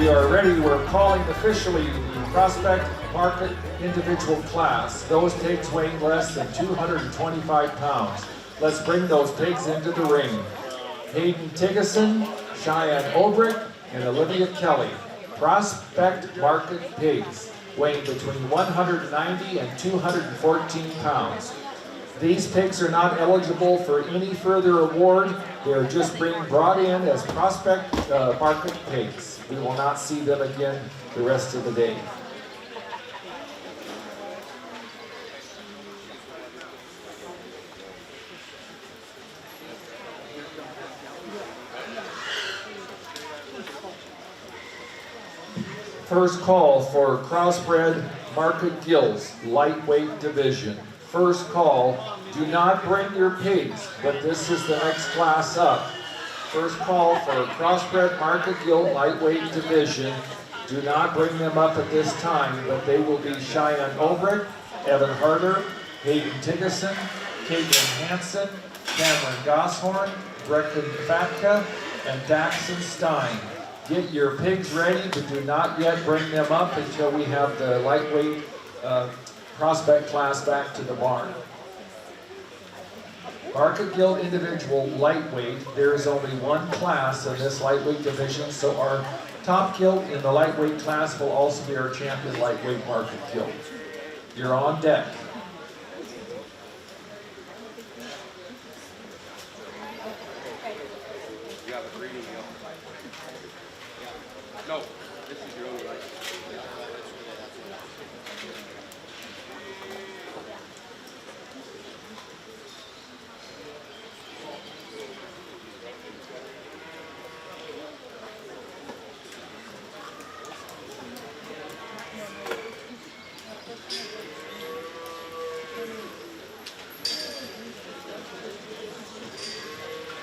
we are ready. We're calling officially the prospect market individual class. Those pigs weighing less than 225 pounds. Let's bring those pigs into the ring. Hayden Tiggison, Cheyenne Obrick, and Olivia Kelly. Prospect market pigs weighing between 190 and 214 pounds. These pigs are not eligible for any further award. They are just being brought in as prospect market pigs. We will not see them again the rest of the day. First call for crossbred market gills, lightweight division. First call, do not bring your pigs, but this is the next class up. First call for crossbred market gill, lightweight division. Do not bring them up at this time, but they will be Cheyenne Obrick, Evan Harder, Hayden Tiggison, Caitlin Hansen, Cameron Gosshorn, Brecken Fatka, and Daxon Stein. Get your pigs ready, but do not yet bring them up until we have the lightweight prospect class back to the barn. Market gilt individual lightweight, there is only one class in this lightweight division, so our top gilt in the lightweight class will also be our champion lightweight market gilt. You're on deck. You have a breeding gilt. No, this is your own right.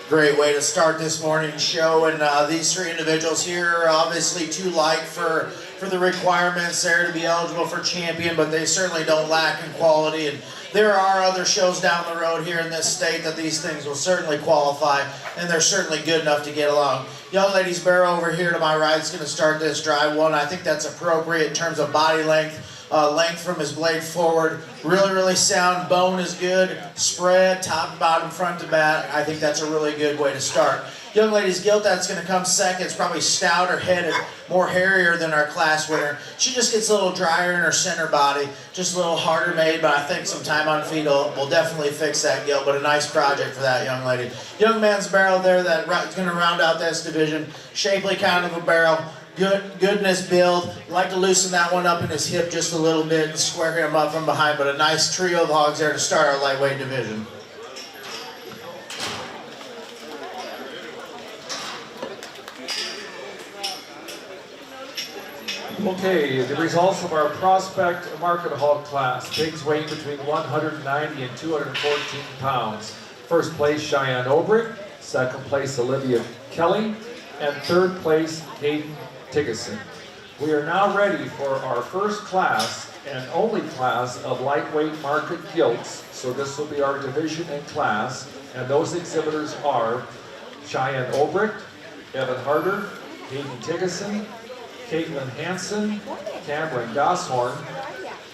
Great way to start this morning's show, and these three individuals here are obviously too light for the requirements there to be eligible for champion, but they certainly don't lack in quality, and there are other shows down the road here in this state that these things will certainly qualify, and they're certainly good enough to get along. Young lady's barrel over here to my right is going to start this drive one. I think that's appropriate in terms of body length. Length from his blade forward, really sound. Bone is good, spread, top to bottom, front to back. I think that's a really good way to start. Young lady's gilt that's going to come second. It's probably stouter headed, more hairier than our class winner. She just gets a little drier in her center body, just a little harder made, but I think some time on feet will definitely fix that gilt, but a nice project for that young lady. Young man's barrel there that's going to round out this division. Shapely kind of a barrel. Good in his build. Like to loosen that one up in his hip just a little bit and square him up from behind, but a nice trio of hogs there to start our lightweight division. Okay, the results of our prospect market hog class. Pigs weighing between 190 and 214 pounds. First place, Cheyenne Obrick. Second place, Olivia Kelly. And third place, Hayden Tiggison. We are now ready for our first class and only class of lightweight market gilts. So this will be our division and class. And those exhibitors are Cheyenne Obrick, Evan Harder, Hayden Tiggison, Caitlin Hansen, Cameron Gosshorn,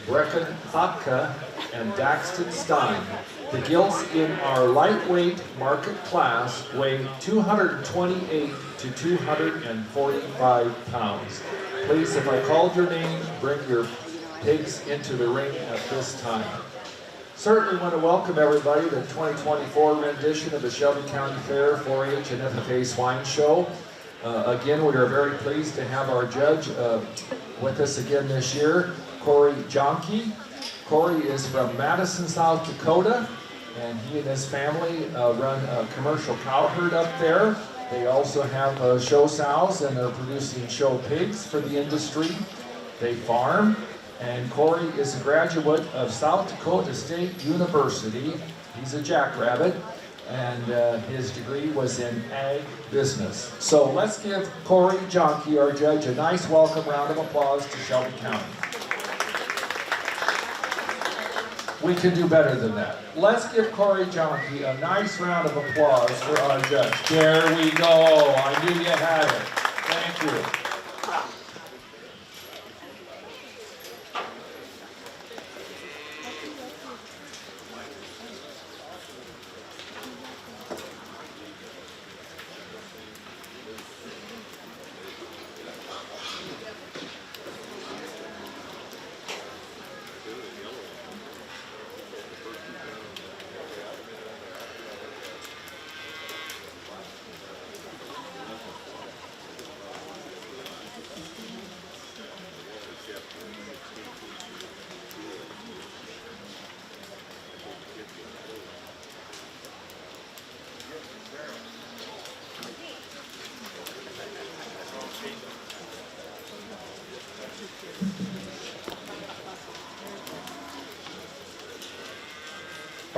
Brecken Fatka, and Daxton Stein. The gilts in our lightweight market class weigh 228 to 245 pounds. Please, if I called your name, bring your pigs into the ring at this time. Certainly want to welcome everybody to the 2024 rendition of the Shelby County Fair 4-H and FFA Swine Show. Again, we are very pleased to have our judge with us again this year, Corey Jonke. Corey is from Madison, South Dakota, and he and his family run a commercial cow herd up there. They also have show sows, and they're producing show pigs for the industry. They farm, and Corey is a graduate of South Dakota State University. He's a jackrabbit, and his degree was in ag business. So let's give Corey Jonke, our judge, a nice welcome round of applause to Shelby County. We can do better than that. Let's give Corey Jonke a nice round of applause for our judge. There we go. I knew you had it. Thank you.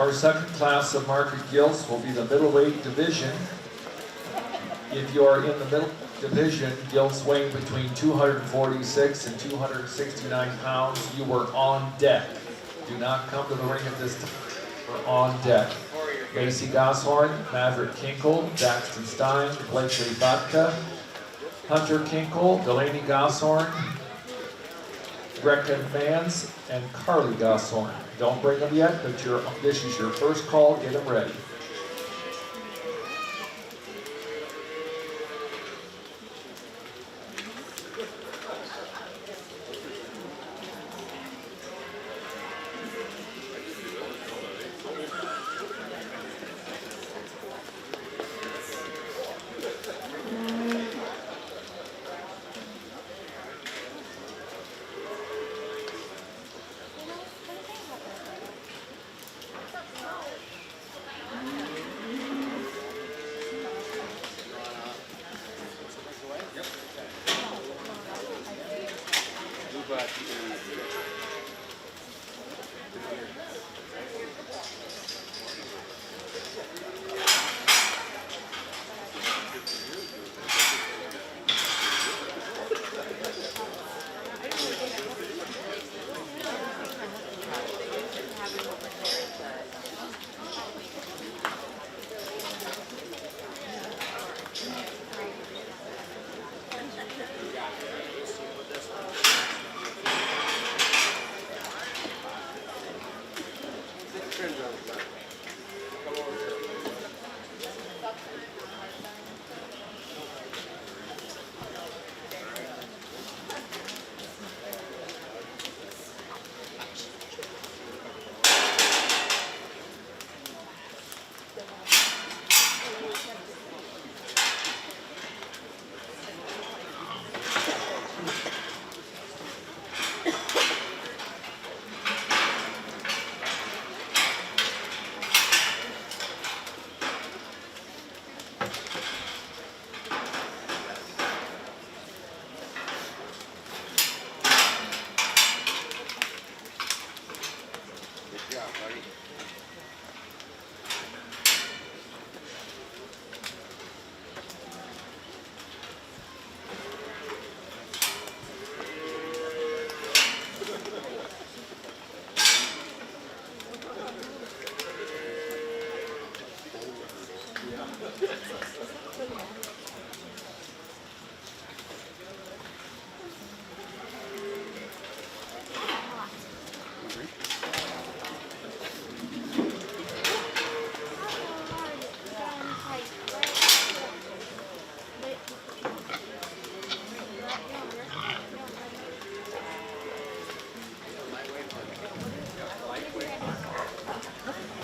Our second class of market gilts will be the middleweight division. If you are in the middle division, gilts weighing between 246 and 269 pounds, you were on deck. Do not come to the ring at this time. We're on deck. Lacey Gosshorn, Maverick Kinkle, Daxton Stein, Blakely Vodka, Hunter Kinkle, Delaney Gosshorn, Brecken Mans, and Carly Gosshorn. Don't bring them yet, but this is your first call. Get them ready.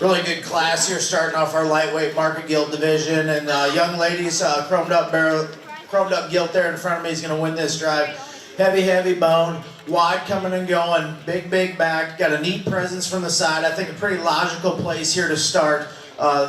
Really good class here, starting off our lightweight market gilt division. And young ladies, chromed up gilt there in front of me is going to win this drive. Heavy bone, wide coming and going, big back. Got a neat presence from the side. I think a pretty logical place here to start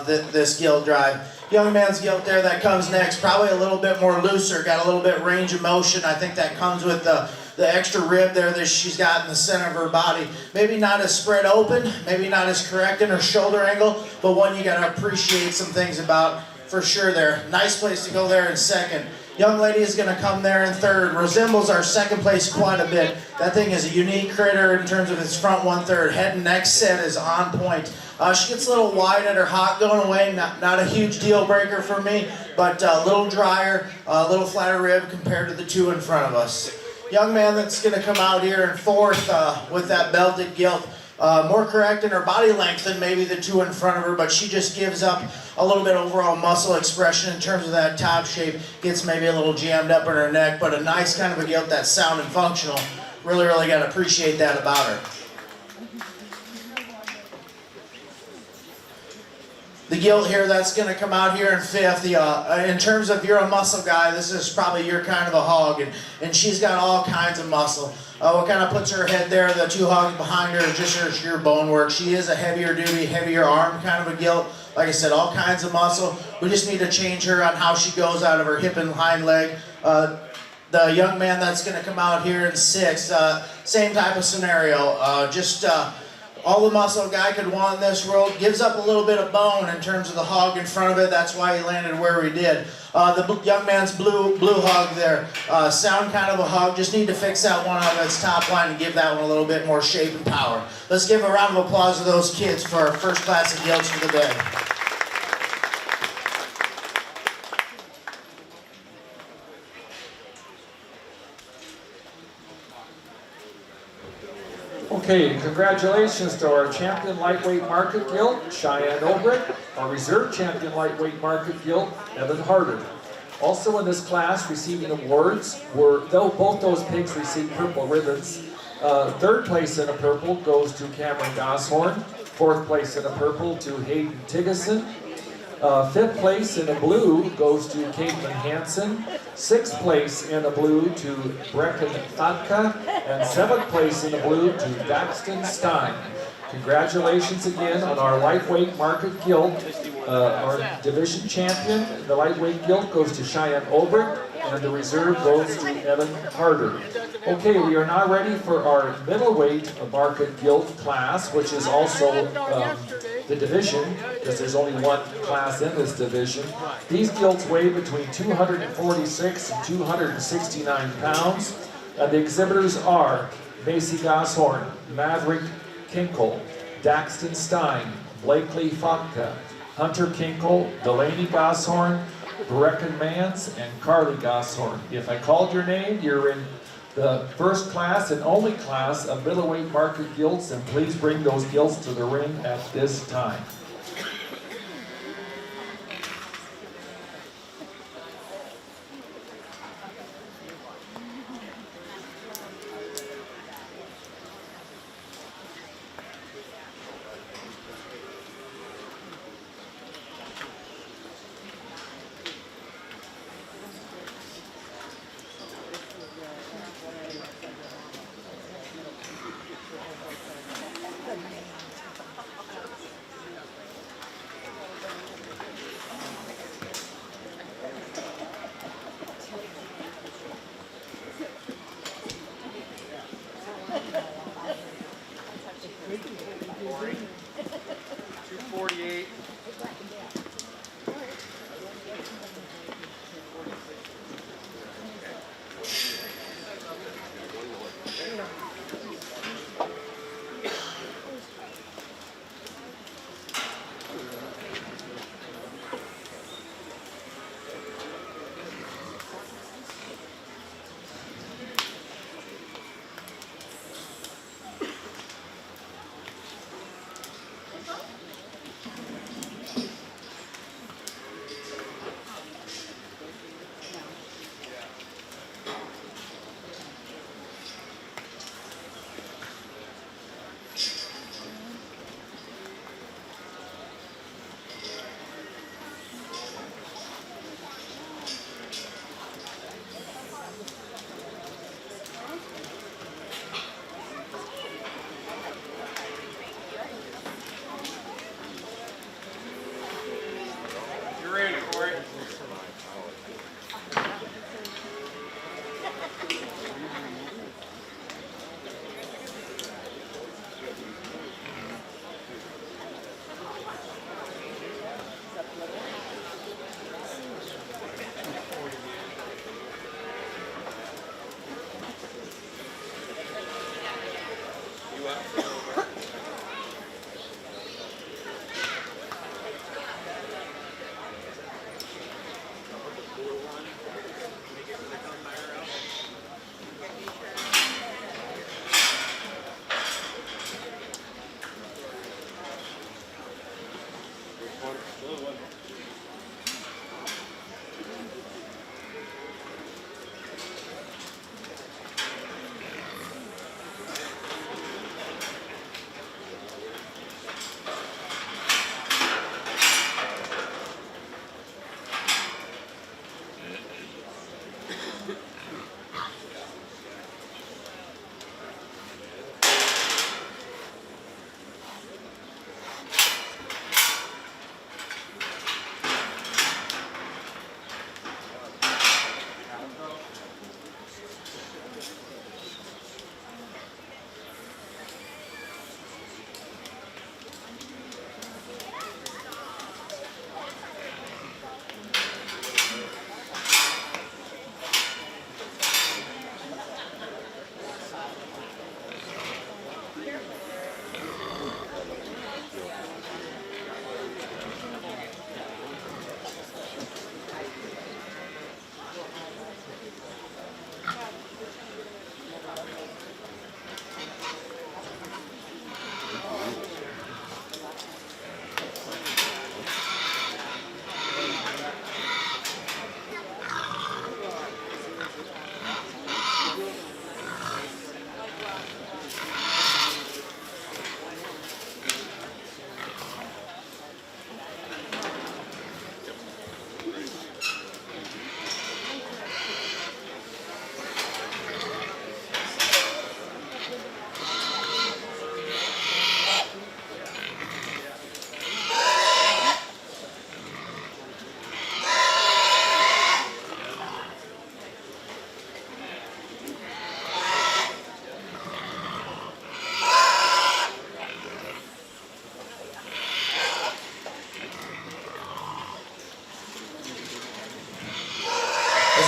this gilt drive. Young man's gilt there that comes next, probably a little bit more looser, got a little bit range of motion. I think that comes with the extra rib there that she's got in the center of her body. Maybe not as spread open, maybe not as correct in her shoulder angle, but one you gotta appreciate some things about for sure there. Nice place to go there in second. Young lady is gonna come there in third. Resembles our second place quite a bit. That thing is a unique critter in terms of its front 1/3. Head and neck set is on point. She gets a little wide at her hop going away. Not a huge deal breaker for me, but a little drier, a little flatter rib compared to the two in front of us. Young man that's going to come out here in fourth with that belted gilt. More correct in her body length than maybe the two in front of her, but she just gives up a little bit overall muscle expression in terms of that top shape. Gets maybe a little jammed up in her neck, but a nice kind of a gilt that's sound and functional. Really got to appreciate that about her. The gilt here that's going to come out here in fifth. In terms of you're a muscle guy, this is probably your kind of a hog, and she's got all kinds of muscle. What kind of puts her head there, the two hogs behind her, is just her sheer bone work. She is a heavier duty, heavier arm kind of a gilt. Like I said, all kinds of muscle. We just need to change her on how she goes out of her hip and hind leg. The young man that's going to come out here in sixth, same type of scenario. all the muscle a guy could want in this world. Gives up a little bit of bone in terms of the hog in front of it. That's why he landed where he did. The young man's blue hog there. Sound kind of a hog. Just need to fix that one on its top line and give that one a little bit more shape and power. Let's give a round of applause to those kids for our first class of gilts for the day. Okay, congratulations to our champion lightweight market gilt, Cheyenne Obrick, our reserve champion lightweight market gilt, Evan Harder. Also in this class receiving awards were, both those pigs received purple ribbons. Third place in a purple goes to Cameron Goshorn. Fourth place in a purple to Hayden Tiggison. Fifth place in a blue goes to Caitlin Hansen. Sixth place in a blue to Brecken Thadka. And seventh place in the blue to Daxton Stein. Congratulations again on our lightweight market gilt. Our division champion, the lightweight gilt, goes to Cheyenne Obrick, and the reserve goes to Evan Harder. Okay, we are now ready for our middleweight market gilt class, which is also the division, because there's only one class in this division. These gilts weigh between 246 and 269 pounds. The exhibitors are Macy Goshorn, Maverick Kinkle, Daxton Stein, Blakely Fotka, Hunter Kinkle, Delaney Goshorn, Brecken Mans, and Carly Goshorn. If I called your name, you're in the first class and only class of middleweight market gilts, and please bring those gilts to the ring at this time.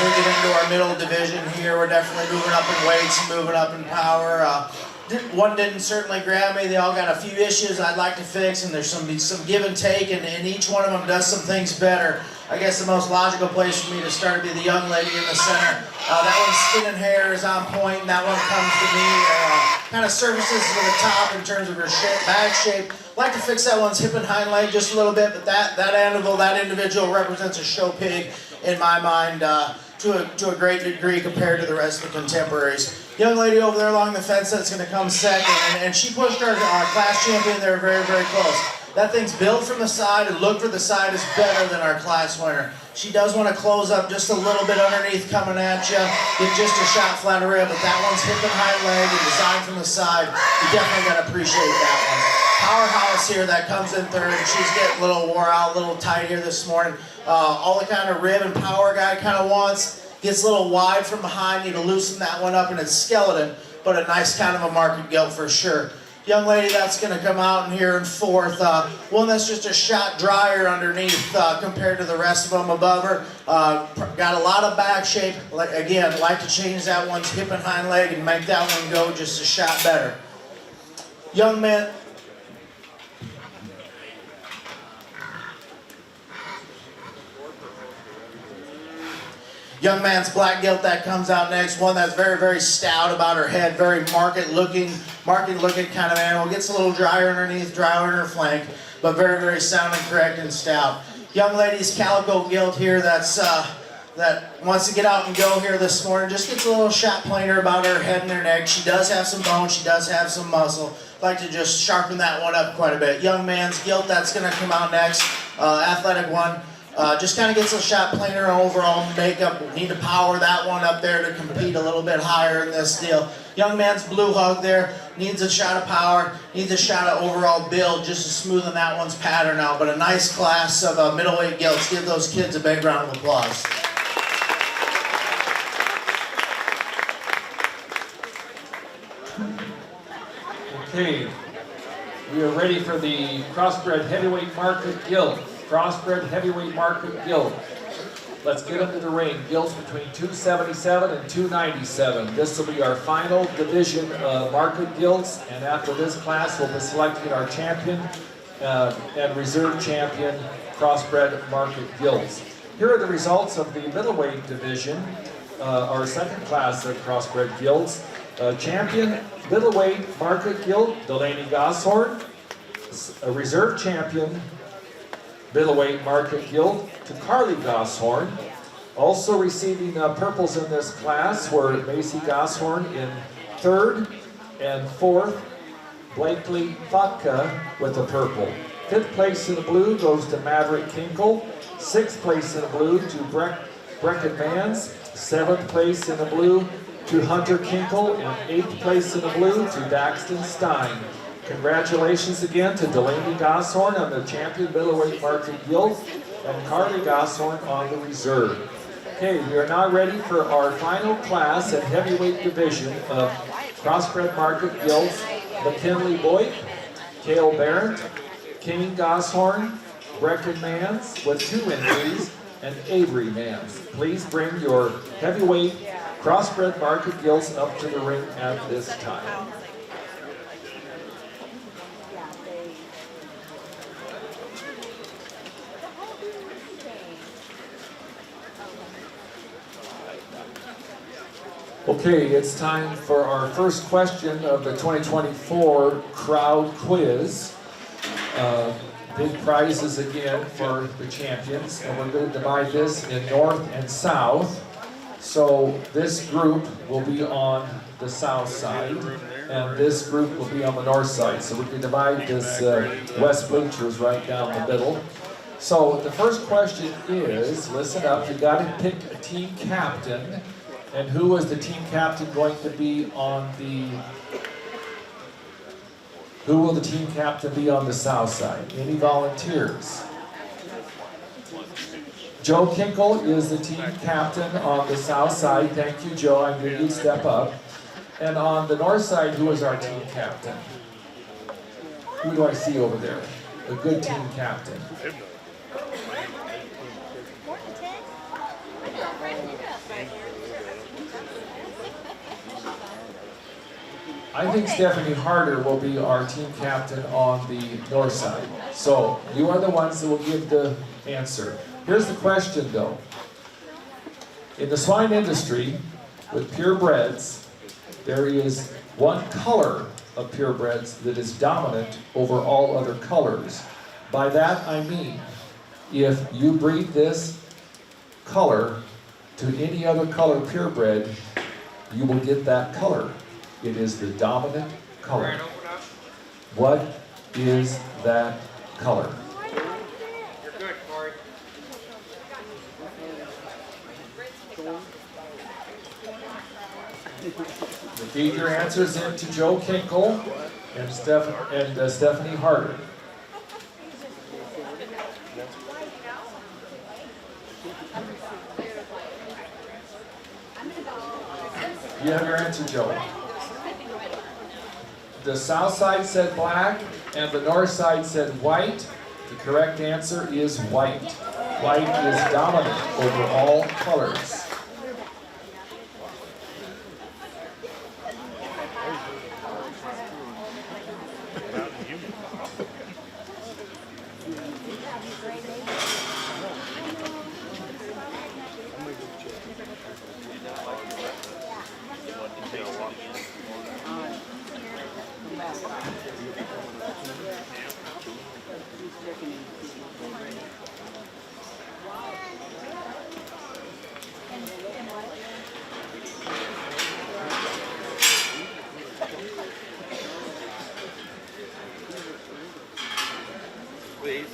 we get into our middle division here, we're definitely moving up in weights and moving up in power. One didn't certainly grab me. They all got a few issues I'd like to fix, and there's some give and take, and each one of them does some things better. I guess the most logical place for me to start would be the young lady in the center. That one's skin and hair is on point, and that one comes to me. Kind of surfaces to the top in terms of her bag shape. Like to fix that one's hip and hind leg just a little bit, but that individual represents a show pig in my mind to a great degree compared to the rest of the contemporaries. Young lady over there along the fence that's going to come second, and she pushed our class champion there very, very close. That thing's built from the side, and look for the side is better than our class winner. She does want to close up just a little bit underneath coming at you, get just a shot flat area, but that one's hip and hind leg and designed from the side. You definitely got to appreciate that one. Powerhouse here that comes in third, and she's getting a little wore out, a little tight here this morning. All the kind of rib and power guy kind of wants. Gets a little wide from behind, need to loosen that one up in its skeleton, but a nice kind of a market gilt for sure. Young lady that's going to come out in here in fourth, one that's just a shot drier underneath compared to the rest of them above her. Got a lot of back shape. Again, like to change that one's hip and hind leg and make that one go just a shot better. Young man. Young man's black gilt that comes out next. One that's very, very stout about her head, very market looking kind of animal. Gets a little drier underneath, drier in her flank, but very, very sound and correct and stout. Young lady's calico gilt here that wants to get out and go here this morning. Just gets a little shot plainer about her head and her neck. She does have some bone, she does have some muscle. Like to just sharpen that one up quite a bit. Young man's gilt that's going to come out next. Athletic one. Just kind of gets a shot plainer overall makeup. Need to power that one up there to compete a little bit higher in this deal. Young man's blue hug there. Needs a shot of power. Needs a shot of overall build just to smoothen that one's pattern out. But a nice class of middleweight gilts. Give those kids a big round of applause. Okay, we are ready for the crossbred heavyweight market gilt. Crossbred heavyweight market gilt. Let's get them to the ring. Gilts between 277 and 297. This will be our final division market gilts, and after this class we'll be selecting our champion and reserve champion crossbred market gilts. Here are the results of the middleweight division, our second class of crossbred gilts. Champion middleweight market gilt, Delaney Gosshorn. A reserve champion middleweight market gilt to Carly Gosshorn. Also receiving purples in this class were Macy Gosshorn in third, and fourth, Blakely Fatka with a purple. Fifth place in the blue goes to Maverick Kinkle. Sixth place in the blue to Brecken Mans. Seventh place in the blue to Hunter Kinkle, and eighth place in the blue to Daxton Stein. Congratulations again to Delaney Gosshorn on the champion middleweight market gilt and Carly Gosshorn on the reserve. Okay, we are now ready for our final class at heavyweight division of crossbred market gilts. McKinley Boyd, Cale Barrett, Kane Gosshorn, Brecken Mans with 2 entries, and Avery Mans. Please bring your heavyweight crossbred market gilts up to the ring at this time. Okay, it's time for our first question of the 2024 crowd quiz. Big prizes again for the champions, and we're going to divide this in north and south. So this group will be on the south side, and this group will be on the north side. So we can divide this west bleachers right down the middle. So the first question is, listen up, you got to pick a team captain. And who is the team captain going to be on the... Who will the team captain be on the south side? Any volunteers? Joe Kinkle is the team captain on the south side. Thank you, Joe. I'm going to step up. And on the north side, who is our team captain? Who do I see over there? A good team captain. I think Stephanie Harder will be our team captain on the north side. So you are the ones that will give the answer. Here's the question though. In the swine industry, with purebreds, there is one color of purebreds that is dominant over all other colors. By that I mean, if you breed this color to any other color purebred, you will get that color. It is the dominant color. What is that color? You're good, Corey. Feed your answers in to Joe Kinkle and Stephanie Harder. You have your answer, Joe. The south side said black and the north side said white. The correct answer is white. White is dominant over all colors. Please.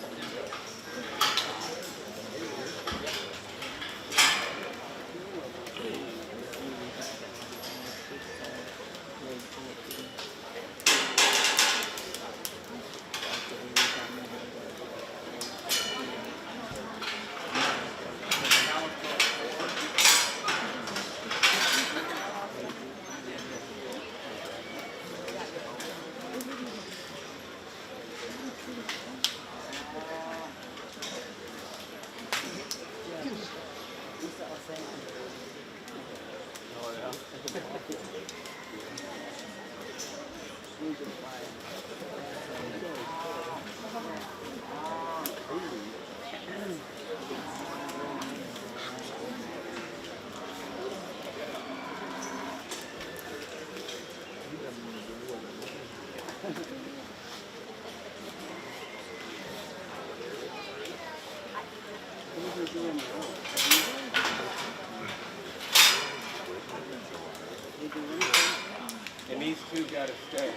And these two gotta stay.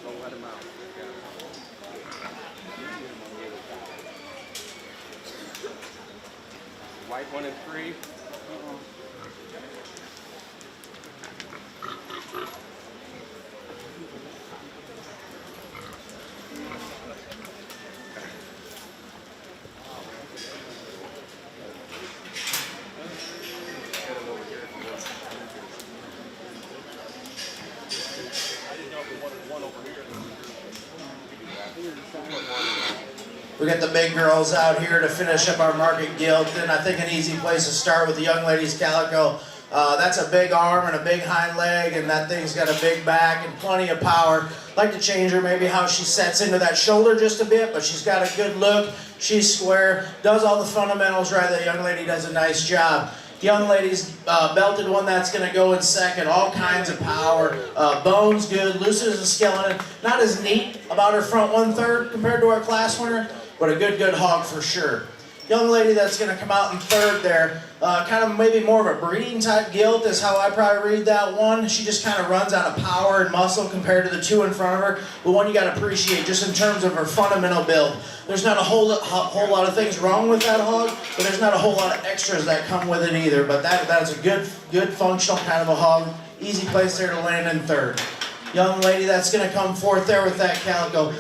Don't let them out. White 1 and 3. We got the big girls out here to finish up our market guild, and I think an easy place to start with the young ladies calico. That's a big arm and a big hind leg, and that thing's got a big back and plenty of power. Like to change her, maybe how she sets into that shoulder just a bit, but she's got a good look. She's square, does all the fundamentals right. That young lady does a nice job. Young lady's belted one that's going to go in second. All kinds of power. Bones good, loose as a skeleton. Not as neat about her front 1/3 compared to our class winner, but a good hog for sure. Young lady that's going to come out in third there, kind of maybe more of a breeding type gilt is how I probably read that one. She just kind of runs out of power and muscle compared to the two in front of her. The one you got to appreciate just in terms of her fundamental build. There's not a whole lot of things wrong with that hog, but there's not a whole lot of extras that come with it either. But that's a good functional kind of a hog. Easy place there to land in third. Young lady that's going to come fourth there with that calico.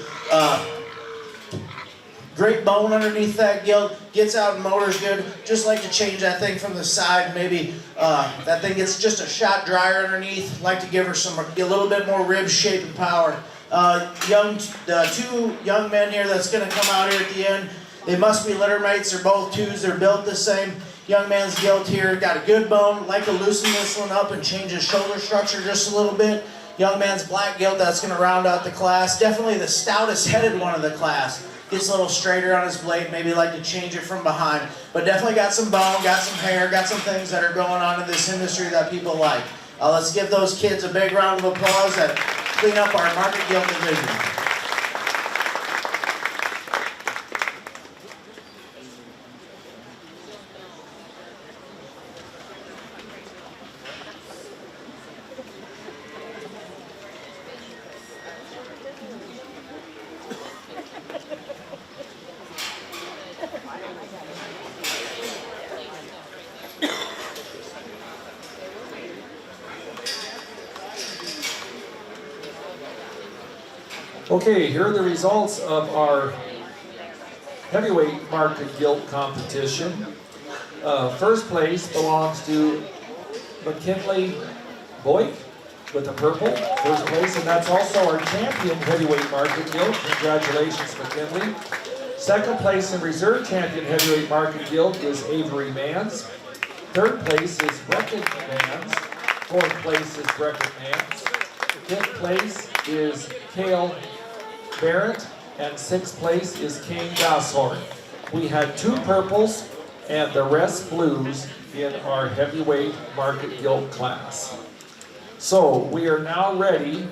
Great bone underneath that gilt, gets out and motors good. Just like to change that thing from the side. Maybe that thing gets just a shot drier underneath. Like to give her a little bit more rib shape and power. Two young men here that's going to come out here at the end. They must be litter mates. They're both twos. They're built the same. Young man's gilt here. Got a good bone. Like to loosen this one up and change his shoulder structure just a little bit. young man's black gilt that's going to round out the class. Definitely the stoutest headed one of the class. Gets a little straighter on his blade, maybe like to change it from behind. But definitely got some bone, got some hair, got some things that are going on in this industry that people like. Let's give those kids a big round of applause that clean up our market gilt division. Okay, here are the results of our heavyweight market gilt competition. First place belongs to McKinley Boyk with the purple, first place, and that's also our champion heavyweight market gilt. Congratulations, McKinley. Second place in reserve champion heavyweight market gilt is Avery Mans. Third place is Brecken Mans. Fourth place is Brecken Mans. Fifth place is Cale Barrett, and sixth place is Kane Gosshorn. We had 2 purples and the rest blues in our heavyweight market gilt class. So we are now ready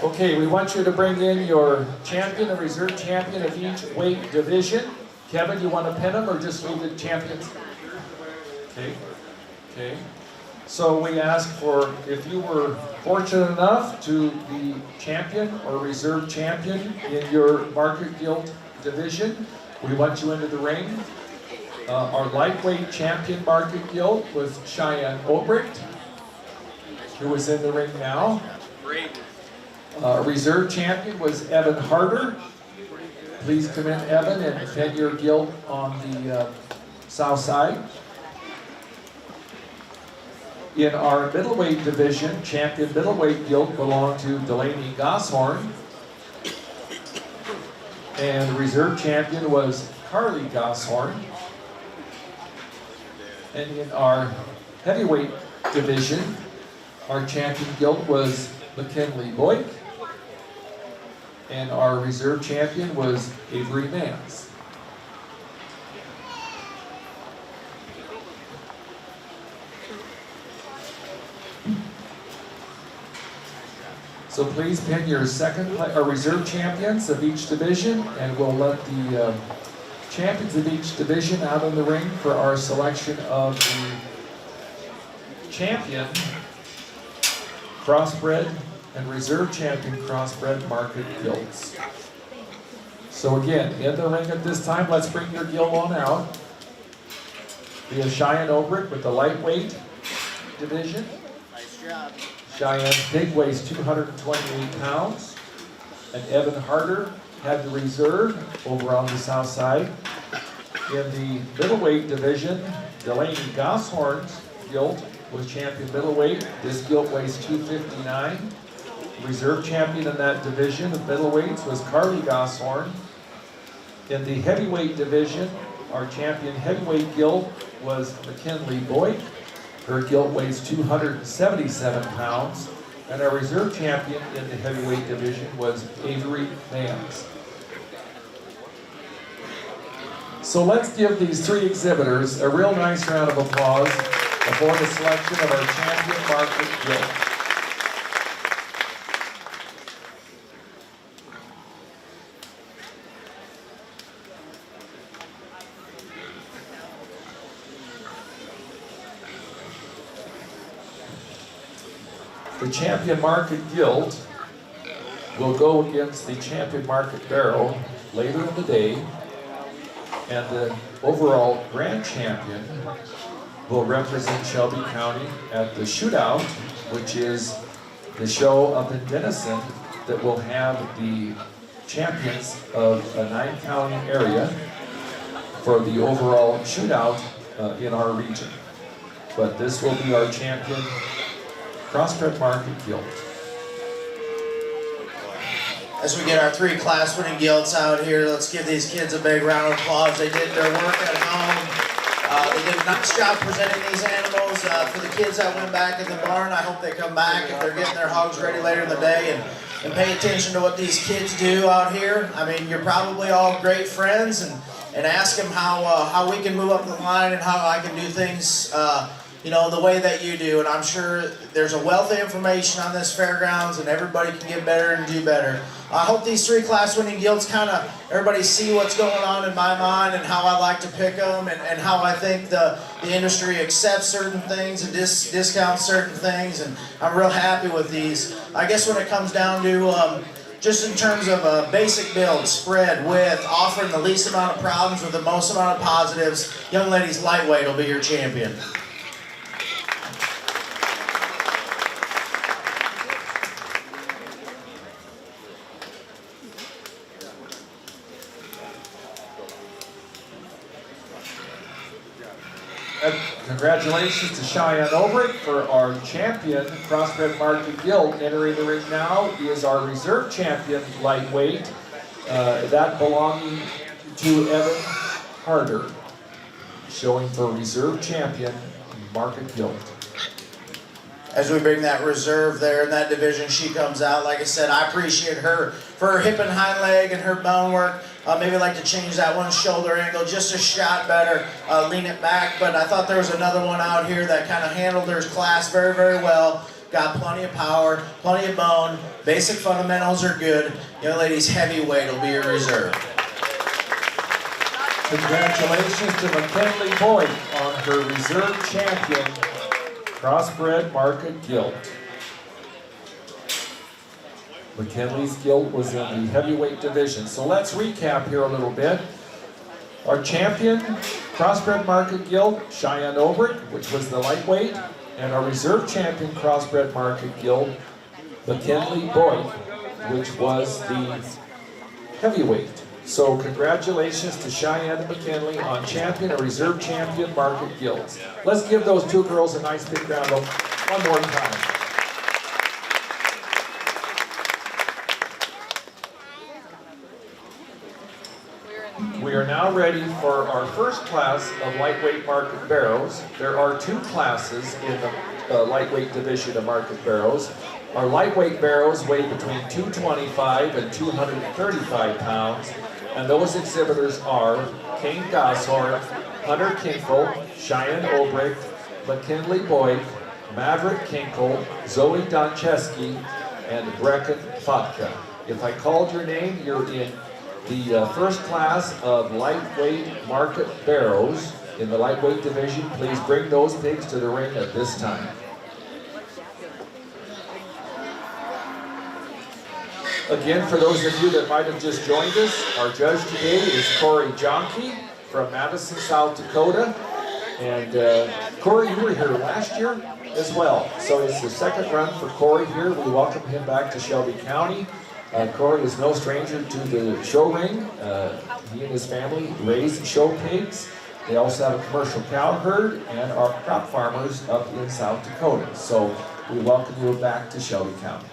Okay, we want you to bring in your champion and reserve champion of each weight division. Kevin, you want to pin them or just leave the champions? Okay, okay. So we ask for, if you were fortunate enough to be champion or reserve champion in your market gilt division, we want you into the ring. Our lightweight champion market gilt was Cheyenne Obricht, who is in the ring now. Reserve champion was Evan Harder. Please come in, Evan, and pin your gilt on the south side. In our middleweight division, champion middleweight gilt belonged to Delaney Gosshorn. And reserve champion was Carly Gosshorn. And in our heavyweight division, our champion gilt was McKinley Boyk. And our reserve champion was Avery Mans. So please pin your reserve champions of each division, and we'll let the champions of each division out in the ring for our selection of the champion crossbred and reserve champion crossbred market gilts. So again, in the ring at this time, let's bring your gilt on out. We have Cheyenne Obrick with the lightweight division. Nice job. Cheyenne Pig weighs 228 pounds. And Evan Harder had the reserve over on the south side. In the middleweight division, Delaney Gosshorn's gilt was champion middleweight. This gilt weighs 259. Reserve champion in that division of middleweights was Carly Gosshorn. In the heavyweight division, our champion heavyweight gilt was McKinley Boyk. Her gilt weighs 277 pounds. And our reserve champion in the heavyweight division was Avery Mans. So let's give these 3 exhibitors a real nice round of applause before the selection of our champion market gilt. The champion market gilt will go against the champion market barrel later in the day, and the overall grand champion will represent Shelby County at the shootout, which is the show up in Denison that will have the champions of a 9-county area for the overall shootout in our region. But this will be our champion Crossbred Market Guild. As we get our 3 class winning gilts out here, let's give these kids a big round of applause. They did their work at home. They did a nice job presenting these animals. For the kids that went back in the barn, I hope they come back if they're getting their hogs ready later in the day and pay attention to what these kids do out here. I mean, you're probably all great friends, and ask them how we can move up the line and how I can do things you know, the way that you do. And I'm sure there's a wealth of information on this fairgrounds, and everybody can get better and do better. I hope these 3 class winning guilds kind of, everybody see what's going on in my mind and how I like to pick them, and how I think the industry accepts certain things and discounts certain things, and I'm real happy with these. I guess when it comes down to just in terms of a basic build, spread, width, offering the least amount of problems with the most amount of positives, young ladies lightweight will be your champion. And congratulations to Cheyenne Obrick for our champion Crossbred Market Guild. Entering the ring now is our reserve champion lightweight, that belonging to Evan Harder, showing for reserve champion Market Guild. As we bring that reserve there in that division, she comes out. Like I said, I appreciate her for her hip and hind leg and her bone work. Maybe like to change that one shoulder angle just a shot better, lean it back. But I thought there was another one out here that kind of handled her class very, very well. Got plenty of power, plenty of bone. Basic fundamentals are good. Young ladies, heavyweight will be your reserve. Congratulations to McKinley Boyd on her reserve champion Crossbred Market Guild. McKinley's guild was in the heavyweight division. So let's recap here a little bit. Our champion Crossbred Market Guild, Cheyenne Obrick, which was the lightweight, and our reserve champion Crossbred Market Guild, McKinley Boyd, which was the heavyweight. So congratulations to Cheyenne and McKinley on champion and reserve champion Market Guilds. Let's give those 2 girls a nice big round of one more time. We are now ready for our first class of lightweight market barrows. There are 2 classes in the lightweight division of market barrows. Our lightweight barrows weigh between 225 and 235 pounds, and those exhibitors are Kane Goshorn, Hunter Kinkle, Cheyenne Obrick, McKinley Boyd, Maverick Kinkle, Zoe Doncheski, and Brecken Fotka. If I called your name, you're in the first class of lightweight market barrows in the lightweight division. Please bring those pigs to the ring at this time. Again, for those of you that might have just joined us, our judge today is Corey Jonke from Madison, South Dakota. And Corey, you were here last year as well. So it's the second run for Corey here. We welcome him back to Shelby County. Corey is no stranger to the show ring. He and his family raise show pigs. They also have a commercial cow herd and are crop farmers up in South Dakota. So we welcome you back to Shelby County.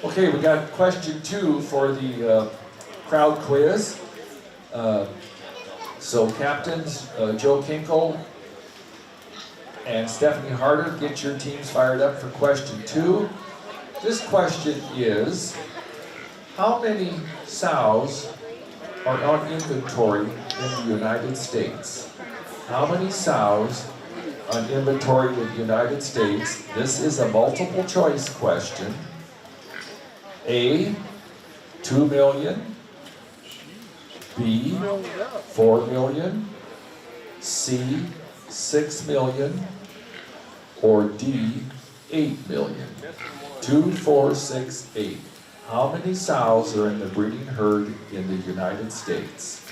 Okay, we got question 2 for the crowd quiz. So captains Joe Kinkle and Stephanie Harder, get your teams fired up for question 2. This question is, how many sows are on inventory in the United States? How many sows on inventory in the United States? This is a multiple choice question. A, 2 million. B, 4 million. C, 6 million. Or D, 8 million. 2, 4, 6, 8. How many sows are in the breeding herd in the United States?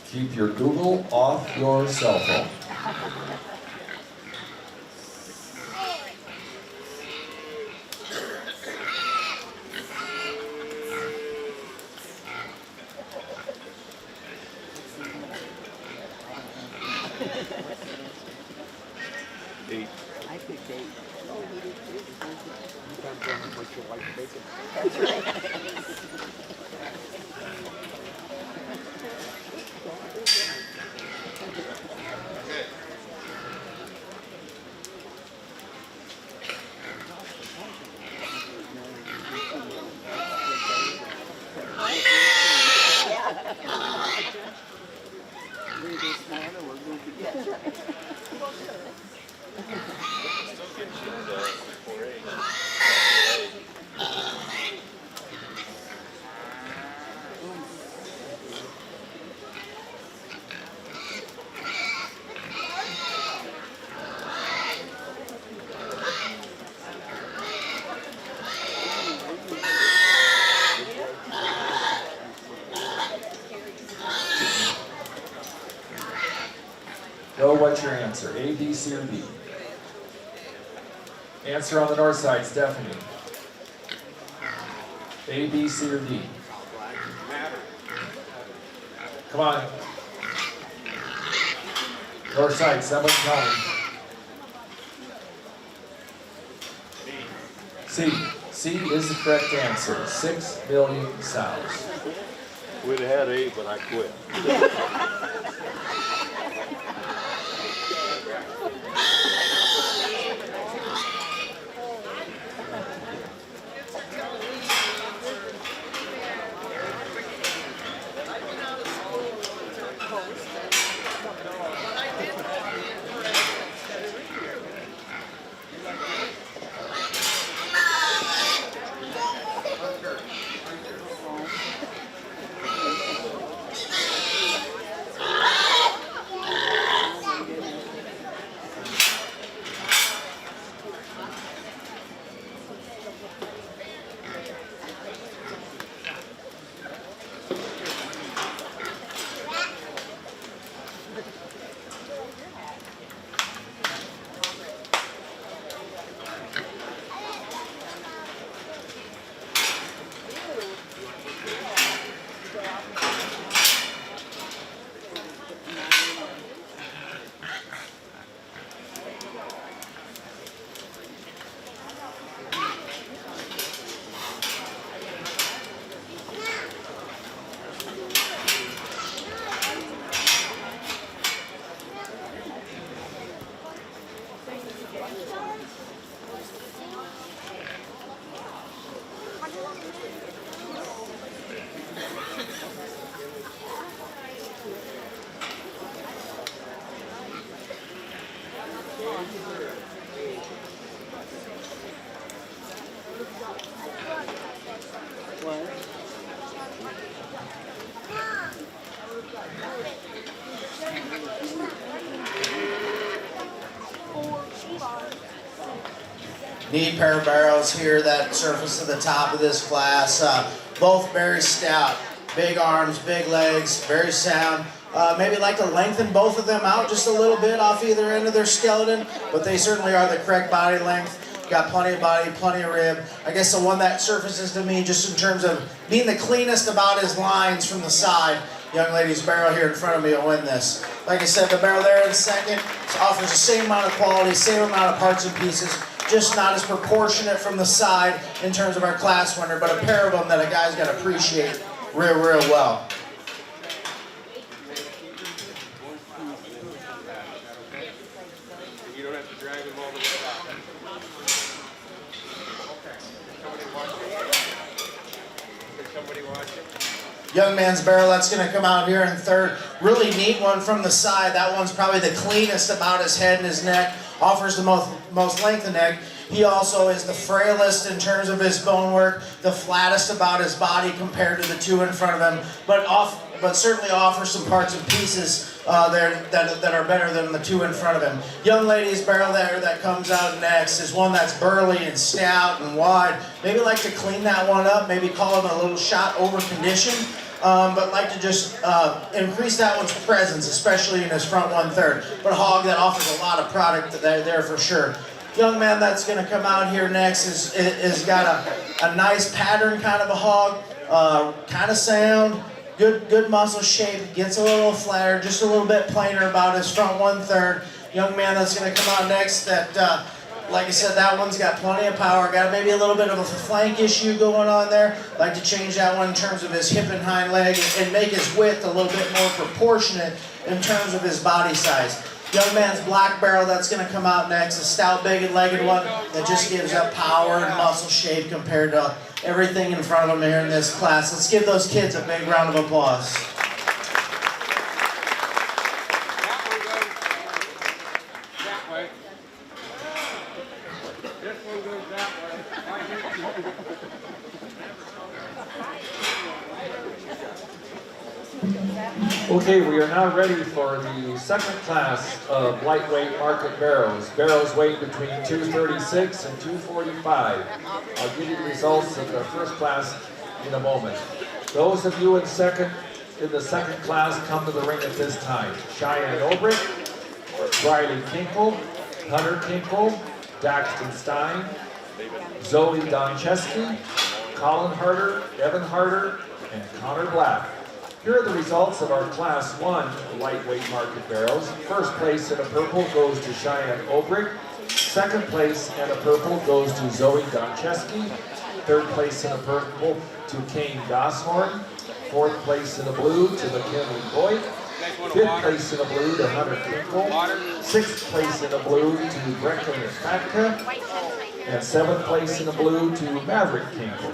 Keep your Google off your cell phone. 8. I picked 8. Oh, he did too. Depends on what you like bacon. That's right. We're this smart or we're going to get Go, what's your answer? A, B, C, or D? Answer on the north side, Stephanie. A, B, C, or D? Come on. North side, someone counting. C. C is the correct answer. 6 million sows. We'd have had 8, but I quit. Neat pair of barrels here that surface to the top of this class. Both very stout. Big arms, big legs, very sound. Maybe like to lengthen both of them out just a little bit off either end of their skeleton, but they certainly are the correct body length. Got plenty of body, plenty of rib. I guess the one that surfaces to me just in terms of being the cleanest about his lines from the side. Young lady's barrel here in front of me will win this. Like I said, the barrel there in second offers the same amount of quality, same amount of parts and pieces, just not as proportionate from the side in terms of our class winner, but a pair of them that a guy's got to appreciate real, real well. You don't have to drag them all the way out. Somebody watching? Young man's barrel, that's going to come out here in third. Really neat one from the side. That one's probably the cleanest about his head and his neck. Offers the most length of neck. He also is the frailest in terms of his bone work, the flattest about his body compared to the two in front of him, but certainly offers some parts and pieces there that are better than the two in front of him. Young lady's barrel there that comes out next is one that's burly and stout and wide. Maybe like to clean that one up, maybe call him a little shot over condition. But like to just increase that one's presence, especially in his front 1/3. But a hog that offers a lot of product there for sure. Young man that's going to come out here next is got a nice pattern kind of a hog, kind of sound, good muscle shape, gets a little flatter, just a little bit plainer about his front 1/3. Young man that's going to come out next that, like I said, that one's got plenty of power, got maybe a little bit of a flank issue going on there. Like to change that one in terms of his hip and hind leg and make his width a little bit more proportionate in terms of his body size. Young man's black barrel that's going to come out next, a stout, big and legged one that just gives up power and muscle shape compared to everything in front of them here in this class. Let's give those kids a big round of applause. That way. This one goes that way. Okay, we are now ready for the second class of lightweight market barrows. Barrows weighing between 236 and 245. I'll give you the results of the first class in a moment. Those of you in the second class come to the ring at this time. Cheyenne Obrick, Riley Kinkle, Hunter Kinkle, Daxton Stein, Zoe Doncheski, Colin Harder, Evan Harder, and Connor Black. Here are the results of our Class 1 lightweight market barrows. First place in a purple goes to Cheyenne Obrick. Second place in a purple goes to Zoe Doncheski. Third place in a purple to Kane Gosshorn. Fourth place in a blue to McKinley Boyd. Fifth place in a blue to Hunter Kinkle. Sixth place in a blue to Brecklin Fatka. And seventh place in a blue to Maverick Kinkle.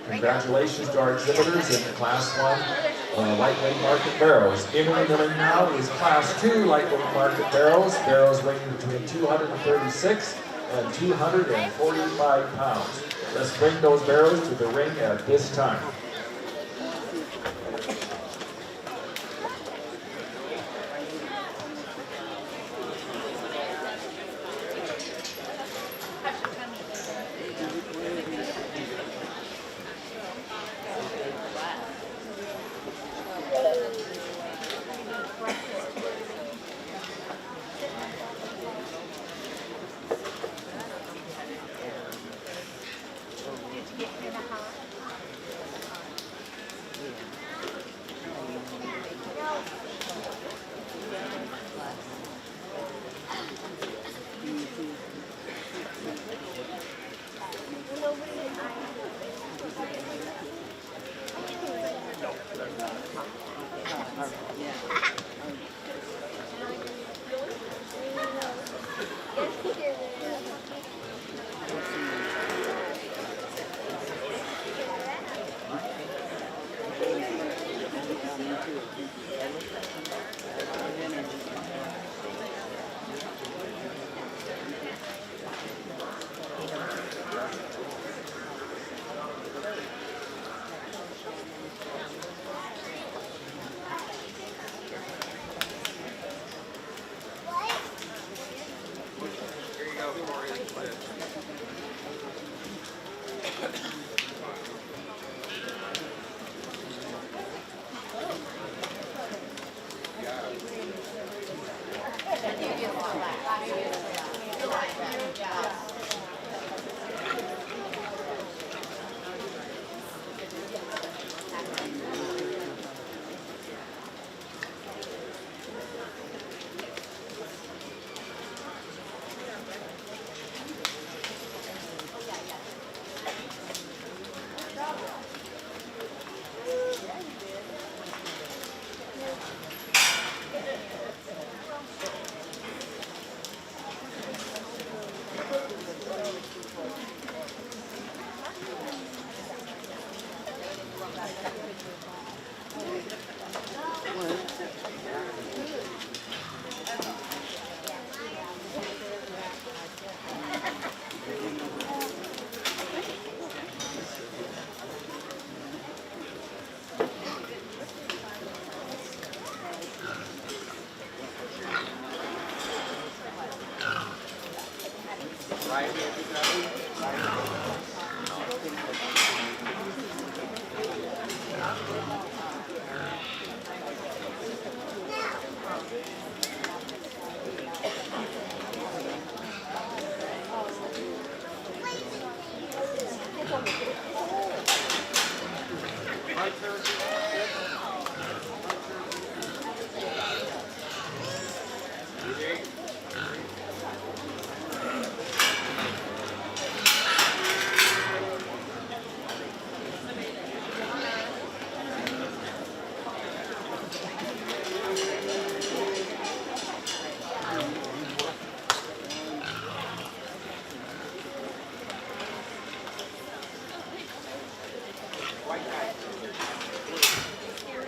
Congratulations to our exhibitors in the Class 1 lightweight market barrows. Entering the ring now is Class 2 lightweight market barrows. Barrows weighing between 236 and 245 pounds. Let's bring those barrows to the ring at this time.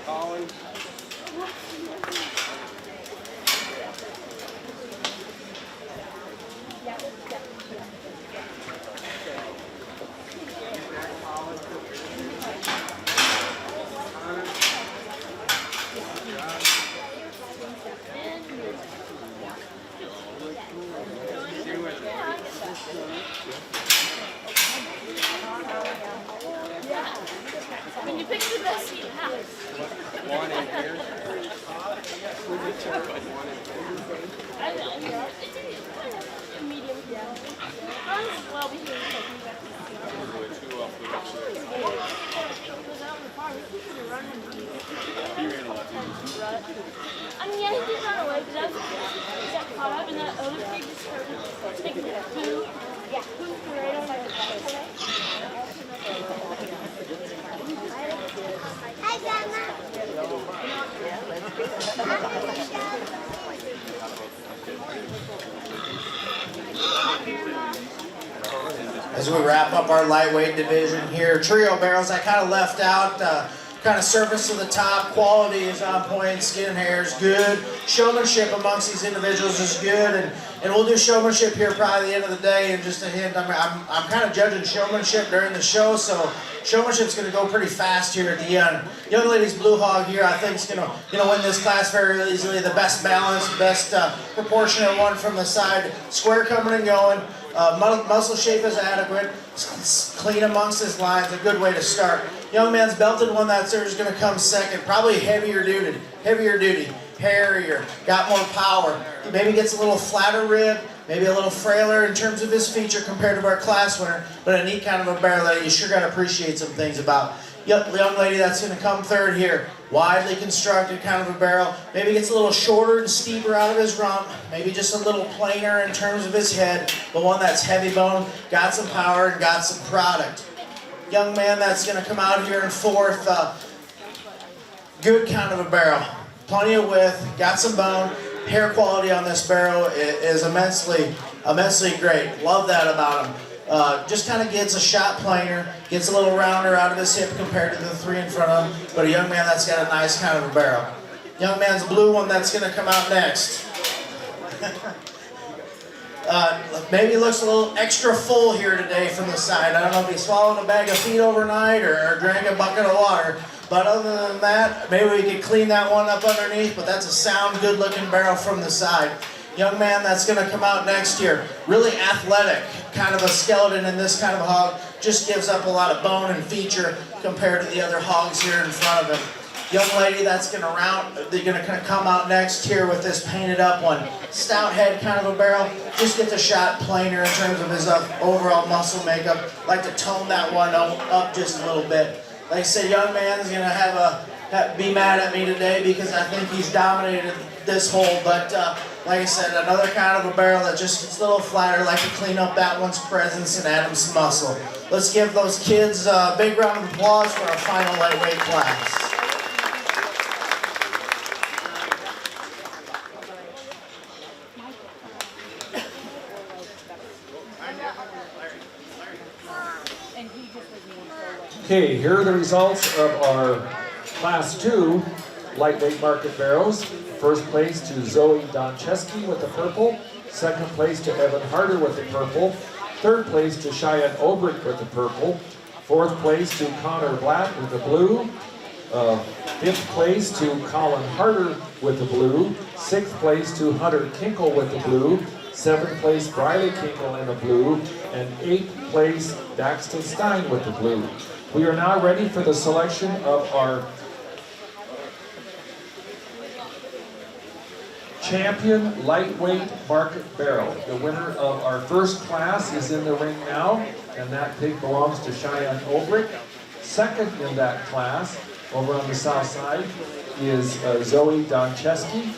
Harlan. Can you pick the best seat? One in here. It's a medium. Well, we can Two up there. I mean, yeah, he did run away, but he got caught up, and that other pig just started taking a poo. Yeah, poo right on my Hi, Grandma. As we wrap up our lightweight division here, trio barrels I kind of left out. Kind of surface to the top, quality is on point, skin hair is good, showmanship amongst these individuals is good, and we'll do showmanship here probably at the end of the day. And just a hint, I'm kind of judging showmanship during the show, so showmanship's going to go pretty fast here at the end. Young lady's Blue Hog here, I think is going to win this class very easily. The best balanced, best proportionate one from the side, square coming and going. Muscle shape is adequate, clean amongst his lines, a good way to start. Young man's belted one that's there is going to come second, probably heavier duty, hairier, got more power. He maybe gets a little flatter rib, maybe a little frailer in terms of his feature compared to our class winner, but a neat kind of a barrel that you sure got to appreciate some things about. Young lady that's going to come third here, widely constructed kind of a barrel, maybe gets a little shorter and steeper out of his rump, maybe just a little plainer in terms of his head, but one that's heavy bone, got some power and got some product. Young man that's going to come out here in fourth, good kind of a barrel, plenty of width, got some bone, hair quality on this barrel is immensely great. Love that about him. Just kind of gets a shot plainer, gets a little rounder out of his hip compared to the three in front of him, but a young man that's got a nice kind of a barrel. Young man's blue one that's going to come out next. Maybe looks a little extra full here today from the side. I don't know if he swallowed a bag of feed overnight or drank a bucket of water, but other than that, maybe we could clean that one up underneath, but that's a sound, good-looking barrel from the side. Young man that's going to come out next here, really athletic, kind of a skeleton in this kind of hog, just gives up a lot of bone and feature compared to the other hogs here in front of him. Young lady that's going to come out next here with this painted up one. Stout head kind of a barrel, just gets a shot plainer in terms of his overall muscle makeup. Like to tone that one up just a little bit. Like I said, young man's going to be mad at me today because I think he's dominated this hole, but like I said, another kind of a barrel that just gets a little flatter, like to clean up that one's presence and add him some muscle. Let's give those kids a big round of applause for our final lightweight class. Okay, here are the results of our Class 2 lightweight market barrels. First place to Zoe Doncheski with the purple. Second place to Evan Harder with the purple. Third place to Cheyenne Obrick with the purple. Fourth place to Connor Black with the blue. Fifth place to Colin Harder with the blue. Sixth place to Hunter Kinkle with the blue. Seventh place Briley Kinkle in the blue. And eighth place Daxton Stein with the blue. We are now ready for the selection of our champion lightweight market barrel. The winner of our first class is in the ring now, and that pig belongs to Cheyenne Obrick. Second in that class, over on the south side, is Zoe Doncheski.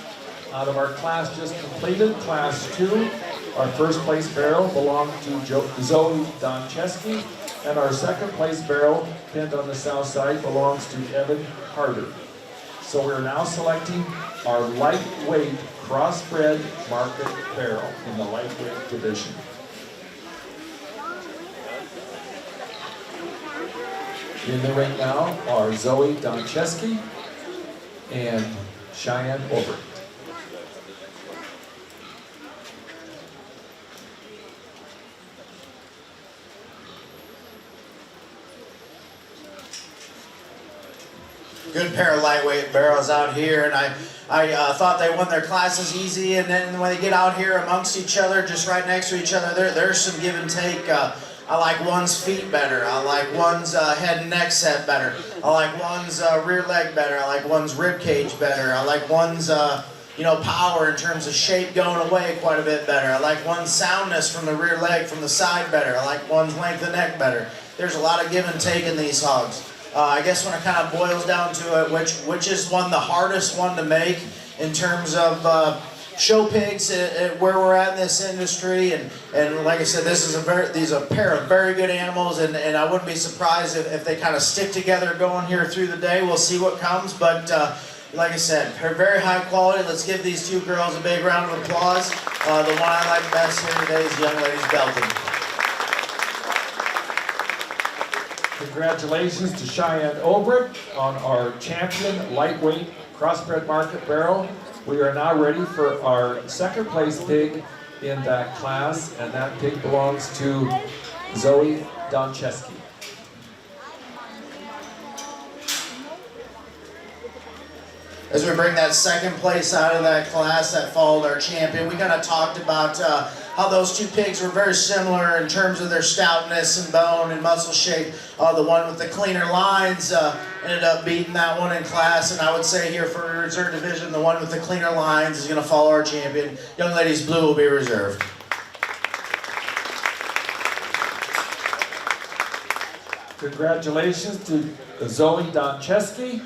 Out of our class just completed, Class 2, our first place barrel belonged to Zoe Doncheski, and our second place barrel, pinned on the south side, belongs to Evan Harder. So we're now selecting our lightweight crossbred market barrel in the lightweight division. In the ring now are Zoe Doncheski and Cheyenne Obert. Good pair of lightweight barrels out here, and I thought they won their classes easy, and then when they get out here amongst each other, just right next to each other, there's some give and take. I like one's feet better. I like one's head and neck set better. I like one's rear leg better. I like one's rib cage better. I like one's power in terms of shape going away quite a bit better. I like one's soundness from the rear leg from the side better. I like one's length of neck better. There's a lot of give and take in these hogs. I guess when it kind of boils down to it, which is the hardest one to make in terms of show pigs at where we're at in this industry, and like I said, these are a pair of very good animals, and I wouldn't be surprised if they kind of stick together going here through the day. We'll see what comes, but like I said, they're very high quality. Let's give these two girls a big round of applause. The one I like best here today is the young ladies belting. Congratulations to Cheyenne Obert on our champion lightweight crossbred market barrel. We are now ready for our second place pig in that class, and that pig belongs to Zoe Doncheski. As we bring that second place out of that class that followed our champion, we kind of talked about how those two pigs were very similar in terms of their stoutness and bone and muscle shape. The one with the cleaner lines ended up beating that one in class, and I would say here for reserve division, the one with the cleaner lines is going to follow our champion. Young ladies blue will be reserved. Congratulations to Zoe Doncheski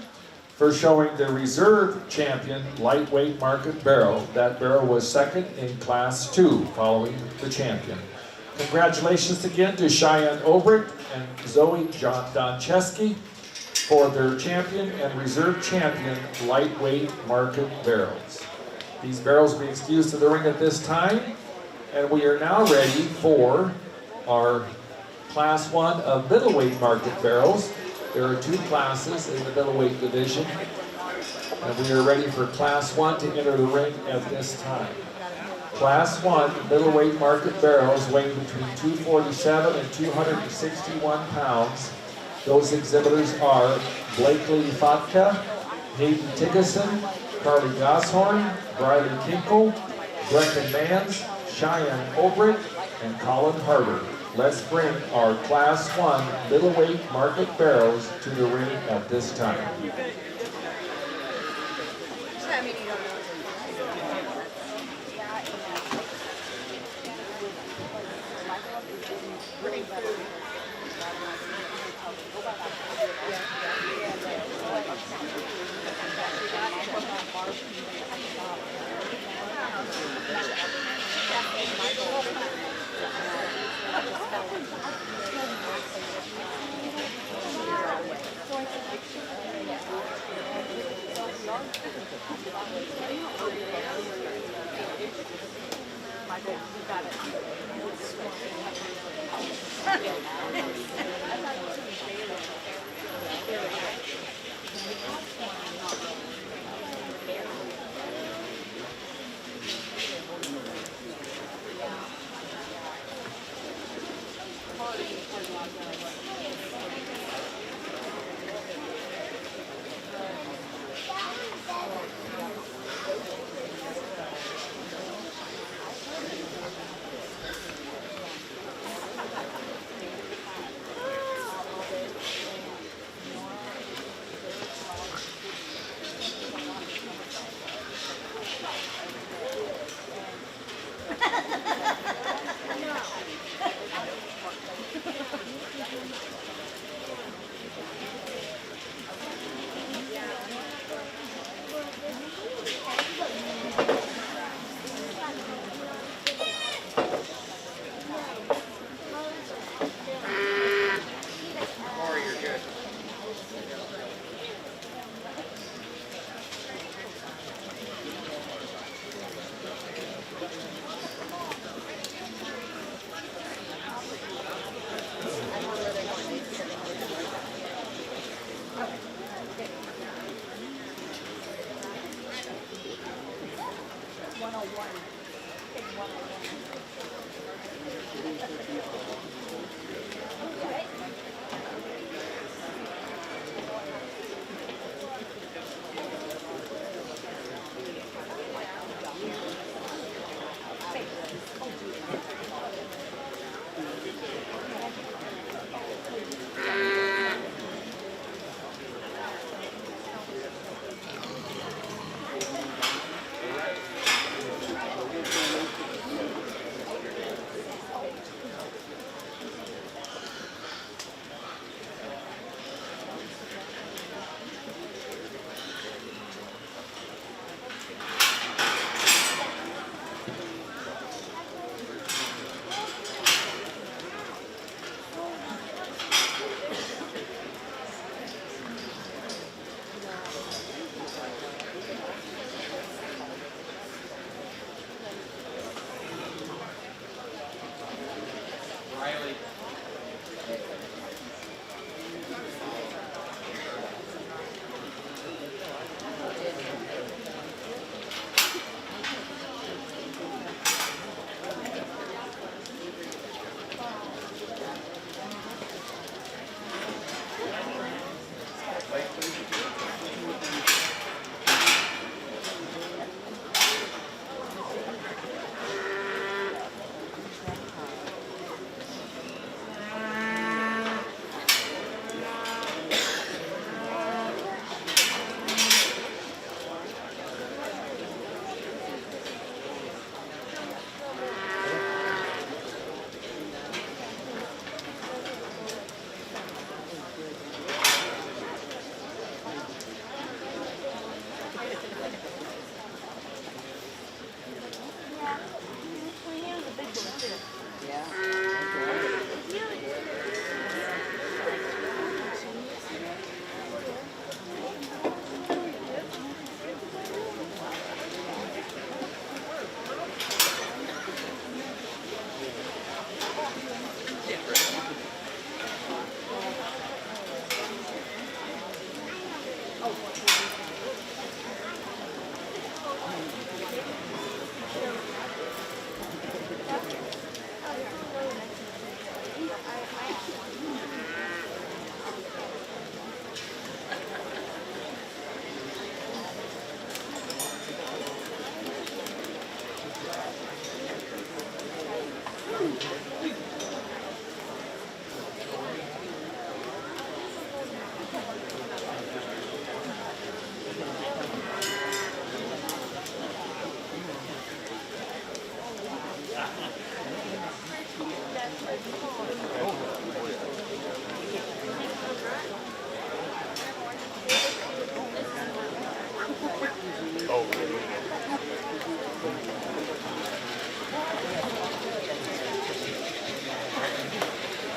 for showing the reserve champion lightweight market barrel. That barrel was second in class 2, following the champion. Congratulations again to Cheyenne Obert and Zoe Doncheski for their champion and reserve champion lightweight market barrels. These barrels will be excused to the ring at this time, and we are now ready for our class 1 of middleweight market barrels. There are 2 classes in the middleweight division, and we are ready for class 1 to enter the ring at this time. Class 1 middleweight market barrels weighing between 247 and 261 pounds. Those exhibitors are Blakely Fatka, Hayden Tiggison, Carly Goshorn, Briley Kinkle, Brecken Mans, Cheyenne Obert, and Colin Harder. Let's bring our class 1 middleweight market barrels to the ring at this time.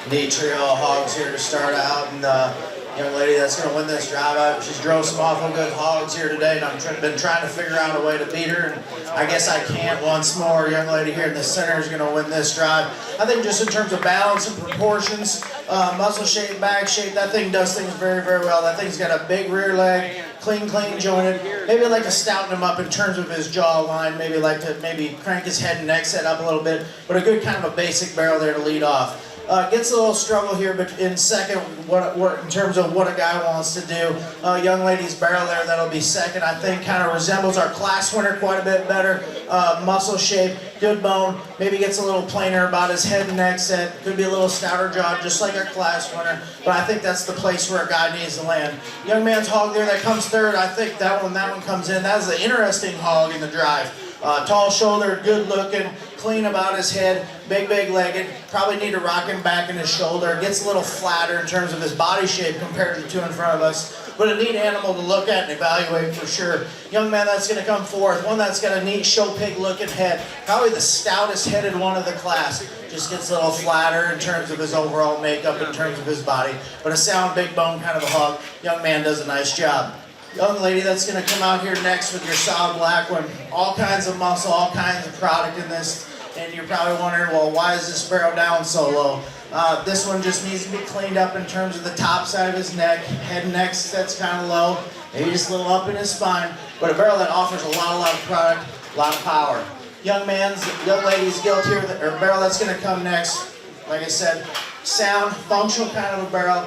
Neat trio of hogs here to start out, and the young lady that's going to win this drive, she's drove some awful good hogs here today, and I've been trying to figure out a way to beat her, and I guess I can't once more. Young lady here in the center is going to win this drive. I think just in terms of balance and proportions, muscle shape, back shape, that thing does things very, very well. That thing's got a big rear leg, clean jointed. Maybe I'd like to stouten him up in terms of his jaw line, maybe like to crank his head and neck set up a little bit, but a good kind of a basic barrel there to lead off. Gets a little struggle here, but in second, in terms of what a guy wants to do. Young lady's barrel there, that'll be second. I think kind of resembles our class winner quite a bit better. Muscle shape, good bone, maybe gets a little plainer about his head and neck set. Could be a little stouter jaw, just like our class winner. But I think that's the place where a guy needs to land. Young man's hog there that comes third, I think that one comes in. That is an interesting hog in the drive. Tall shoulder, good looking, clean about his head, big legged. Probably need to rock him back in his shoulder. Gets a little flatter in terms of his body shape compared to the two in front of us. But a neat animal to look at and evaluate for sure. Young man that's going to come fourth. One that's got a neat show pig looking head. Probably the stoutest headed one of the class. Just gets a little flatter in terms of his overall makeup, in terms of his body. But a sound, big bone kind of a hog. Young man does a nice job. Young lady that's going to come out here next with your solid black one. All kinds of muscle, all kinds of product in this. And you're probably wondering, well, why is this barrel down so low? This one just needs to be cleaned up in terms of the top side of his neck. Head and neck sets kind of low. Maybe just a little up in his spine. But a barrel that offers a lot of product, a lot of power. young lady's guilt here, or barrel that's going to come next. Like I said, sound, functional kind of a barrel.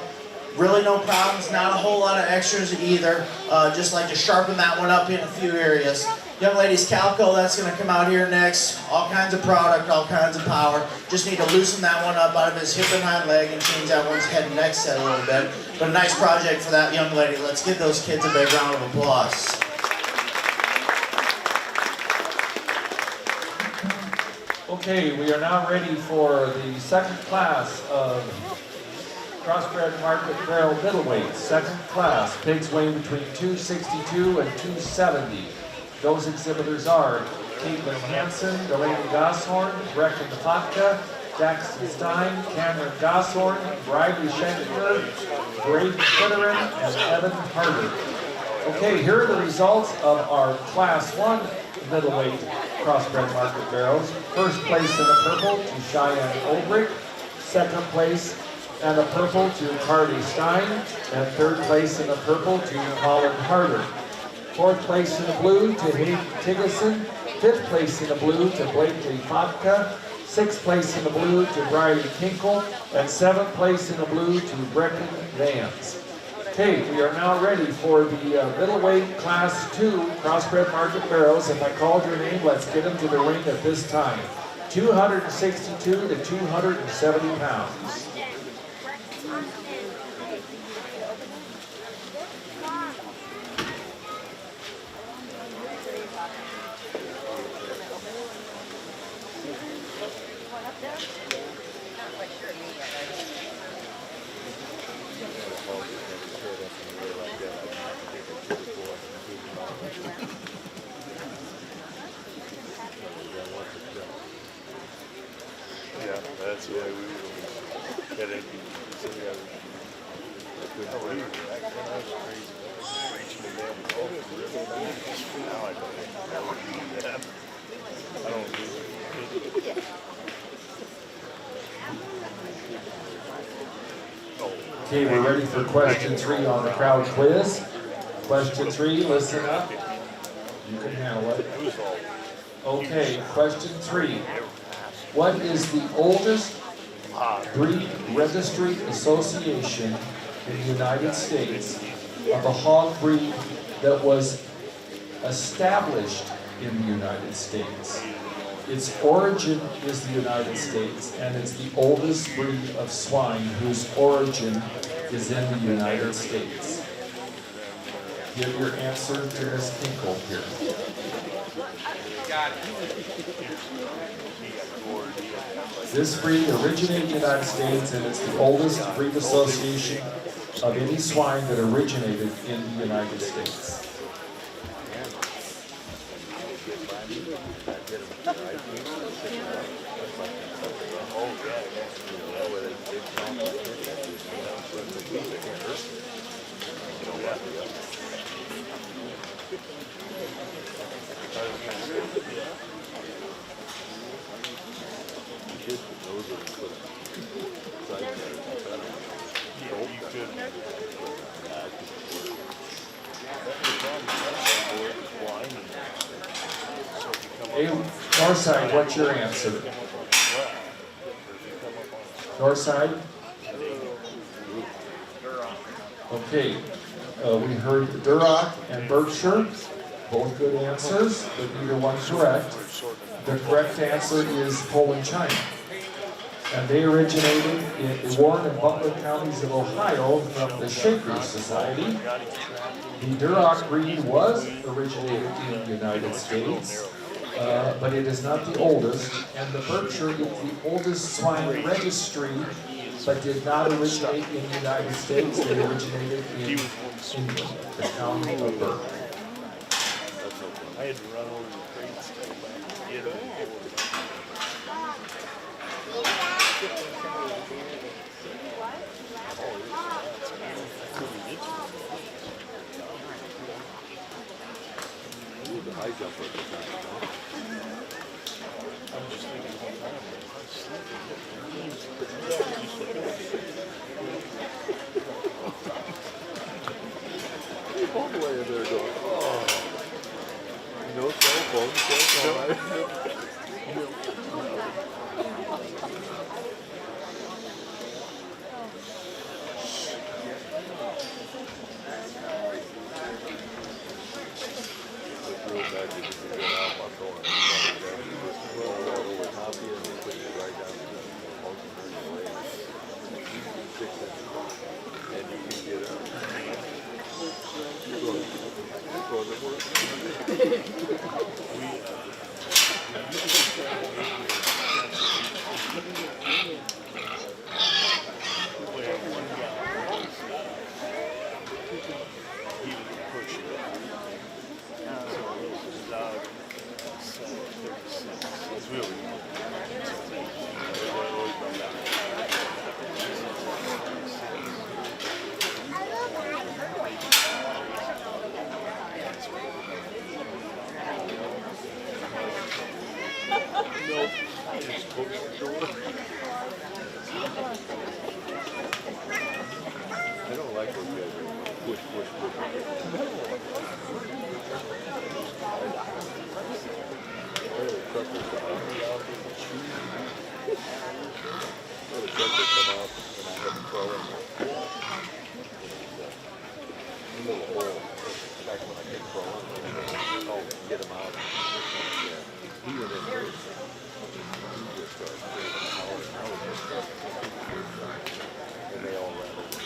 Really no problems, not a whole lot of extras either. Just like to sharpen that one up in a few areas. Young lady's Calco, that's going to come out here next. All kinds of product, all kinds of power. Just need to loosen that one up out of his hip and hind leg and change that one's head and neck set a little bit. But a nice project for that young lady. Let's give those kids a big round of applause. Okay, we are now ready for the second class of crossbred market barrel middleweight. Second class, pigs weighing between 262 and 270. Those exhibitors are Caitlin Hansen, Delaney Gosshorn, Brecken Fotka, Jackson Stein, Cameron Gosshorn, Briley Schenker, Braden Kitterin, and Evan Harder. Okay, here are the results of our Class 1 middleweight crossbred market barrels. First place in the purple to Cheyenne Obrick. Second place and the purple to Carly Stein. And third place in the purple to Colin Harder. Fourth place in the blue to Hayden Tiggison. Fifth place in the blue to Blakely Fotka. Sixth place in the blue to Briley Kinkle. And seventh place in the blue to Brecken Vance. Okay, we are now ready for the middleweight class 2 crossbred market barrels. If I called your name, let's get them to the ring at this time. 262 to 270 pounds. Yeah, that's the way we were get it. Now I don't do that. I don't do it. Okay, we're ready for question 3 on the crowd quiz. Question 3, listen up. You can handle it. Okay, question 3. What is the oldest breed registry association in the United States of a hog breed that was established in the United States? Its origin is the United States, and it's the oldest breed of swine whose origin is in the United States. Give your answer to Ms. Kinkle here. Got it. This breed originated in the United States, and it's the oldest breed association of any swine that originated in the United States. Hey, Northside, what's your answer? Northside? Okay, we heard Duroc and Berkshire, both good answers, but neither one correct. The correct answer is Poland China. And they originated in Warren and Butler counties of Ohio from the Shaker Society. The Duroc breed was originated in the United States, but it is not the oldest. And the Berkshire is the oldest swine registry, but did not originate in the United States. They originated in England, the county of Burke. I had to run over the crates to get it. All the way in there going, oh. No cell phone, I don't like those guys. Push. Get him out. He went in first. He just started and they all ran over.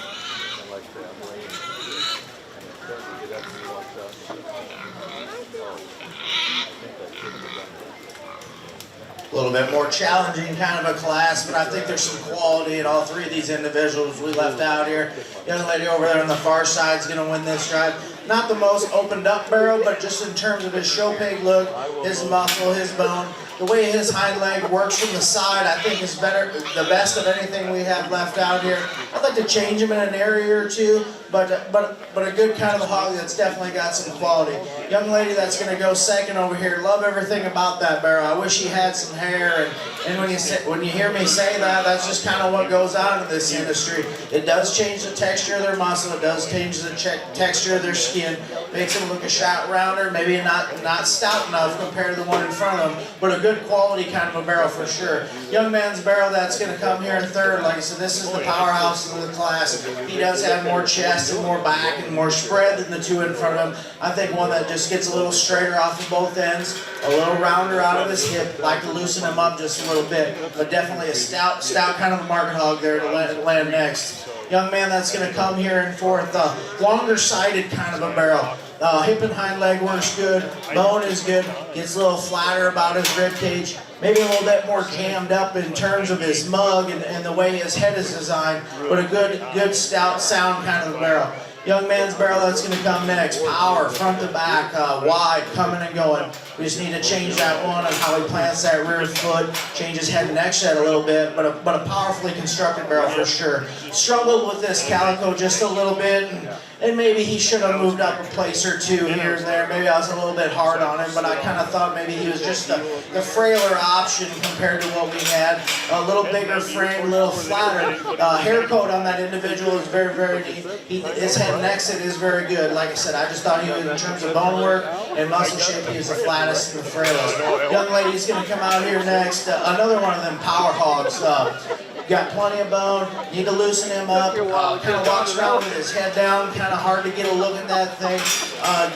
And like I said, I'm laying and it's starting to get up and he walks out and he says, oh, I think I shouldn't have done that. A little bit more challenging kind of a class, but I think there's some quality in all three of these individuals we left out here. Young lady over there on the far side is going to win this drive. Not the most opened up barrel, but just in terms of his show pig look, his muscle, his bone, the way his hind leg works from the side, I think is better, the best of anything we have left out here. I'd like to change him in an area or two, but a good kind of a hog that's definitely got some quality. Young lady that's going to go second over here, love everything about that barrel. I wish he had some hair, and when you hear me say that, that's just kind of what goes on in this industry. It does change the texture of their muscle, it does change the texture of their skin, makes them look a shot rounder, maybe not stout enough compared to the one in front of them, but a good quality kind of a barrel for sure. Young man's barrel that's going to come here in third. Like I said, this is the powerhouse of the class. He does have more chest and more back and more spread than the two in front of him. I think one that just gets a little straighter off of both ends, a little rounder out of his hip, like to loosen him up just a little bit, but definitely a stout kind of a market hog there to land next. Young man that's going to come here in fourth, longer sided kind of a barrel. Hip and hind leg works good, bone is good, gets a little flatter about his rib cage, maybe a little bit more jammed up in terms of his mug and the way his head is designed, but a good stout sound kind of a barrel. Young man's barrel that's going to come next, power, front to back, wide, coming and going. We just need to change that one on how he plants that rear foot, change his head and neck shed a little bit, but a powerfully constructed barrel for sure. Struggled with this calico just a little bit, and maybe he should have moved up a place or two here and there. Maybe I was a little bit hard on him, but I kind of thought maybe he was just the frailer option compared to what we had. A little bigger frame, a little flatter. Hair coat on that individual is very, very neat. His head and neck set is very good. Like I said, I just thought he was, in terms of bone work and muscle shape, he was the flattest and the frailest. Young lady's going to come out here next. Another one of them power hogs. Got plenty of bone, need to loosen him up, kind of walks around with his head down, kind of hard to get a look at that thing,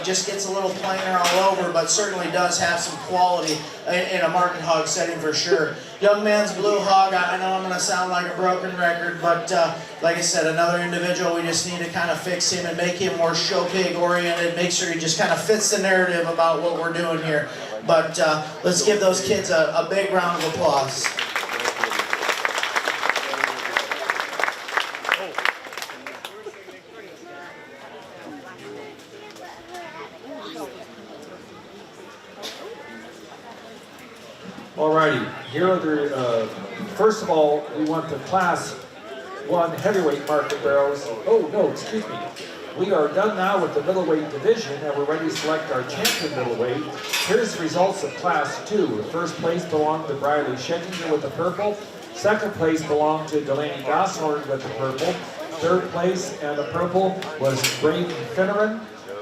just gets a little plainer all over, but certainly does have some quality in a market hog setting for sure. Young man's blue hog, I know I'm going to sound like a broken record, but like I said, another individual, we just need to kind of fix him and make him more show pig oriented, make sure he just kind of fits the narrative about what we're doing here. But let's give those kids a big round of applause. Alrighty, here are the, first of all, we want the Class 1 heavyweight market barrels. Oh, no, excuse me. We are done now with the middleweight division, and we're ready to select our champion middleweight. Here's the results of Class 2. First place belonged to Briley Schettinger with the purple. Second place belonged to Delaney Gosshorn with the purple. Third place and the purple was Braden Finneran.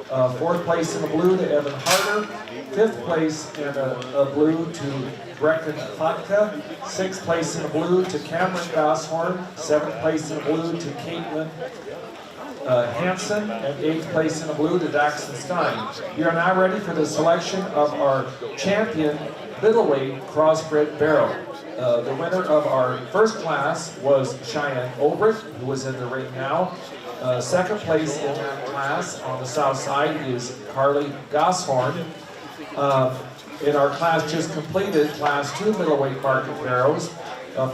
Fourth place in the blue to Evan Harder. Fifth place in a blue to Brecken Hotka. Sixth place in the blue to Cameron Gosshorn. Seventh place in the blue to Caitlin Hansen, and eighth place in the blue to Daxton Stein. We are now ready for the selection of our champion middleweight crossbred barrel. The winner of our first class was Cheyenne Obrick, who is in the ring now. Second place in that class on the south side is Carly Gosshorn. In our class just completed, Class 2 middleweight market barrels,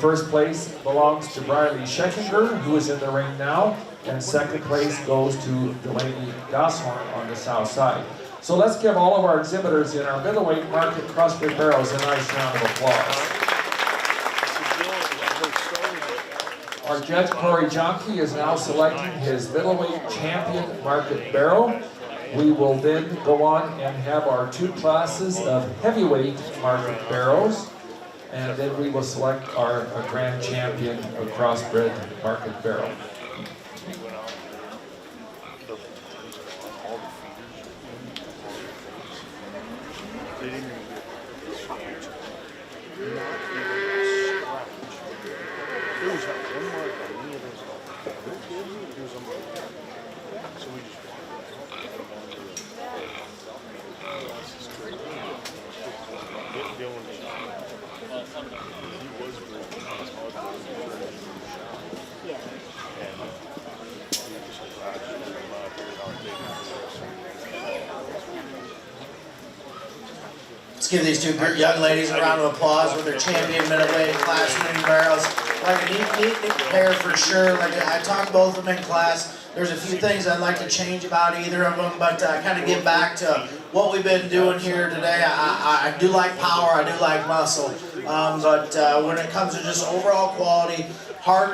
first place belongs to Briley Scheckinger, who is in the ring now, and second place goes to Delaney Gosshorn on the south side. So let's give all of our exhibitors in our middleweight market crossbred barrels a nice round of applause. Our judge, Corey Jonke, is now selecting his middleweight champion market barrel. We will then go on and have our two classes of heavyweight market barrels, and then we will select our grand champion of crossbred market barrel. Let's give these two young ladies a round of applause with their champion middleweight class winning barrels. Like a neat pair for sure. Like I talked both of them in class. There's a few things I'd like to change about either of them, but kind of get back to what we've been doing here today. I do like power, I do like muscle, but when it comes to just overall quality,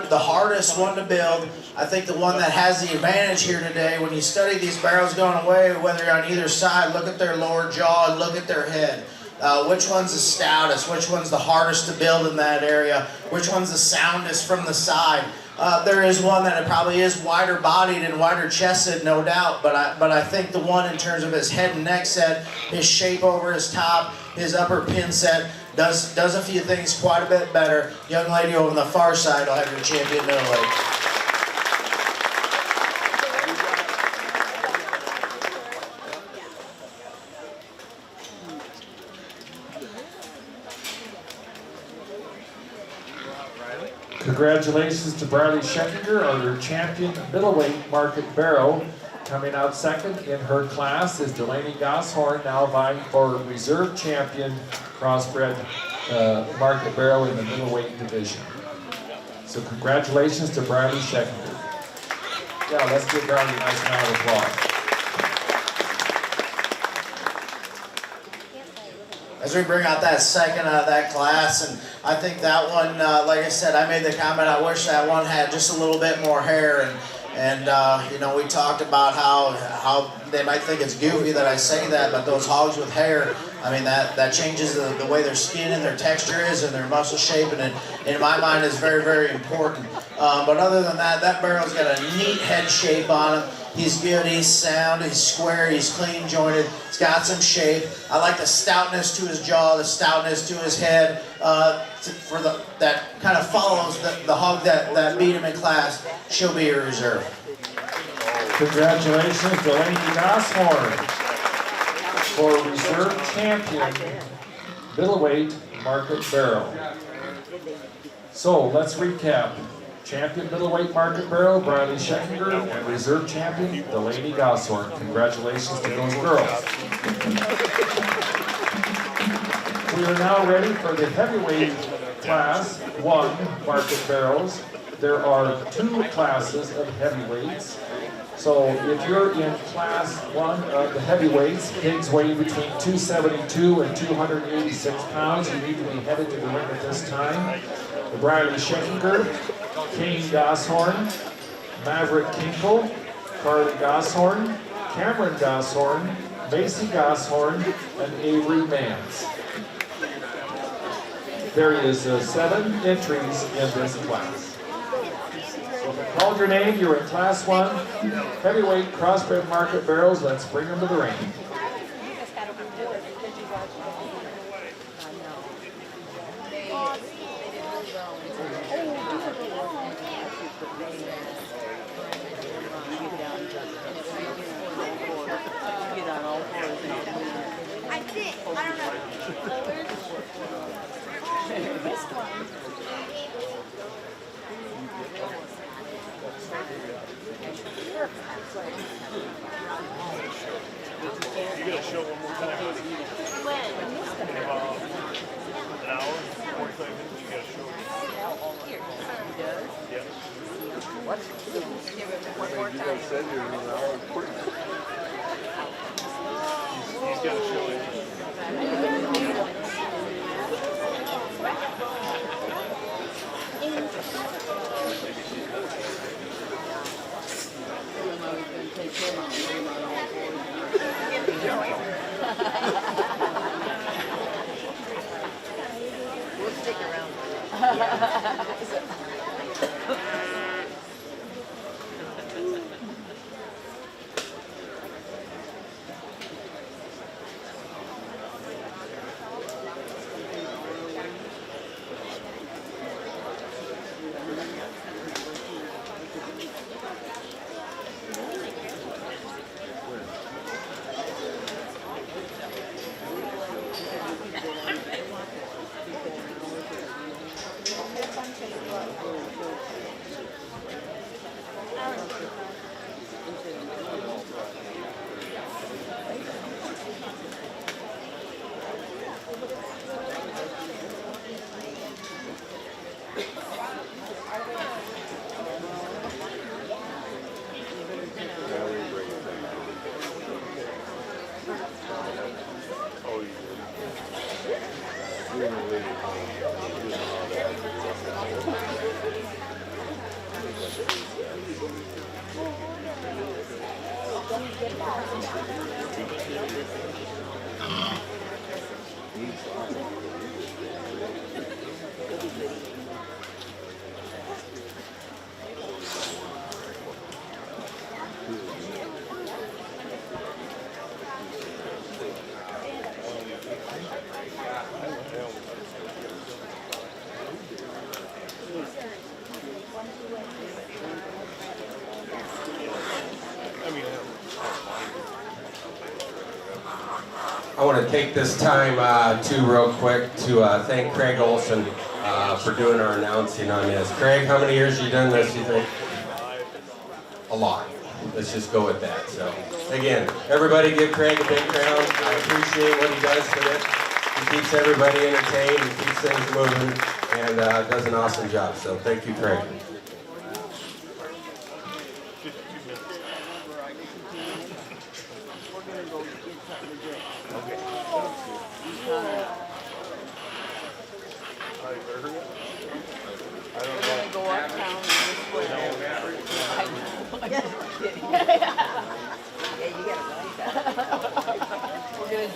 the hardest one to build, I think the one that has the advantage here today, when you study these barrels going away, whether you're on either side, look at their lower jaw and look at their head. Which one's the stoutest, which one's the hardest to build in that area, which one's the soundest from the side. There is one that probably is wider bodied and wider chested, no doubt, but I think the one in terms of his head and neck set, his shape over his top, his upper pin set, does a few things quite a bit better. Young lady over on the far side will have your champion middleweight. Congratulations to Briley Scheckinger, our champion middleweight market barrel. Coming out second in her class is Delaney Gosshorn, now vying for reserve champion crossbred market barrel in the middleweight division. So congratulations to Briley Scheckinger. Yeah, let's give Briley a nice round of applause. As we bring out that second out of that class, and I think that one, like I said, I made the comment, I wish that one had just a little bit more hair, and you know, we talked about how they might think it's goofy that I say that, but those hogs with hair, I mean, that changes the way their skin and their texture is and their muscle shape, and in my mind is very, very important. But other than that, that barrel's got a neat head shape on him. He's good, he's sound, he's square, he's clean jointed, he's got some shape. I like the stoutness to his jaw, the stoutness to his head, that kind of follows the hog that beat him in class. She'll be a reserve. Congratulations, Delaney Gosshorn, for reserve champion middleweight market barrel. So let's recap. Champion middleweight market barrel, Briley Scheckinger, and reserve champion, Delaney Gosshorn. Congratulations to those girls. We are now ready for the heavyweight class 1 market barrels. There are 2 classes of heavyweights. So if you're in class 1 of the heavyweights, pigs weighing between 272 and 286 pounds, you need to be headed to the ring at this time. The Briley Scheckinger, Kane Gosshorn, Maverick Kinkle, Carly Gosshorn, Cameron Gosshorn, Macy Gosshorn, and Avery Mans. There is 7 entries in this class. So the Called your name, you're in Class 1. Heavyweight crossbred market barrels, let's bring them to the ring. I did. I don't know. This one. You gotta show one more time. When? In about an hour, 45 minutes, you gotta show. Yeah. What? Give it one more You time. guys said you're in an hour. He's gotta show it. We'll stick around. I want to take this time too real quick to thank Craig Olson for doing our announcing on this. Craig, how many years have you done this, you think? A lot. Let's just go with that. So again, everybody give Craig a big round. I appreciate what he does for this. He keeps everybody entertained, he keeps things moving, and does an awesome job. So thank you, Craig.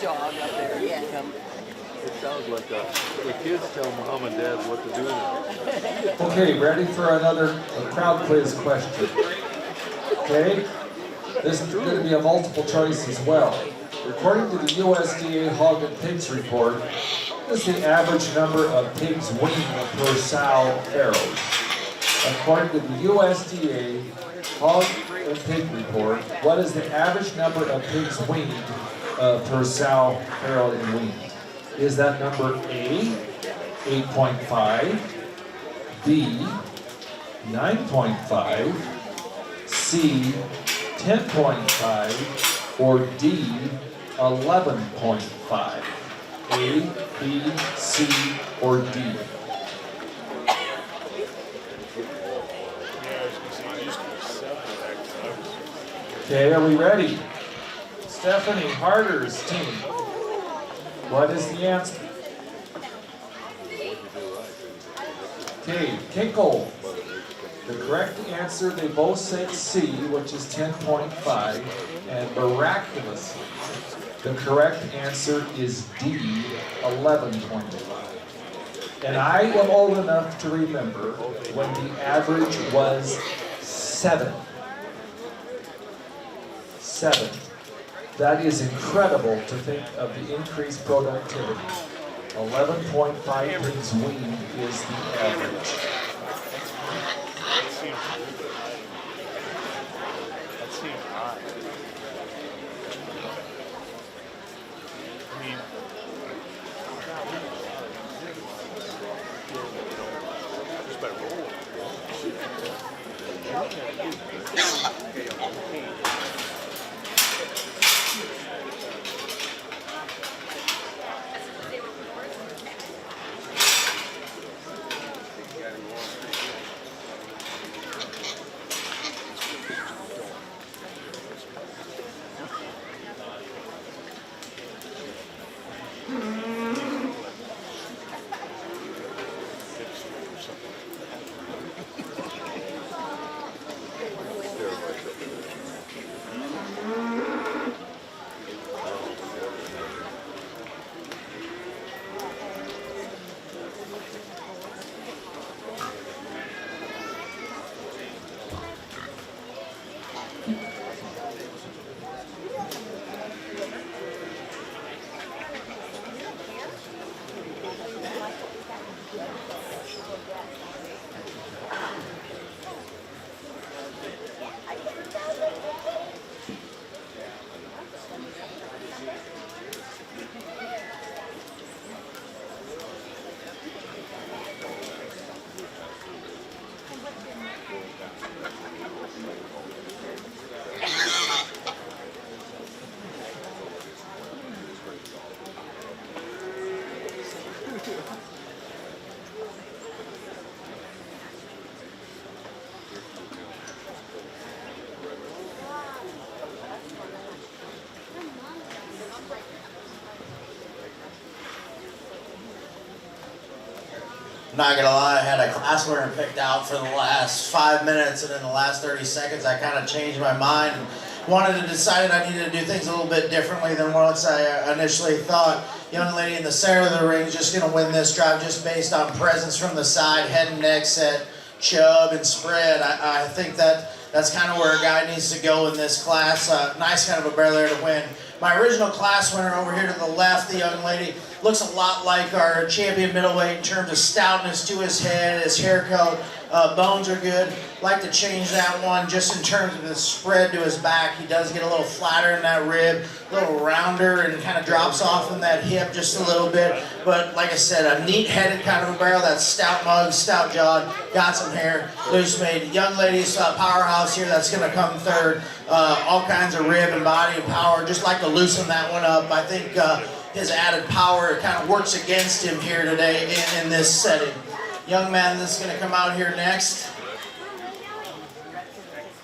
Jog up there, yeah. It sounds like the kids tell mom and dad what to do now. Okay, ready for another crowd quiz question. Okay, this is going to be a multiple choice as well. According to the USDA Hog and Pigs report, what is the average number of pigs weaned per sow farrow? According to the USDA Hog and Pig report, what is the average number of pigs weaned per sow farrow and weaned? Is that number A, 8.5, B, 9.5, C, 10.5, or D, 11.5? A, B, C, or D? Okay, are we ready? Stephanie Harder's team. What is the answer? Okay, Kinkle. The correct answer, they both said C, which is 10.5, and miraculously, the correct answer is D, 11.5. And I am old enough to remember when the average was 7. That is incredible to think of the increased productivity. 11.5 pigs weaned is the average. That seems high. I mean, just by rolling. I'm not gonna lie, I had a class winner picked out for the last 5 minutes, and in the last 30 seconds I kind of changed my mind and wanted to decide I needed to do things a little bit differently than once I initially thought. Young lady in the center of the ring is just gonna win this drive just based on presence from the side, head and neck set, chub and spread. I think that's kind of where a guy needs to go in this class. Nice kind of a barrier there to win. My original class winner over here to the left, the young lady, looks a lot like our champion middleweight in terms of stoutness to his head, his hair coat, bones are good. Like to change that one just in terms of his spread to his back. He does get a little flatter in that rib, a little rounder, and kind of drops off in that hip just a little bit. But like I said, a neat-headed kind of a barrel, that's stout mug, stout jawed, got some hair, loose made. Young ladies powerhouse here, that's going to come third. All kinds of rib and body and power. Just like to loosen that one up. I think his added power kind of works against him here today in this setting. Young man that's going to come out here next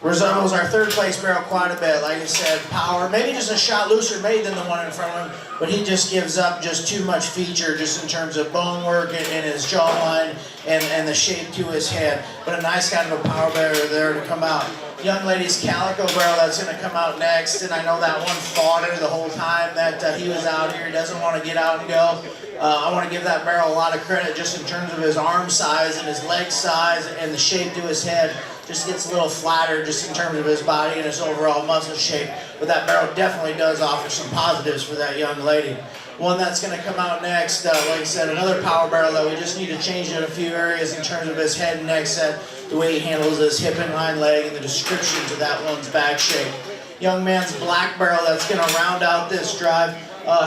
resembles our third place barrel quite a bit. Like I said, power, maybe just a shot looser made than the one in front of him, but he just gives up just too much feature just in terms of bone work and his jawline and the shape to his head. But a nice kind of a power barrier there to come out. Young lady's calico barrel that's going to come out next, and I know that one fought her the whole time that he was out here. He doesn't want to get out and go. I want to give that barrel a lot of credit just in terms of his arm size and his leg size and the shape to his head. Just gets a little flatter just in terms of his body and his overall muscle shape. But that barrel definitely does offer some positives for that young lady. One that's going to come out next, like I said, another power barrel that we just need to change in a few areas in terms of his head and neck set, the way he handles his hip and hind leg, and the description to that one's back shape. Young man's black barrel that's going to round out this drive.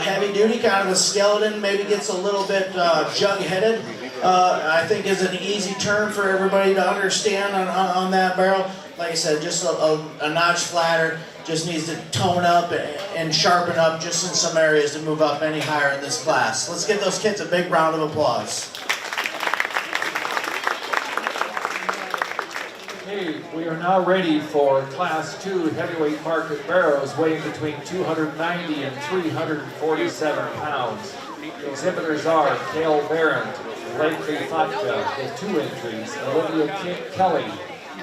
Heavy duty, kind of a skeleton, maybe gets a little bit jug-headed. I think is an easy term for everybody to understand on that barrel. Like I said, just a notch flatter. Just needs to tone up and sharpen up just in some areas to move up any higher in this class. Let's give those kids a big round of applause. Okay, we are now ready for Class 2 heavyweight market barrows weighing between 290 and 347 pounds. The exhibitors are Cale Barron, Blakely Fatka with 2 entries, Olivia Kelly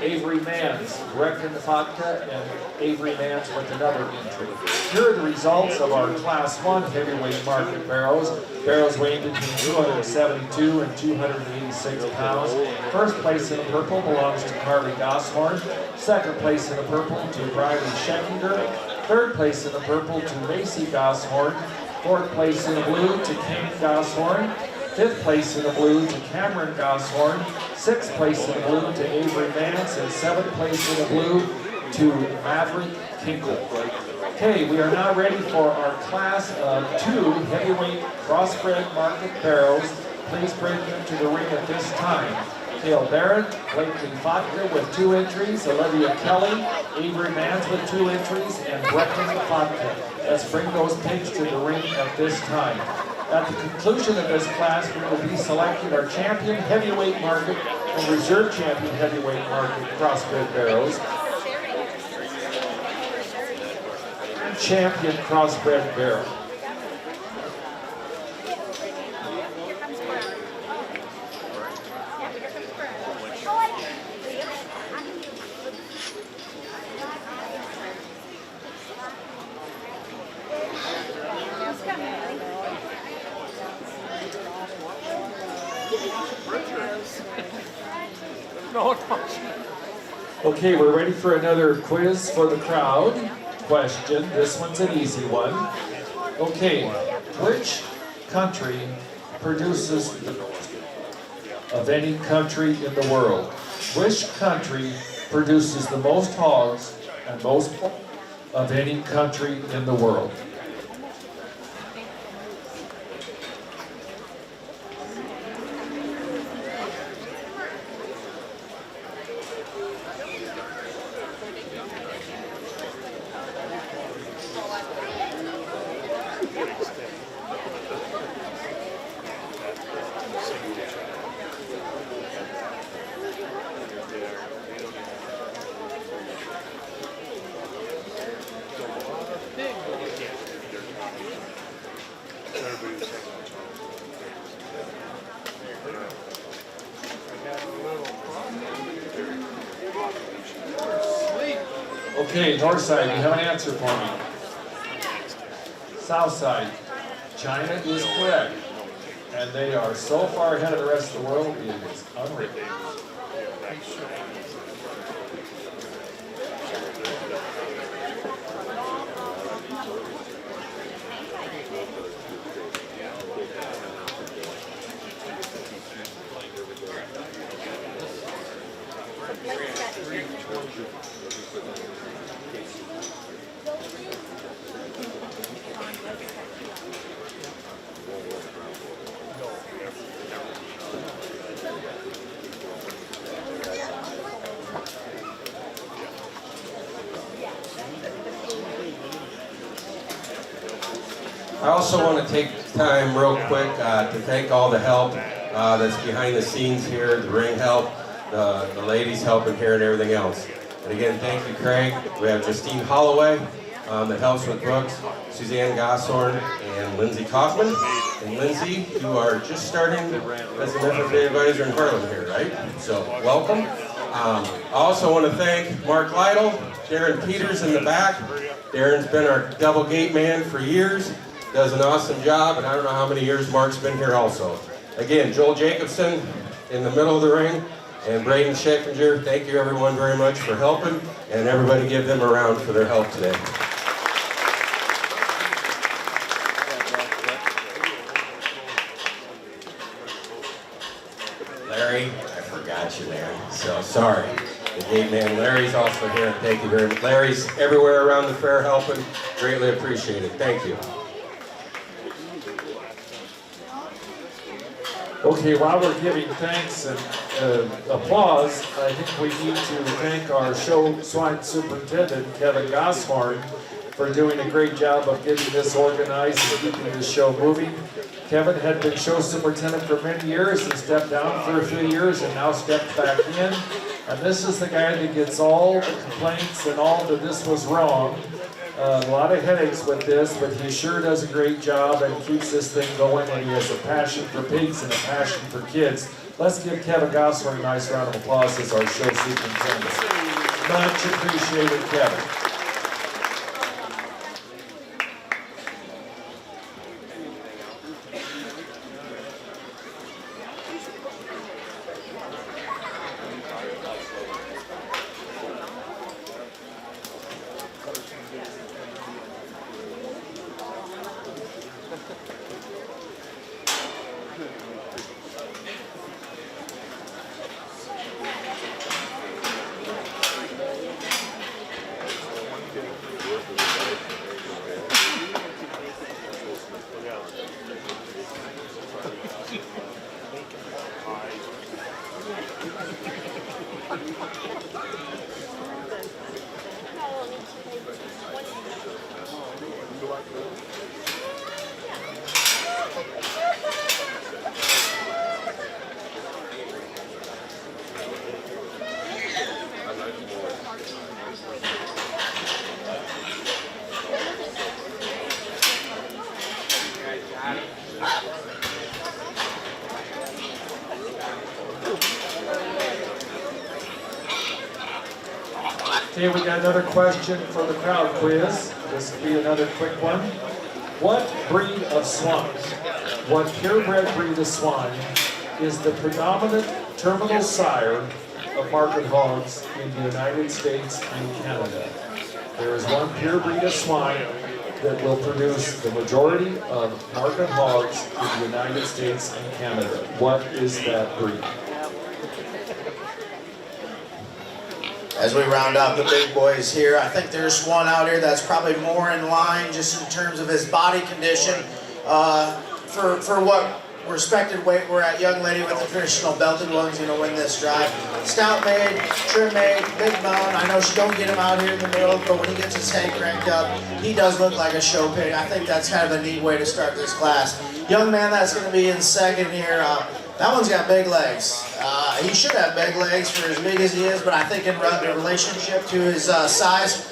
Avery Mans, Brecken Fatka, and Avery Mans with another entry. Here are the results of our Class 1 heavyweight market barrows. Barrows weighing between 272 and 286 pounds. First place in the purple belongs to Carly Gosshorn. Second place in the purple to Briley Scheckinger. Third place in the purple to Macy Gosshorn. Fourth place in the blue to Kane Gosshorn. Fifth place in the blue to Cameron Gosshorn. Sixth place in the blue to Avery Vance. And seventh place in the blue to Maverick Kinkle. Okay, we are now ready for our class of 2 heavyweight crossbred market barrows. Please bring them to the ring at this time. Cale Barrett, Blakely Fatka with 2 entries, Olivia Kelly, Avery Mans with 2 entries, and Brecken Fatka. Let's bring those pigs to the ring at this time. At the conclusion of this class, we will be selecting our champion heavyweight market and reserve champion heavyweight market crossbred barrows. Champion crossbred barrel. Okay, we're ready for another quiz for the crowd. Question. This one's an easy one. Okay, which country produces the most of any country in the world? Which country produces the most hogs and most of any country in the world? Okay, north side, you have an answer for me. South side, China is correct. And they are so far ahead of the rest of the world, it is unreal. I also want to take time real quick to thank all the help that's behind the scenes here, the ring help, the ladies helping here and everything else. And again, thank you, Craig. We have Justine Holloway that helps with books, Suzanne Gosshorn, and Lindsay Kaufman. And Lindsay, you are just starting as an FFA advisor in Harlan here, right? So, welcome. I also want to thank Mark Lytle, Darren Peters in the back. Darren's been our double gate man for years. Does an awesome job, and I don't know how many years Mark's been here also. Again, Joel Jacobson in the middle of the ring, and Braden Scheckinger. Thank you everyone very much for helping, and everybody give them a round for their help today. Larry, I forgot you, man. So sorry. The gate man, Larry's also here. Thank you very much. Larry's everywhere around the fair helping. Greatly appreciated. Thank you. Okay, while we're giving thanks and applause, I think we need to thank our show swine superintendent, Kevin Gosshorn, for doing a great job of getting this organized and keeping this show moving. Kevin had been show superintendent for many years and stepped down for a few years and now stepped back in. And this is the guy that gets all the complaints and all that this was wrong. A lot of headaches with this, but he sure does a great job and keeps this thing going, and he has a passion for pigs and a passion for kids. Let's give Kevin Gosler a nice round of applause as our show superintendent. Much appreciated, Kevin. Okay, we got another question for the crowd quiz. This will be another quick one. What breed of swine, what purebred breed of swine is the predominant terminal sire of market hogs in the United States and Canada? There is one pure breed of swine that will produce the majority of market hogs in the United States and Canada. What is that breed? As we round out the big boys here, I think there's one out here that's probably more in line just in terms of his body condition for what respected weight we're at. Young lady with the traditional belted ones, you know, win this drive. Stout made, trim made, big bone. I know she don't get him out here in the middle, but when he gets his head cranked up, he does look like a show pig. I think that's kind of a neat way to start this class. Young man that's going to be in second here. That one's got big legs. He should have big legs for as big as he is, but I think in relationship to his size,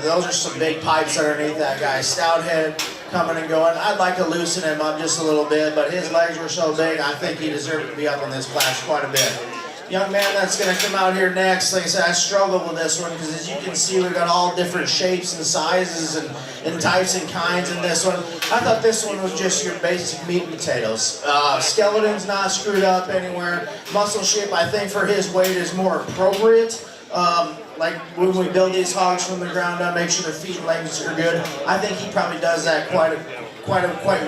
those are some big pipes underneath that guy. Stout head coming and going. I'd like to loosen him up just a little bit, but his legs were so big, I think he deserved to be up in this class quite a bit. Young man that's going to come out here next, like I said, I struggled with this one because as you can see, we've got all different shapes and sizes and types and kinds in this one. I thought this one was just your basic meat and potatoes. Skeleton's not screwed up anywhere. Muscle shape, I think, for his weight is more appropriate. Like when we build these hogs from the ground up, make sure their feet and legs are good. I think he probably does that quite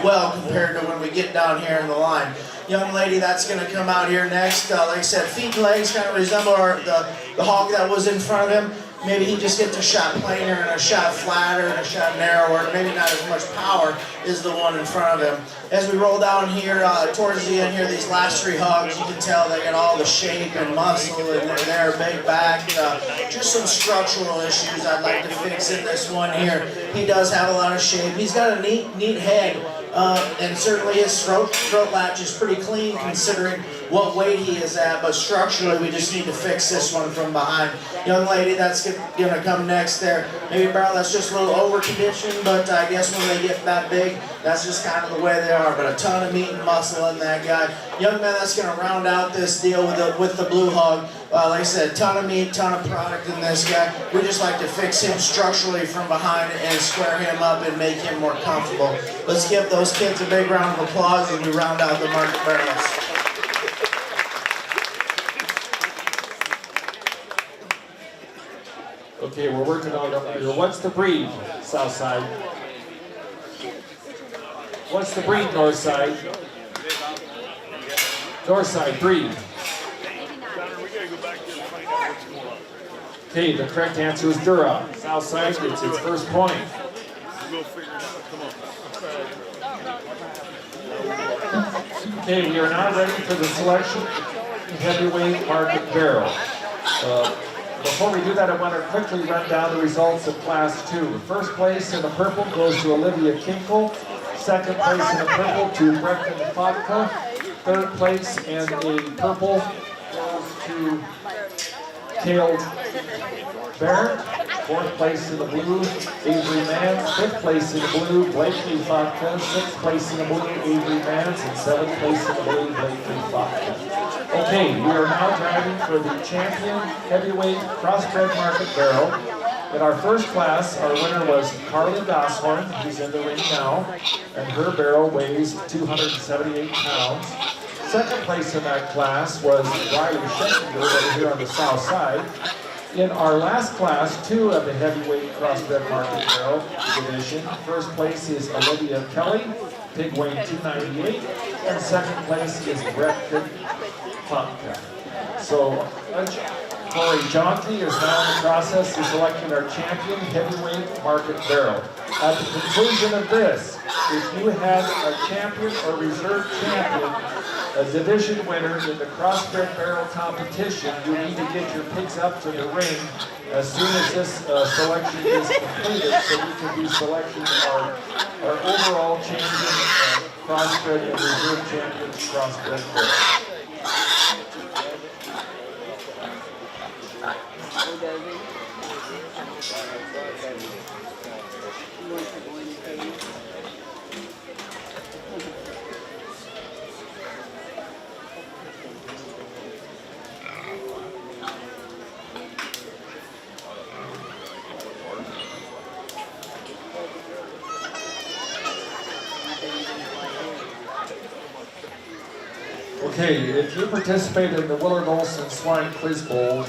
well compared to when we get down here in the line. Young lady that's going to come out here next, like I said, feet and legs kind of resemble the hog that was in front of him. Maybe he just gets a shot plainer and a shot flatter and a shot narrower. Maybe not as much power as the one in front of him. As we roll down here towards the end here, these last three hogs, you can tell they got all the shape and muscle and they're big back. Just some structural issues I'd like to fix in this one here. He does have a lot of shape. He's got a neat head. And certainly his throat latch is pretty clean considering what weight he is at, but structurally we just need to fix this one from behind. Young lady that's going to come next there, maybe a barrel that's just a little over-conditioned, but I guess when they get that big, that's just kind of the way they are, but a ton of meat and muscle in that guy. Young man that's going to round out this deal with the blue hog. Like I said, ton of meat, ton of product in this guy. We just like to fix him structurally from behind and square him up and make him more comfortable. Let's give those kids a big round of applause as we round out the market barrels. Okay, we're working on up here. What's the breed, south side? What's the breed, north side? North side, breed. Okay, the correct answer is Dura. South side gets its first point. Okay, we are now ready for the selection heavyweight market barrel. Before we do that, I want to quickly run down the results of Class 2. First place in the purple goes to Olivia Kinkle. Second place in the purple to Brecton Fotka. Third place and a purple goes to Cale Barrett. Fourth place in the blue, Avery Mans. Fifth place in the blue, Blakely Fotka. Sixth place in the blue, Avery Mans. And seventh place in the blue, Blakely Fotka. Okay, we are now driving for the champion heavyweight crossbred market barrel. In our first class, our winner was Harlan Gosshorn, who's in the ring now, and her barrel weighs 278 pounds. Second place in that class was Riley Shelby over here on the south side. In our last class, 2 of the heavyweight crossbred market barrel division, first place is Olivia Kelly, pig weighing 298, and second place is Brecton Fopka. So, Corey Jonty is now in the process of selecting our champion heavyweight market barrel. At the conclusion of this, if you had a champion or reserve champion, a division winner in the crossbred barrel competition, you need to get your pigs up to the ring as soon as this selection is completed, so we can be selecting our overall champion crossbred and reserve champion crossbred barrel. Okay, if you participated in the Willard Olson Swine Quiz Bowl,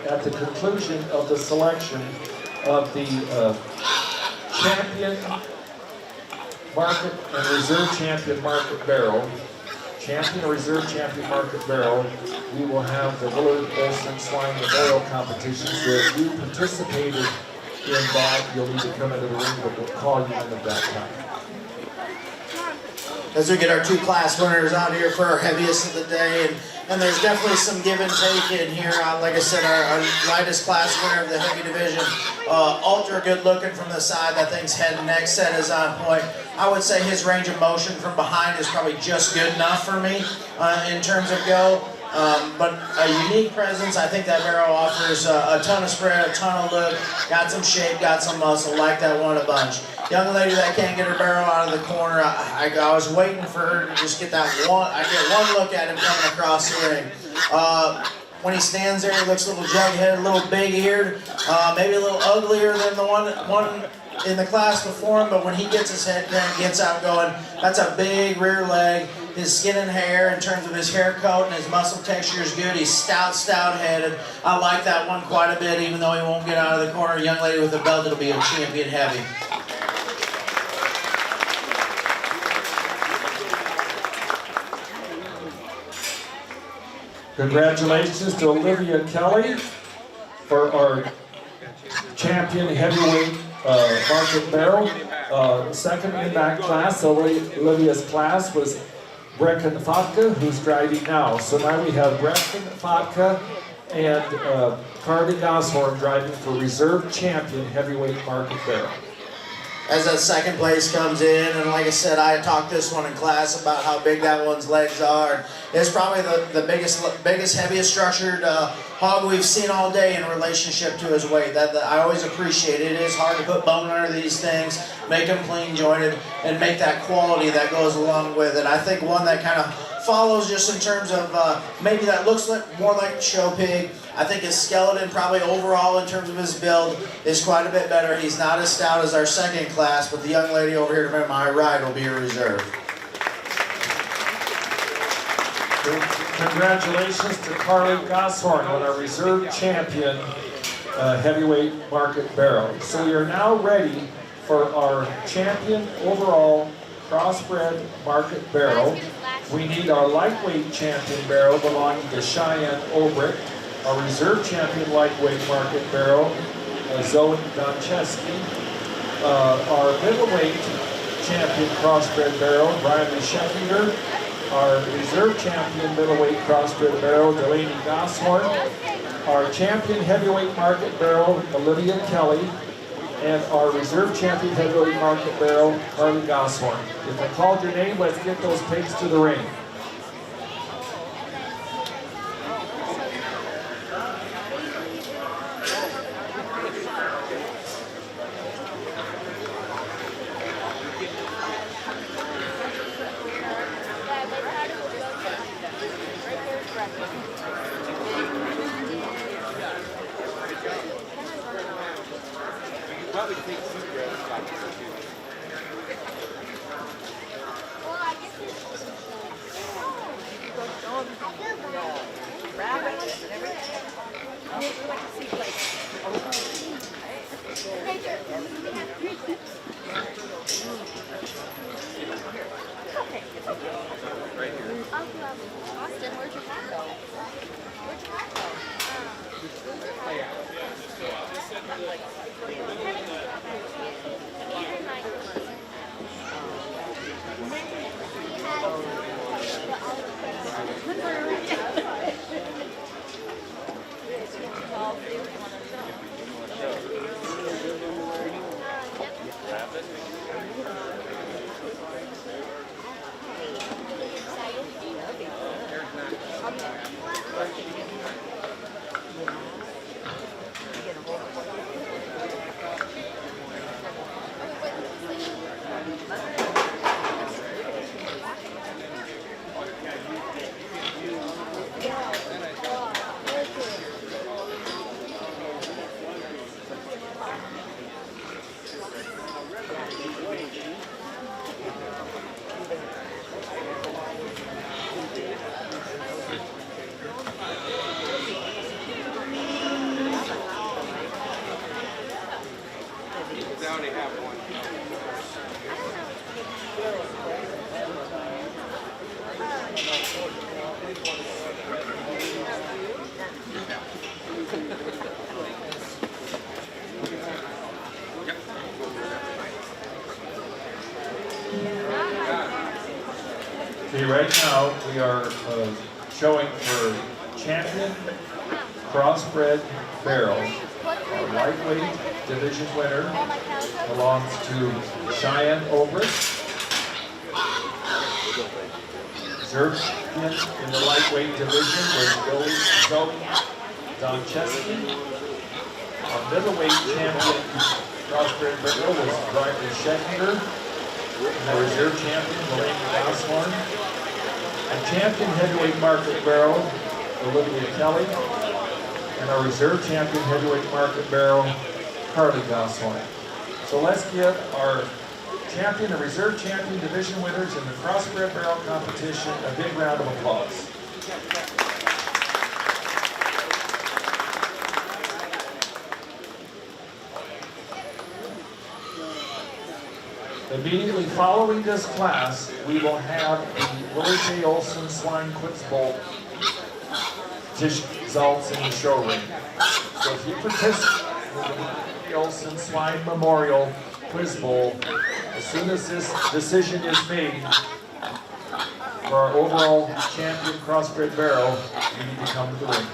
at the conclusion of the selection of the champion market and reserve champion market barrel, champion or reserve champion market barrel, we will have the Willard Olson Swine barrel competition. So if you participated in that, you'll need to come into the ring, but we'll call you in at that time. As we get our 2 class winners out here for our heaviest of the day, and there's definitely some give and take in here. Like I said, our lightest class winner of the heavy division, ultra good looking from the side. That thing's head and neck set is on point. I would say his range of motion from behind is probably just good enough for me in terms of go. But a unique presence. I think that barrel offers a ton of spread, a ton of look, got some shape, got some muscle, like that one a bunch. Young lady that can't get her barrel out of the corner, I was waiting for her to just get that one, I get one look at him coming across the ring. When he stands there, he looks a little jug-headed, a little big-eared, maybe a little uglier than the one in the class before him, but when he gets his head cranked, gets out going, that's a big rear leg. His skin and hair, in terms of his hair coat and his muscle texture, is good. He's stout-headed. I like that one quite a bit, even though he won't get out of the corner. Young lady with the belt, it'll be a champion heavy. Congratulations to Olivia Kelly for our champion heavyweight market barrel. Second in that class, Olivia's class, was Brecton Fopka, who's driving now. So now we have Brecton Fopka and Carly Gosshorn driving for reserve champion heavyweight market barrel. As that second place comes in, and like I said, I talked this one in class about how big that one's legs are. It's probably the biggest, heaviest structured hog we've seen all day in relationship to his weight. That I always appreciate it. It is hard to put bone under these things, make them clean jointed, and make that quality that goes along with it. I think one that kind of follows just in terms of maybe that looks more like a show pig. I think his skeleton probably overall in terms of his build is quite a bit better. He's not as stout as our second class, but the young lady over here to my right will be a reserve. Congratulations to Carly Gosshorn on our reserve champion heavyweight market barrel. So we are now ready for our champion overall crossbred market barrel. We need our lightweight champion barrel belonging to Cheyenne Obrick, our reserve champion lightweight market barrel, Zoe Doncheski, our middleweight champion crossbred barrel, Brian Sheffinger, our reserve champion middleweight crossbred barrel, Delaney Gosshorn, our champion heavyweight market barrel, Olivia Kelly, and our reserve champion heavyweight market barrel, Harlan Gosshorn. If I called your name, let's get those pigs to the ring. Austin, where'd your hat go? Where'd your hat go? They already have one. Okay, right now we are showing for champion crossbred barrel. Our lightweight division winner belongs to Cheyenne Obrist. Reserve champion in the lightweight division was Zoe Doncheski. Our middleweight champion crossbred barrel was Brian Scheckner. And the reserve champion, Elaine Gosshorn. And champion heavyweight market barrel, Olivia Kelly. And our reserve champion heavyweight market barrel, Harlan Gosshorn. So let's give our champion and reserve champion division winners in the crossbred barrel competition a big round of applause. Immediately following this class, we will have the Willie J. Olson Swine Quiz Bowl results in the show ring. So if you participate in the Willie J. Olson Swine Memorial Quiz Bowl, as soon as this decision is made for our overall champion crossbred barrel, you need to come to the ring.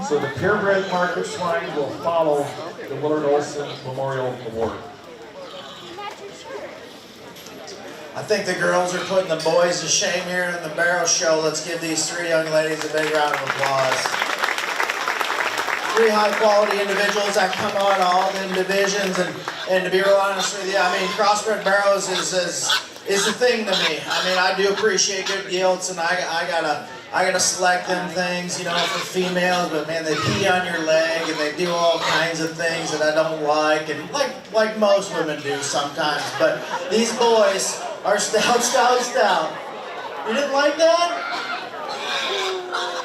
So the purebred market swine will follow the Willard Olson Memorial Award. I think the girls are putting the boys to shame here in the barrel show. Let's give these three young ladies a big round of applause. Three high quality individuals that come on all them divisions, and to be real honest with you, I mean, crossbred barrels is the thing to me. I mean, I do appreciate good gilts, and I gotta select them things, you know, for females, but man, they pee on your leg and they do all kinds of things that I don't like, and like most women do sometimes. But these boys are stout. You didn't like that?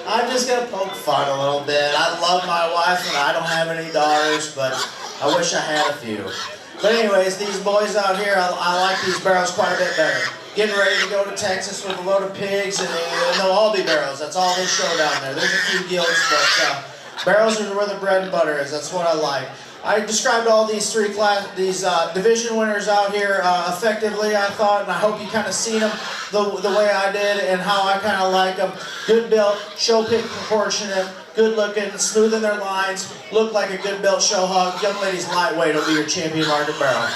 I'm just gonna poke fun a little bit. I love my wife and I don't have any daughters, but I wish I had a few. But anyways, these boys out here, I like these barrels quite a bit better. Getting ready to go to Texas with a load of pigs, and they'll all be barrels. That's all they show down there. There's a few gilts, but barrels are where the bread and butter is. That's what I like. I described all these division winners out here effectively, I thought, and I hope you kind of seen them the way I did and how I kind of like them. Good built, show pig proportionate, good looking, smooth in their lines, look like a good built show hog. Young ladies lightweight will be your champion market barrel.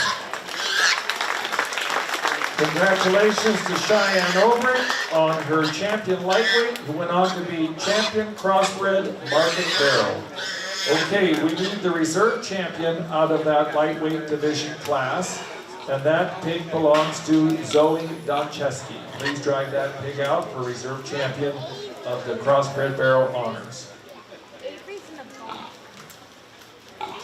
Congratulations to Cheyenne Obrist on her champion lightweight, who went on to be champion crossbred market barrel. Okay, we need the reserve champion out of that lightweight division class, and that pig belongs to Zoe Doncheski. Please drag that pig out for reserve champion of the crossbred barrel honors.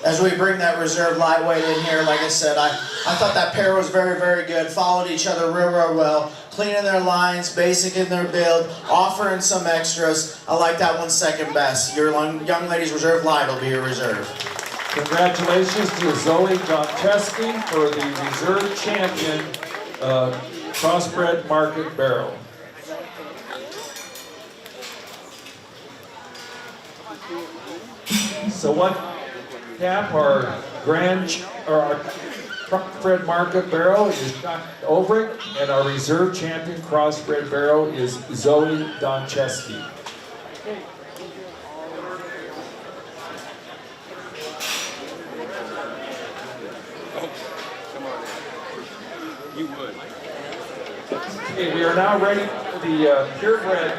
As we bring that reserve lightweight in here, like I said, I thought that pair was very, very good. Followed each other real, real well. Clean in their lines, basic in their build, offering some extras. I like that one second best. Your young ladies reserve light will be your reserve. Congratulations to Zoe Doncheski for the reserve champion crossbred market barrel. So what cap our crossbred market barrel is John Obrick, and our reserve champion crossbred barrel is Zoe Doncheski. You would. Okay, we are now ready for the purebred.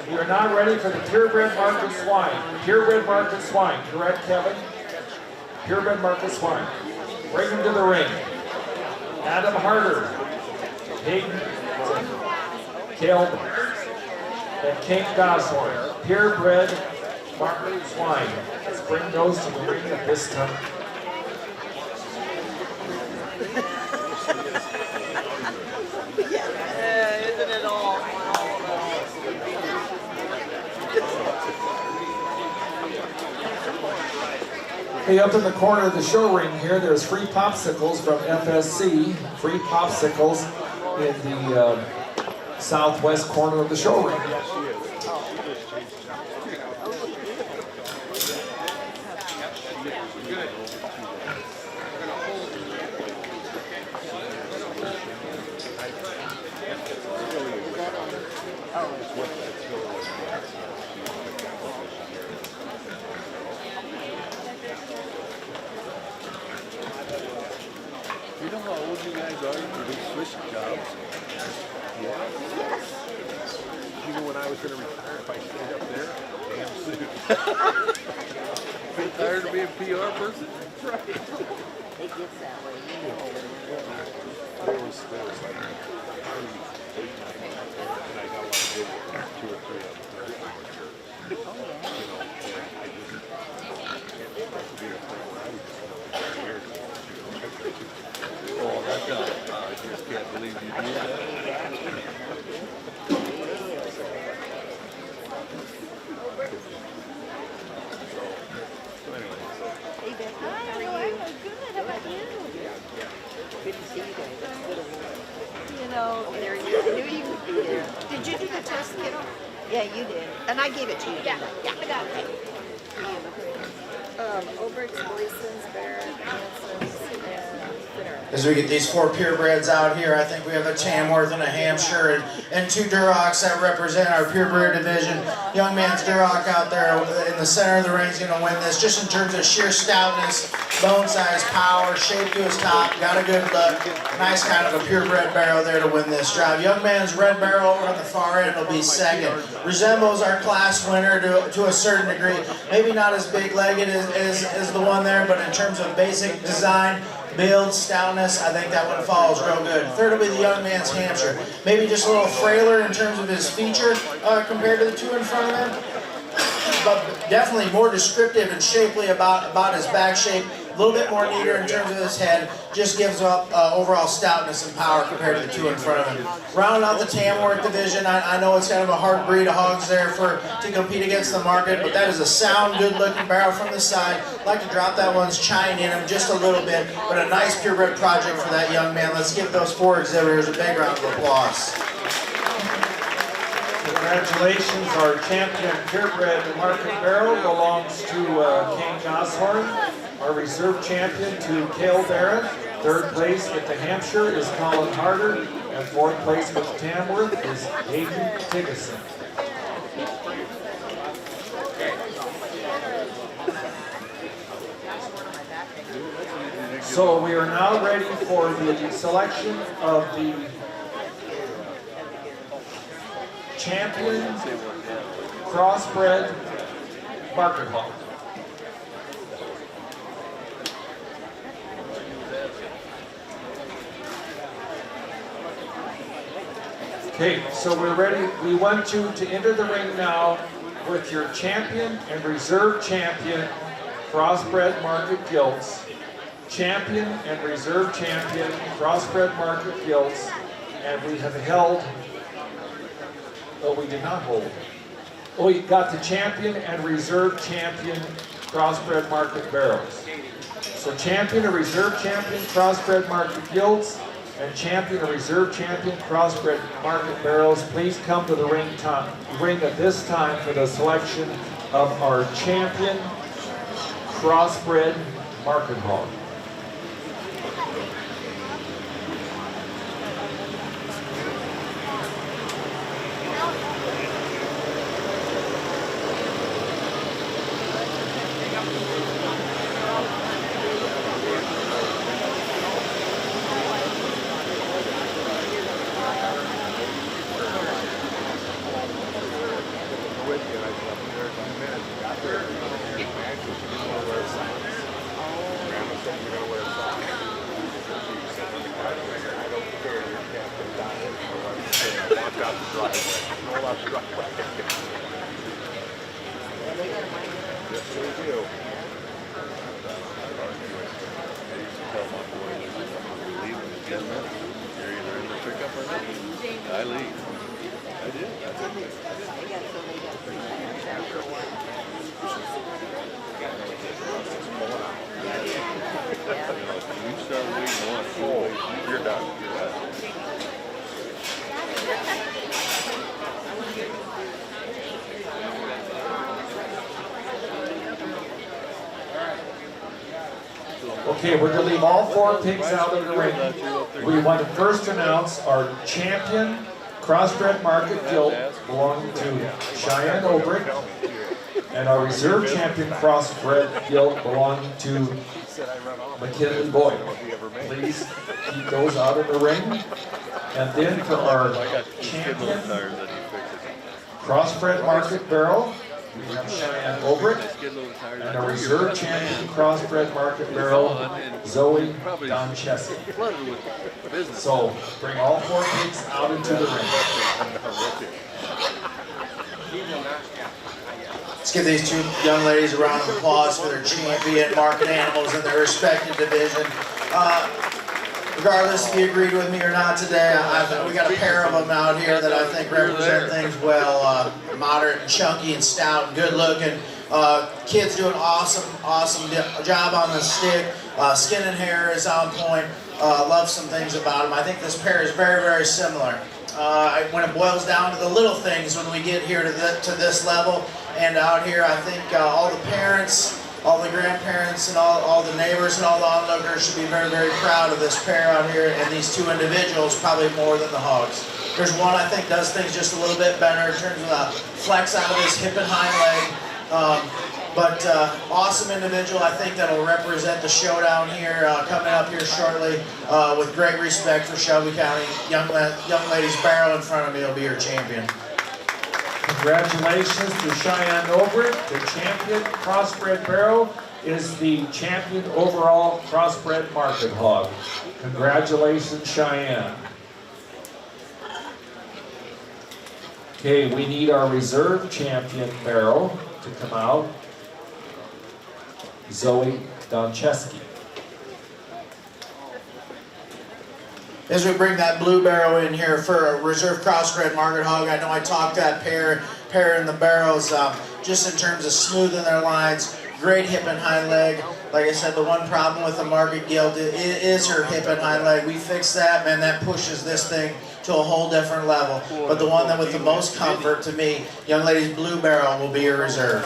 We are now ready for the purebred market swine. Purebred market swine, correct, Kevin? Purebred market swine. Bring them to the ring. Adam Harder, Hayden, Caleb, and Kate Goshorn. Purebred market swine. Let's bring those to the ring at this time. Isn't it all? Hey, up in the corner of the show ring here, there's free popsicles from FSC. Free popsicles in the southwest corner of the show ring. You know how old you guys are? You switch jobs. Yeah. You know when I was going to retire, if I stayed up there, damn soon. I'm tired of being a PR person. Right. It gets that way, you know. There was like 8, 9, and I got a lot of good 2 or 3 of them. Oh, yeah. You know, I just can't be a place where I would just go here. Oh, that's not. I just can't believe you do that. So anyway, Hey, Becky, Hi, how how are are you? you? Good, how about you? Good to see you guys. That's good of you. You know, there you I knew you would be there. Did you do the test, kiddo? Yeah, you did. And I gave it to you. Yeah, yeah, I got it. Obrick's, Gleason's, Barrett, Hanson's, and Finner. As we get these 4 purebreds out here, I think we have a Tamworth and a Hampshire and 2 Durocs that represent our purebred division. Young man's Duroc out there in the center of the ring is going to win this, just in terms of sheer stoutness, bone size, power, shape to his top, got a good look. Nice kind of a purebred barrel there to win this job. Young man's red barrel over on the far end will be second. Resembles our class winner to a certain degree. Maybe not as big-legged as the one there, but in terms of basic design, build, stoutness, I think that one follows real good. Third will be the young man's Hampshire. Maybe just a little frailer in terms of his feature compared to the 2 in front of him, but definitely more descriptive and shapely about his back shape. A little bit more neater in terms of his head. Just gives up overall stoutness and power compared to the 2 in front of him. Rounding out the Tamworth division, I know it's kind of a hard breed of hogs there to compete against the market, but that is a sound, good-looking barrel from the side. Like to drop that one's chine in him just a little bit, but a nice purebred project for that young man. Let's give those 4 exhibitors a big round of applause. Congratulations, our champion purebred market barrel belongs to Kane Goshorn. Our reserve champion to Cale Barrett. 3rd place with the Hampshire is Colin Harder, and 4th place with Tamworth is Hayden Tiggison. So we are now ready for the selection of the champion crossbred market hog. Okay, so we're ready. We want you to enter the ring now with your champion and reserve champion crossbred market gilts, champion and reserve champion crossbred market gilts, and we have held, oh, we did not hold. Oh, we got the champion and reserve champion crossbred market barrels. So champion and reserve champion crossbred market gilts, and champion or reserve champion crossbred market barrels, please come to the ring at this time for the selection of our champion crossbred market hog. I leave. I did. You start waiting once, you're done. Okay, we're going to leave all 4 pigs out of the ring. We want to first announce our champion crossbred market gilt belonging to Cheyenne Obrick, and our reserve champion crossbred gilt belonging to McKinley Boyd. Please keep those out of the ring. And then for our champion crossbred market barrel, we have Cheyenne Obrick, and a reserve champion crossbred market barrel, Zoe Doncheski. So bring all 4 pigs out into the ring. Let's give these 2 young ladies a round of applause for their champion market animals in their respective division. Regardless if you agreed with me or not today, we got a pair of them out here that I think represent things well. Moderate and chunky and stout and good looking. Kids do an awesome job on the stick. Skin and hair is on point. Love some things about them. I think this pair is very, very similar. When it boils down to the little things when we get here to this level and out here, I think all the parents, all the grandparents, and all the neighbors and all the onlookers should be very, very proud of this pair out here and these 2 individuals, probably more than the hogs. There's one I think does things just a little bit better in terms of the flex out of his hip and hind leg. But awesome individual, I think that'll represent the showdown here coming up here shortly. With great respect for Shelby County, young lady's barrel in front of me will be your champion. Congratulations to Cheyenne Obrick. The champion crossbred barrel is the champion overall crossbred market hog. Congratulations, Cheyenne. Okay, we need our reserve champion barrel to come out. Zoe Doncheski. As we bring that blue barrel in here for a reserve crossbred market hog, I know I talked that pair in the barrels just in terms of smoothing their lines. Great hip and hind leg. Like I said, the one problem with the market gilt is her hip and hind leg. We fixed that, man. That pushes this thing to a whole different level. But the one that with the most comfort to me, young lady's blue barrel, will be your reserve.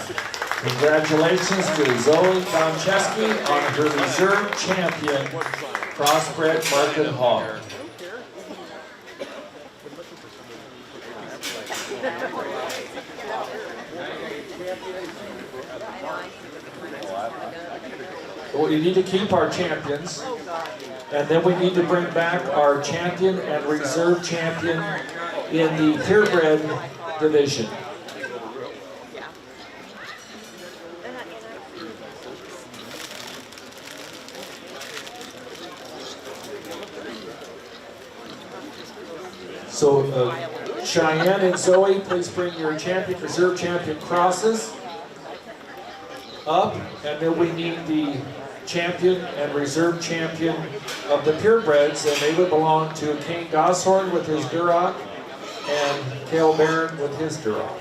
Congratulations to Zoe Doncheski on her reserve champion crossbred market hog. Well, we need to keep our champions, and then we need to bring back our champion and reserve champion in the purebred division. So Cheyenne and Zoe, please bring your champion, reserve champion crosses up, and then we need the champion and reserve champion of the purebreds, and they would belong to Kane Goshorn with his Duroc and Cale Barron with his Duroc.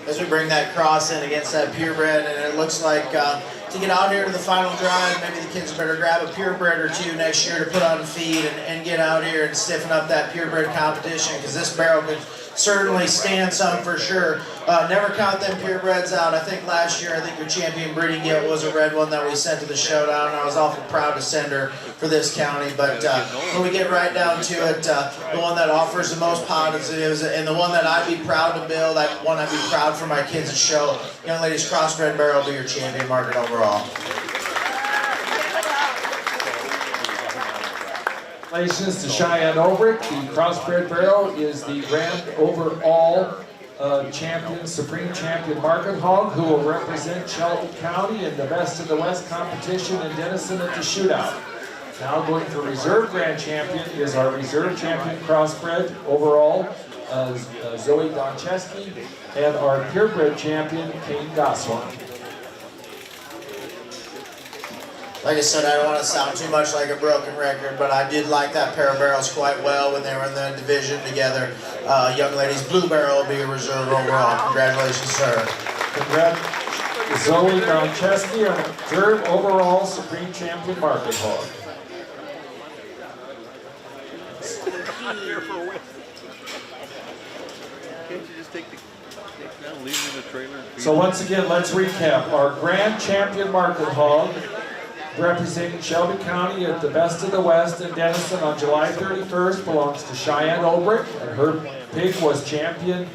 As we bring that cross in against that purebred, and it looks like to get out here to the final drive. Maybe the kids better grab a purebred or two next year to put on feed and get out here and stiffen up that purebred competition, because this barrel could certainly stand some for sure. Never count them purebreds out. I think last year, I think your champion breeding gilt was a red one that we sent to the showdown. I was awful proud to send her for this county, but when we get right down to it, the one that offers the most positives and the one that I'd be proud to build, that one I'd be proud for my kids to show, Young Ladies Crossbred Barrel will be your champion market overall. Congratulations to Cheyenne Obrick. The Crossbred Barrel is the grand overall champion, supreme champion market hog, who will represent Shelby County in the Best of the West competition in Denison at the shootout. Now going for reserve grand champion is our reserve champion crossbred overall, Zoe Doncheski, and our purebred champion, Kane Gosselin. Like I said, I don't want to sound too much like a broken record, but I did like that pair of barrels quite well when they were in the division together. Young Ladies Blue Barrel will be a reserve overall. Congratulations, sir. Congrats, Zoe Doncheski, on reserve overall supreme champion market hog. Can't you just take down, leave them in the trailer? So once again, let's recap. Our grand champion market hog, representing Shelby County at the Best of the West in Denison on July 31st, belongs to Cheyenne Obrick, and her pig was champion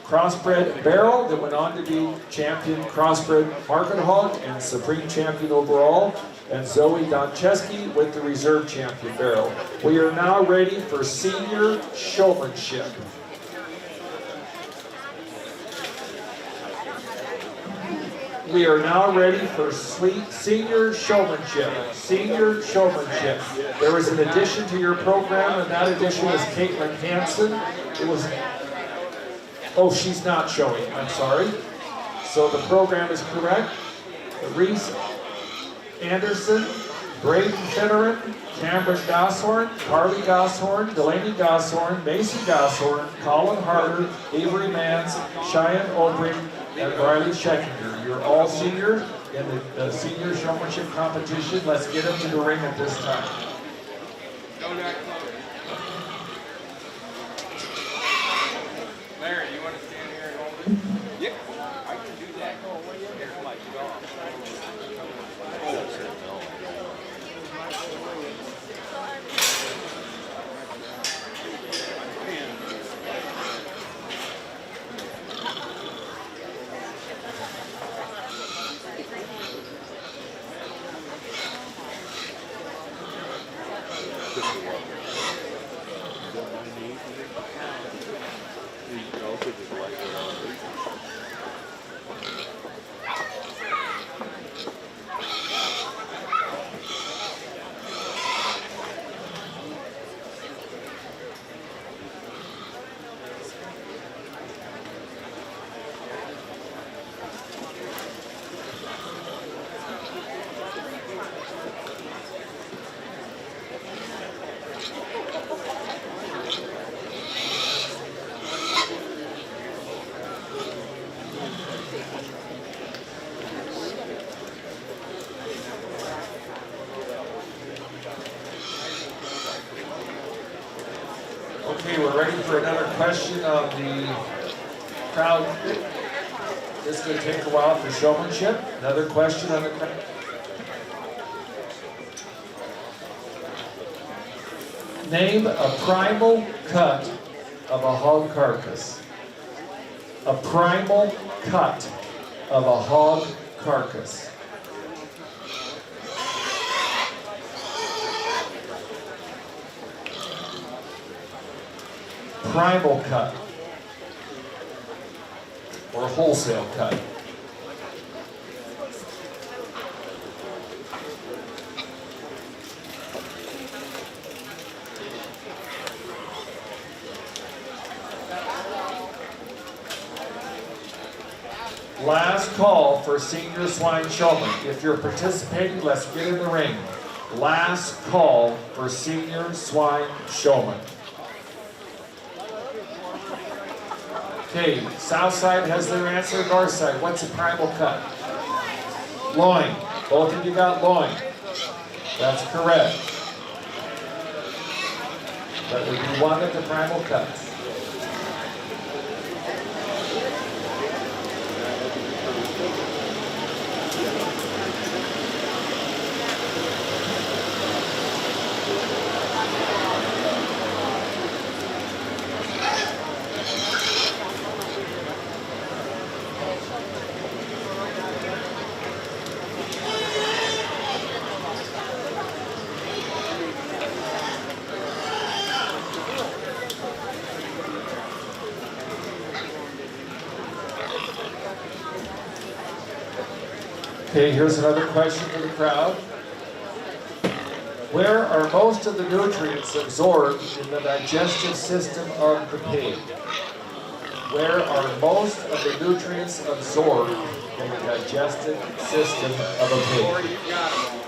crossbred barrel that went on to be champion crossbred market hog and supreme champion overall, and Zoe Doncheski with the reserve champion barrel. We are now ready for senior showmanship. We are now ready for senior showmanship. Senior showmanship. There was an addition to your program, and that addition was Caitlin Hansen. It was, oh, she's not showing, I'm sorry. So the program is correct. Reese Anderson, Braden Finneran, Cameron Gosshorn, Carly Gosshorn, Delaney Gosshorn, Macy Gosshorn, Colin Harder, Avery Mans, Cheyenne Obrick, and Riley Scheckinger. You're all seniors in the senior showmanship competition. Let's get them to the ring at this time. Larry, you want to stand here and hold it? Yep, I can do that. Here's my dog. Okay, we're ready for another question of the crowd. This is going to take a while for showmanship. Another question on the crowd. Name a primal cut of a hog carcass. A primal cut of a hog carcass. Primal cut or wholesale cut. Last call for senior swine showman. If you're participating, let's get in the ring. Last call for senior swine showman. Okay, south side has their answer, north side. What's a primal cut? Loin. Both of you got loin. That's correct. That would be one of the primal cuts. Okay, here's another question for the crowd. Where are most of the nutrients absorbed in the digestive system of the pig? Where are most of the nutrients absorbed in the digestive system of a pig? You got 'em all.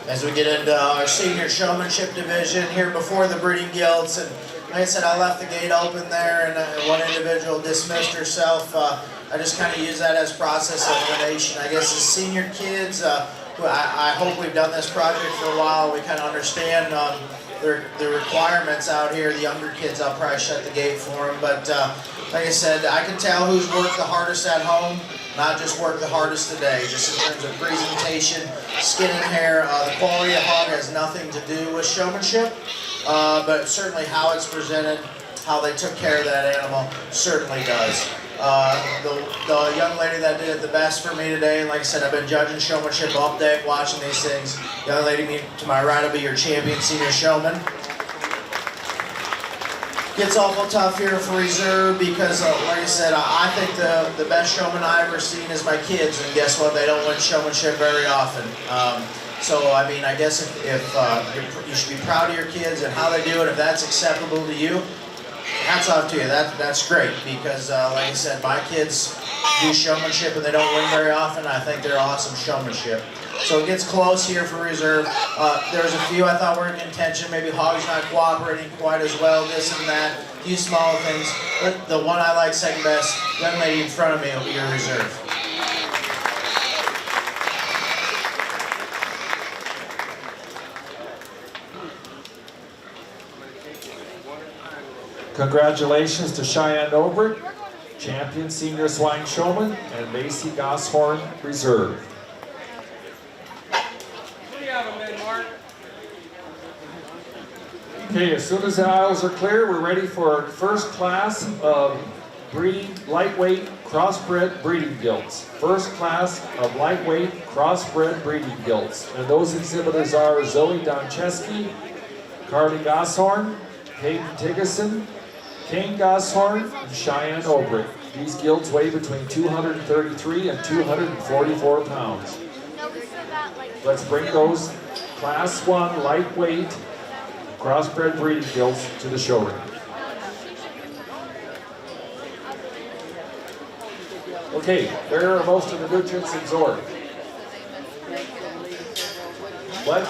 As we get into our senior showmanship division here before the breeding guilds, and like I said, I left the gate open there, and one individual dismissed herself. I just kind of use that as process of elimination. I guess as senior kids, who I hope we've done this project for a while. We kind of understand the requirements out here. The younger kids, I'll probably shut the gate for them. But like I said, I can tell who's worked the hardest at home. Not just work the hardest today, just in terms of presentation, skin and hair. The quality of hog has nothing to do with showmanship, but certainly how it's presented, how they took care of that animal, certainly does. The young lady that did it the best for me today, and like I said, I've been judging showmanship all day, watching these things. The young lady to my right will be your champion senior showman. Gets awful tough here for reserve because, like I said, I think the best showman I've ever seen is my kids, and guess what? They don't win showmanship very often. So, I mean, I guess if you should be proud of your kids and how they do it. If that's acceptable to you, hats off to you. That's great because, like I said, my kids do showmanship and they don't win very often. I think they're awesome showmanship. So it gets close here for reserve. There's a few I thought were in contention. Maybe Hog's not cooperating quite as well, this and that. A few small things. But the one I like second best, young lady in front of me will be your reserve. Congratulations to Cheyenne Obrick, champion senior swine showman, and Macy Gosshorn, reserve. Okay, as soon as the aisles are clear, we're ready for our first class of breeding lightweight crossbred breeding gilts. First class of lightweight crossbred breeding gilts. And those exhibitors are Zoe Doncheski, Carly Gosshorn, Hayden Tiggison, Kane Gosshorn, and Cheyenne Obrick. These gilts weigh between 233 and 244 pounds. Let's bring those Class 1 lightweight crossbred breeding gilts to the showroom. Okay, where are most of the nutrients absorbed? What?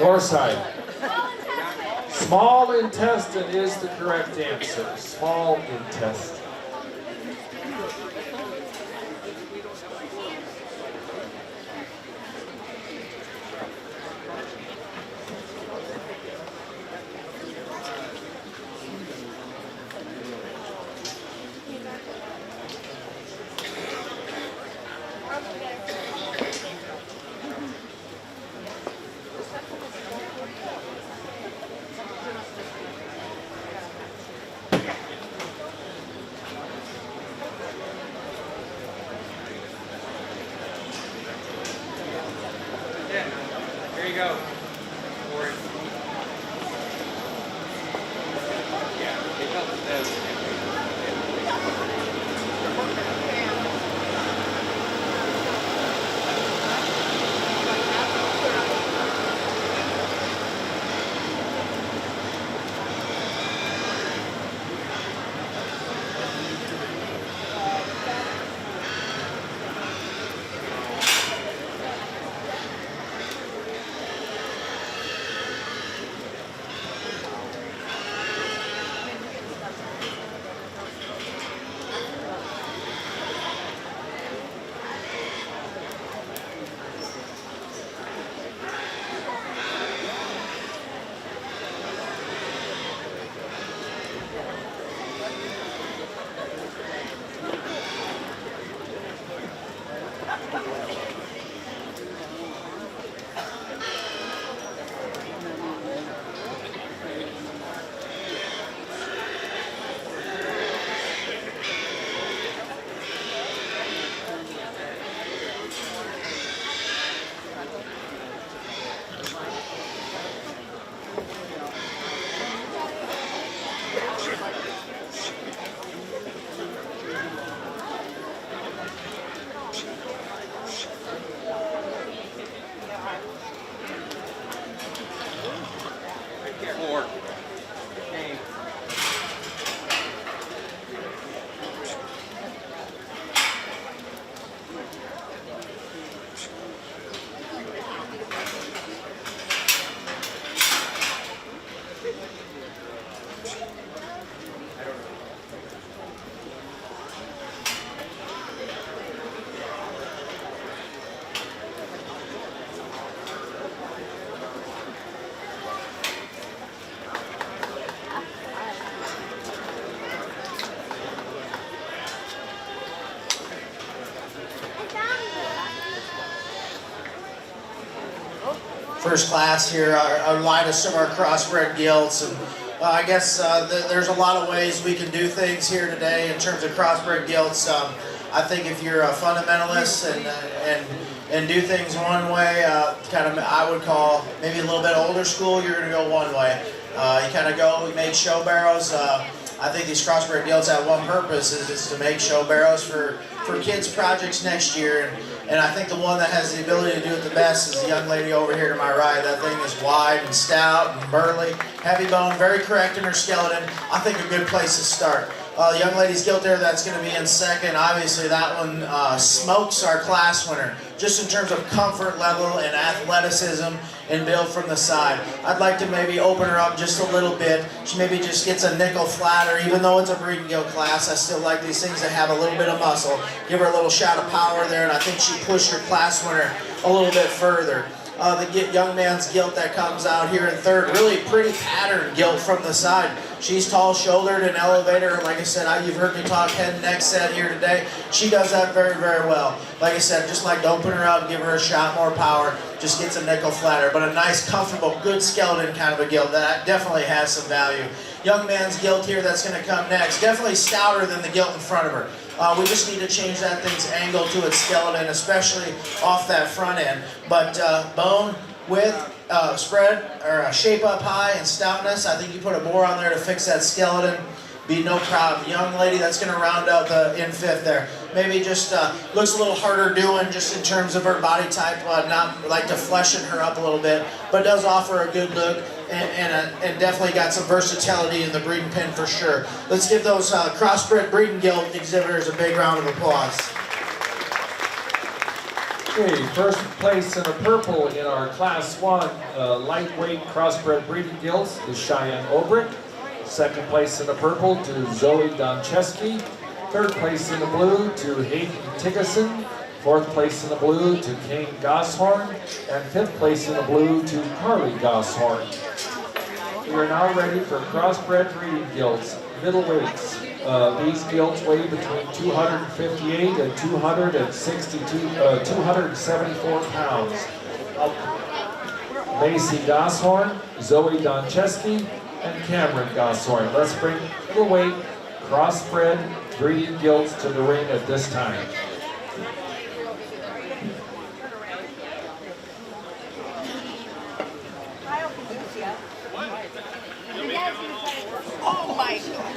North side. Small intestine is the correct answer. Small intestine. There you go. Yeah, it helps them. Four. Okay. First class here, our lightest of our crossbred gilts, and I guess there's a lot of ways we can do things here today in terms of crossbred gilts. I think if you're a fundamentalist and do things one way, kind of I would call maybe a little bit older school, you're going to go one way. You kind of go, we make show barrows. I think these crossbred gilts have one purpose, is to make show barrows for kids' projects next year. And I think the one that has the ability to do it the best is the young lady over here to my right. That thing is wide and stout and burly, heavy bone, very correct in her skeleton. I think a good place to start. The young lady's gilt there that's going to be in second. Obviously that one smokes our class winner, just in terms of comfort level and athleticism and build from the side. I'd like to maybe open her up just a little bit. She maybe just gets a nickel flatter. Even though it's a breeding gilt class, I still like these things that have a little bit of muscle. Give her a little shot of power there, and I think she pushed her class winner a little bit further. The young man's gilt that comes out here in third, really pretty pattern gilt from the side. She's tall-shouldered and elevator. Like I said, you've heard me talk head and neck set here today. She does that very, very well. Like I said, just like to open her up, give her a shot, more power, just gets a nickel flatter. But a nice, comfortable, good skeleton kind of a gilt that definitely has some value. Young man's gilt here that's going to come next, definitely stouter than the gilt in front of her. We just need to change that thing's angle to its skeleton, especially off that front end. But bone, width, spread, or shape up high and stoutness, I think you put a bore on there to fix that skeleton, be no problem. Young lady that's going to round out the in fifth there. Maybe just looks a little harder doing just in terms of her body type, not like to fleshen her up a little bit, but does offer a good look and definitely got some versatility in the breeding pen for sure. Let's give those crossbred breeding gilt exhibitors a big round of applause. Okay, first place in the purple in our Class 1 lightweight crossbred breeding gilts is Cheyenne Obrick. Second place in the purple to Zoe Doncheski. Third place in the blue to Hayden Tiggison. Fourth place in the blue to Kane Gosshorn. And fifth place in the blue to Carly Gosshorn. We are now ready for crossbred breeding gilts, middleweights. These gilts weigh between 258 and 274 pounds. Macy Gosshorn, Zoe Doncheski, and Cameron Gosshorn. Let's bring middleweight crossbred breeding gilts to the ring at this time. Oh my God.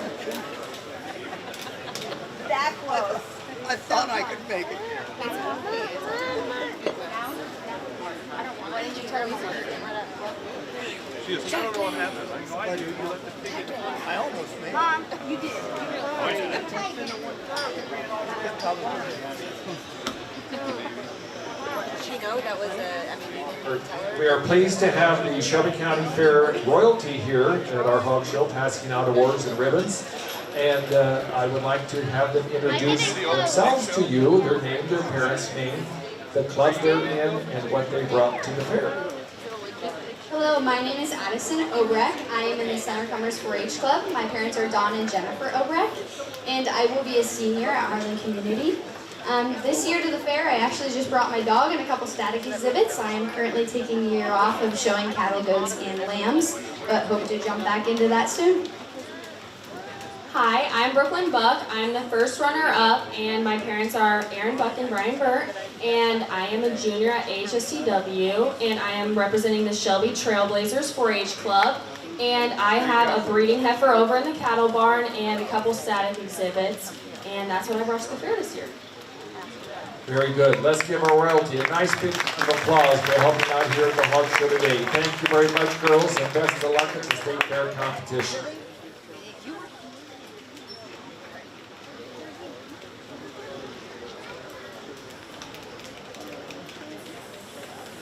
That close. I thought I could make it. Why did you turn my I don't know what happened. I almost made it. Mom, you did. Did she know that was We are pleased to have the Shelby County Fair royalty here at our hog show, passing out awards and ribbons. And I would like to have them introduce themselves to you, their name, their parents' name, the club they're in, and what they brought to the fair. Hello, my name is Addison Obrecht. I am in the Center Commerce 4-H Club. My parents are Don and Jennifer Obrecht, and I will be a senior at Harlan Community. This year to the fair, I actually just brought my dog and a couple static exhibits. I am currently taking a year off of showing cattle, goats, and lambs, but hope to jump back into that soon. Hi, I'm Brooklyn Buck. I'm the first runner-up, and my parents are Aaron Buck and Brian Burt, and I am a junior at HSTW, and I am representing the Shelby Trailblazers 4-H Club, And I have a breeding heifer over in the cattle barn and a couple static exhibits. And that's what I brought to the fair this year. Very good. Let's give our royalty a nice big round of applause for helping out here at the Hog Show today. Thank you very much, girls, and best of luck at the state fair competition.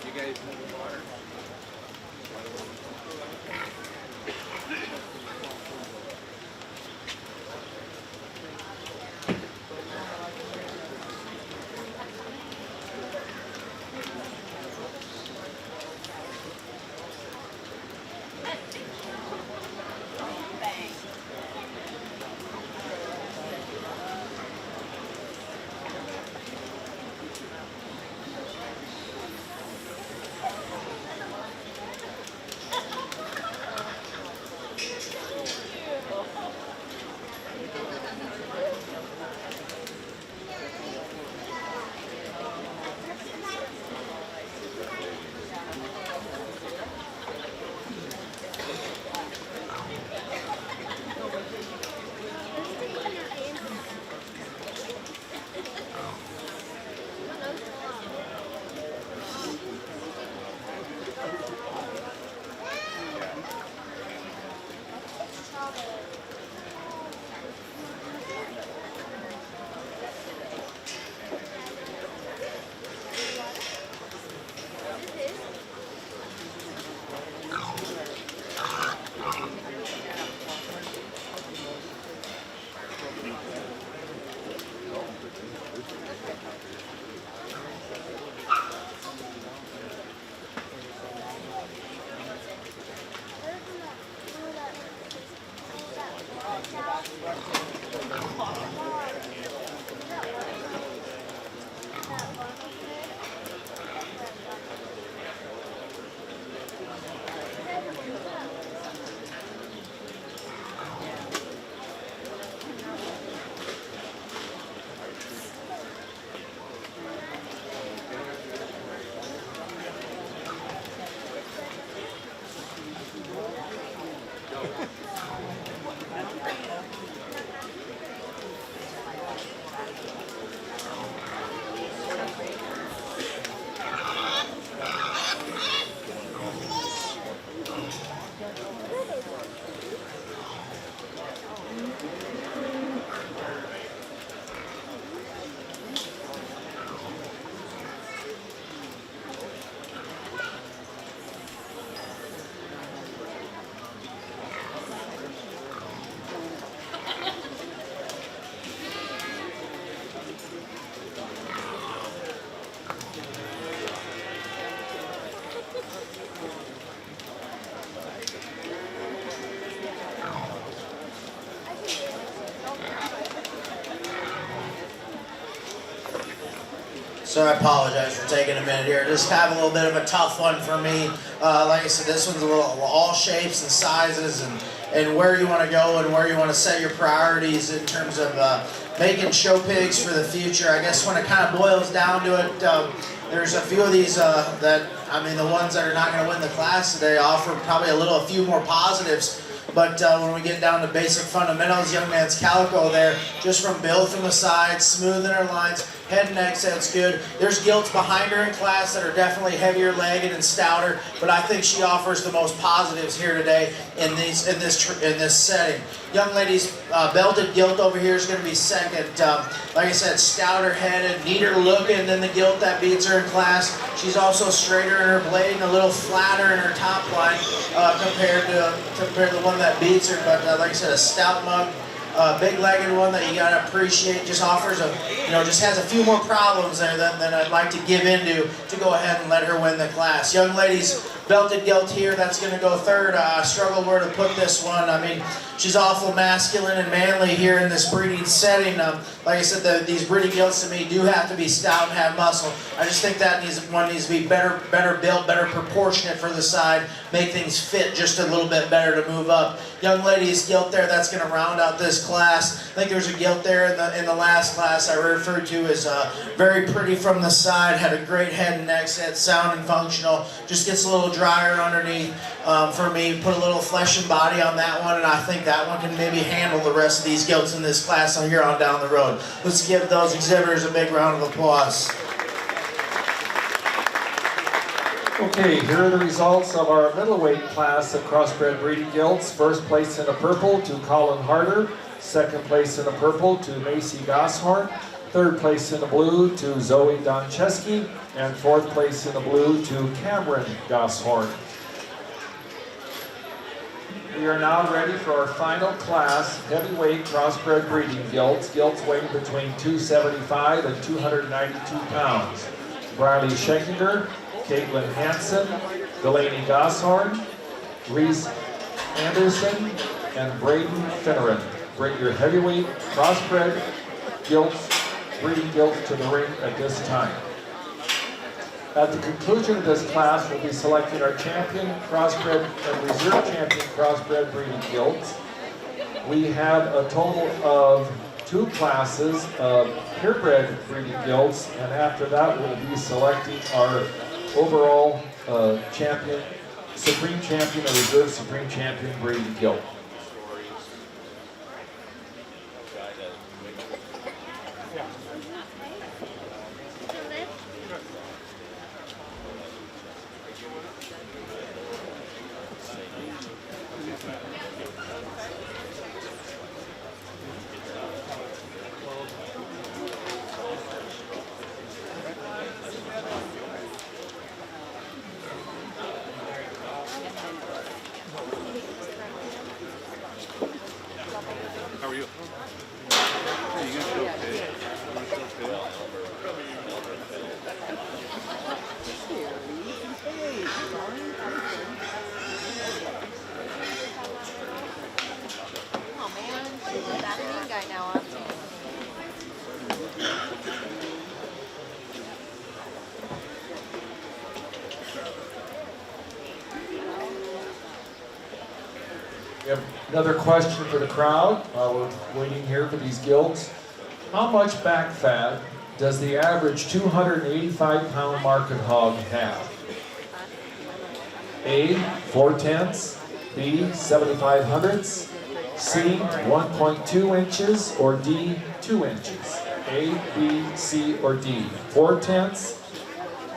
You guys need water? So I apologize for taking a minute here. Just have a little bit of a tough one for me. Like I said, this one's a little all shapes and sizes and where you want to go and where you want to set your priorities in terms of making show pigs for the future. I guess when it kind of boils down to it, there's a few of these that, I mean, the ones that are not going to win the class today offer probably a few more positives. But when we get down to basic fundamentals, young man's calico there, just from build from the side, smooth in her lines, head and neck set's good. There's gilts behind her in class that are definitely heavier legged and stouter, but I think she offers the most positives here today in this setting. Young lady's belted gilt over here is going to be second. Like I said, stouter headed, neater looking than the gilt that beats her in class. She's also straighter in her blade and a little flatter in her top line compared to the one that beats her. But like I said, a stout mug. Big-legged one that you gotta appreciate. Just offers just has a few more problems there than I'd like to give into to go ahead and let her win the class. Young lady's belted gilt here. That's gonna go third. I struggle where to put this one. I mean, she's awful masculine and manly here in this breeding setting. Like I said, these breeding gilts to me do have to be stout and have muscle. I just think that one needs to be better built, better proportionate for the side, make things fit just a little bit better to move up. Young lady's gilt there. That's gonna round out this class. I think there's a gilt there in the last class I referred to as very pretty from the side, had a great head and neck set, sound and functional, just gets a little drier underneath for me. Put a little flesh and body on that one, and I think that one can maybe handle the rest of these gilts in this class on here on down the road. Let's give those exhibitors a big round of applause. Okay, here are the results of our middleweight class of crossbred breeding gilts. First place in the purple to Colin Harder. Second place in the purple to Macy Gosshorn. Third place in the blue to Zoe Doncheski. And fourth place in the blue to Cameron Gosshorn. We are now ready for our final class, heavyweight crossbred breeding gilts. Gilts weighing between 275 and 292 pounds. Briley Schenkinger, Caitlin Hansen, Delaney Gosshorn, Reese Anderson, and Braden Finneran. Bring your heavyweight crossbred gilts, breeding gilts to the ring at this time. At the conclusion of this class, we'll be selecting our champion crossbred and reserve champion crossbred breeding gilts. We have a total of 2 classes of purebred breeding gilts, and after that we'll be selecting our overall champion, supreme champion, or reserve supreme champion breeding gilt. How are you? Hey, you still okay? You still okay? Oh man, she's a bad mean guy now, aren't you? We have another question for the crowd while we're waiting here for these gilts. How much back fat does the average 285-pound market hog have? A, 4/10, B, 75 hundredths, C, 1.2 inches, or D, 2 inches? A, B, C, or D? 4/10,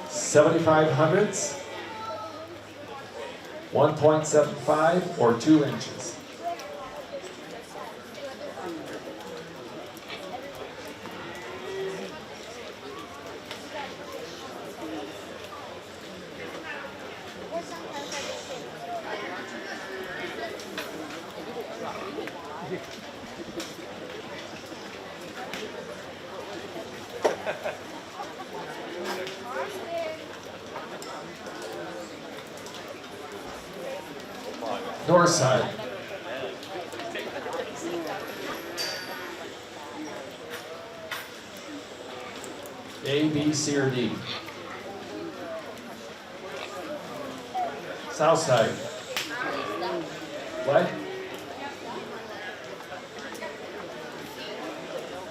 75 hundredths, 1.75, or 2 inches? North side. A, B, C, or D? South side. What?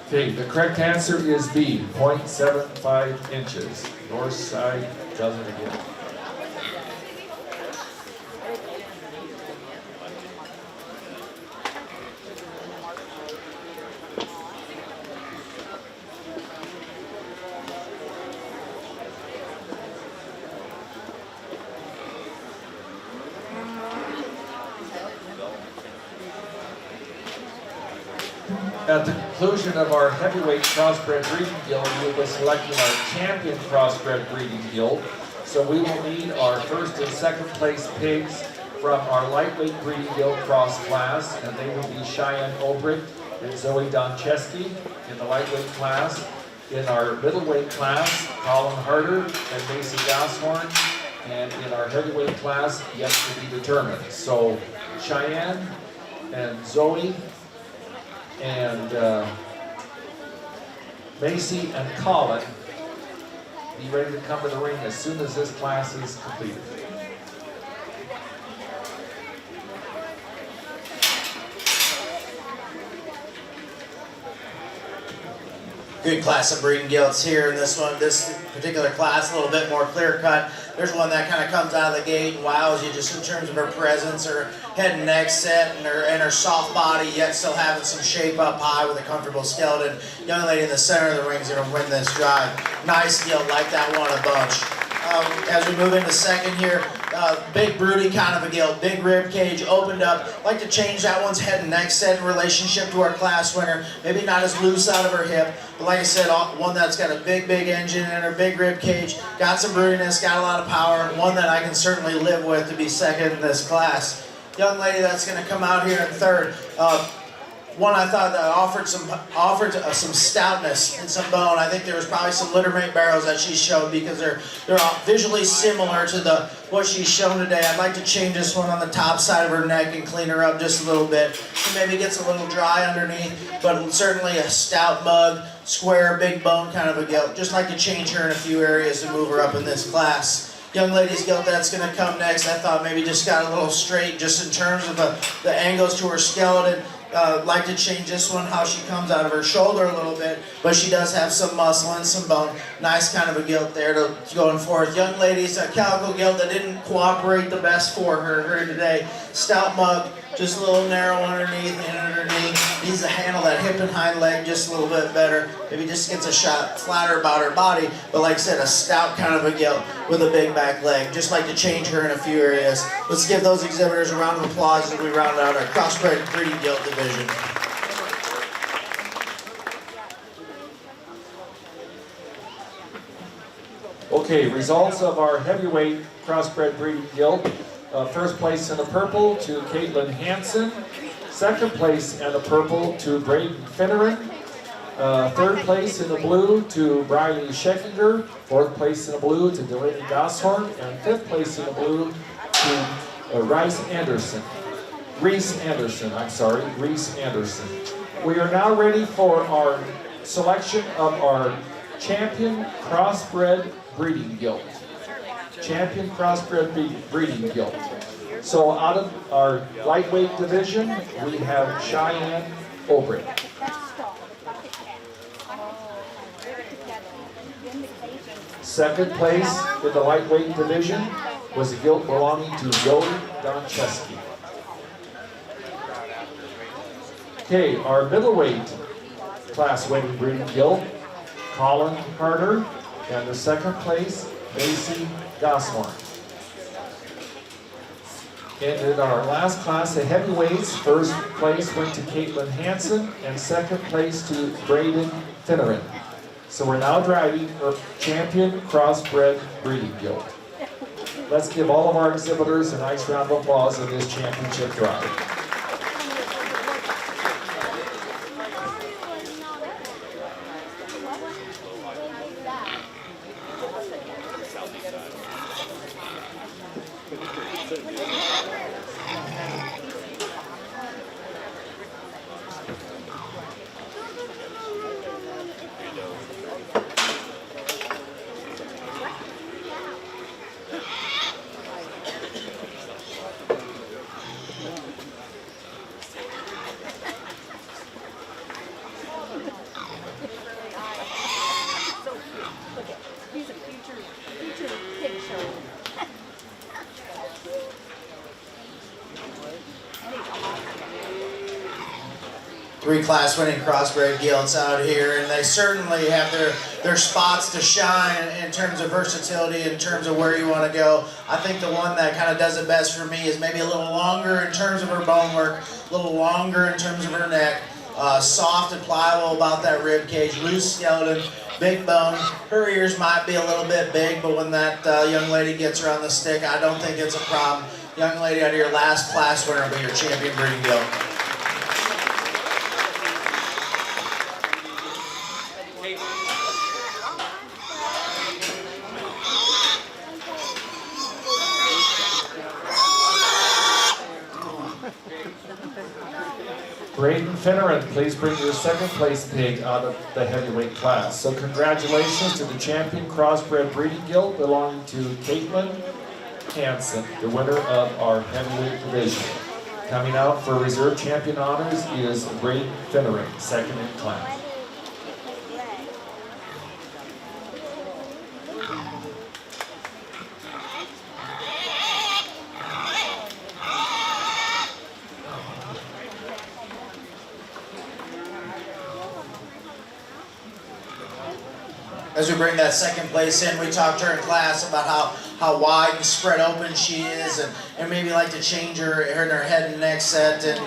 Okay, the correct answer is B, 0.75 inches. North side does it again. At the conclusion of our heavyweight crossbred breeding guild, we will be selecting our champion crossbred breeding guild. So we will need our first and second place pigs from our lightweight breeding guild cross class, and they will be Cheyenne Obrick and Zoe Doncheski in the lightweight class. In our middleweight class, Colin Harder and Macy Gosshorn, and in our heavyweight class, yet to be determined. So Cheyenne and Zoe and Macy and Colin, be ready to come to the ring as soon as this class is completed. Good class of breeding gilts here in this one. This particular class, a little bit more clear cut. there's one that kind of comes out of the gate and wows you just in terms of her presence, her head and neck set, and her soft body, yet still having some shape up high with a comfortable skeleton. Young lady in the center of the ring is going to win this drive. Nice deal, like that one a bunch. As we move into second here, big broody kind of a gilt, big rib cage opened up. Like to change that one's head and neck set in relationship to our class winner. Maybe not as loose out of her hip, but like I said, one that's got a big engine in her, big rib cage, got some broodiness, got a lot of power, one that I can certainly live with to be second in this class. Young lady that's going to come out here in third. One I thought that offered some stoutness and some bone. I think there was probably some littermate barrels that she showed because they're visually similar to what she's shown today. I'd like to change this one on the top side of her neck and clean her up just a little bit. She maybe gets a little dry underneath, but certainly a stout mug, square, big bone kind of a gilt. Just like to change her in a few areas to move her up in this class. Young lady's gilt that's going to come next, I thought maybe just got a little straight just in terms of the angles to her skeleton. Like to change this one, how she comes out of her shoulder a little bit, but she does have some muscle and some bone. Nice kind of a gilt there to going forth. Young lady's a calico gilt that didn't cooperate the best for her today. Stout mug, just a little narrow underneath and underneath. Needs to handle that hip and hind leg just a little bit better. Maybe just gets a shot flatter about her body, but like I said, a stout kind of a gilt with a big back leg. Just like to change her in a few areas. Let's give those exhibitors a round of applause as we round out our crossbred breeding gilt division. Okay, results of our heavyweight crossbred breeding gilt. First place in the purple to Caitlin Hansen. Second place in the purple to Braden Finneran. Third place in the blue to Briley Scheckinger. Fourth place in the blue to Delaney Gosshorn. And fifth place in the blue to Reese Anderson. We are now ready for our selection of our champion crossbred breeding gilt. Champion crossbred breeding gilt. So out of our lightweight division, we have Cheyenne Obrick. Second place in the lightweight division was a gilt belonging to Joey Doncheski. Okay, our middleweight class winning breeding gilt, Colin Carter, and the second place, Macy Gosshorn. And in our last class of heavyweights, first place went to Caitlin Hansen, and second place to Braden Finneran. So we're now driving our champion crossbred breeding gilt. Let's give all of our exhibitors a nice round of applause in this championship drive. Three class winning crossbred gilts out here, and they certainly have their spots to shine in terms of versatility, in terms of where you want to go. I think the one that kind of does it best for me is maybe a little longer in terms of her bone work, a little longer in terms of her neck, soft and pliable about that rib cage, loose skeleton, big bone. Her ears might be a little bit big, but when that young lady gets her on the stick, I don't think it's a problem. Young lady, out of your last class winner will be your champion breeding gilt. Braden Finneran, please bring your second place pig out of the heavyweight class. So congratulations to the champion crossbred breeding gilt belonging to Caitlin Hansen, the winner of our heavyweight division. Coming out for reserve champion honors is Braden Finneran, second in class. as we bring that second place in. We talked to her in class about how wide and spread open she is, and maybe like to change her in her head and neck set. And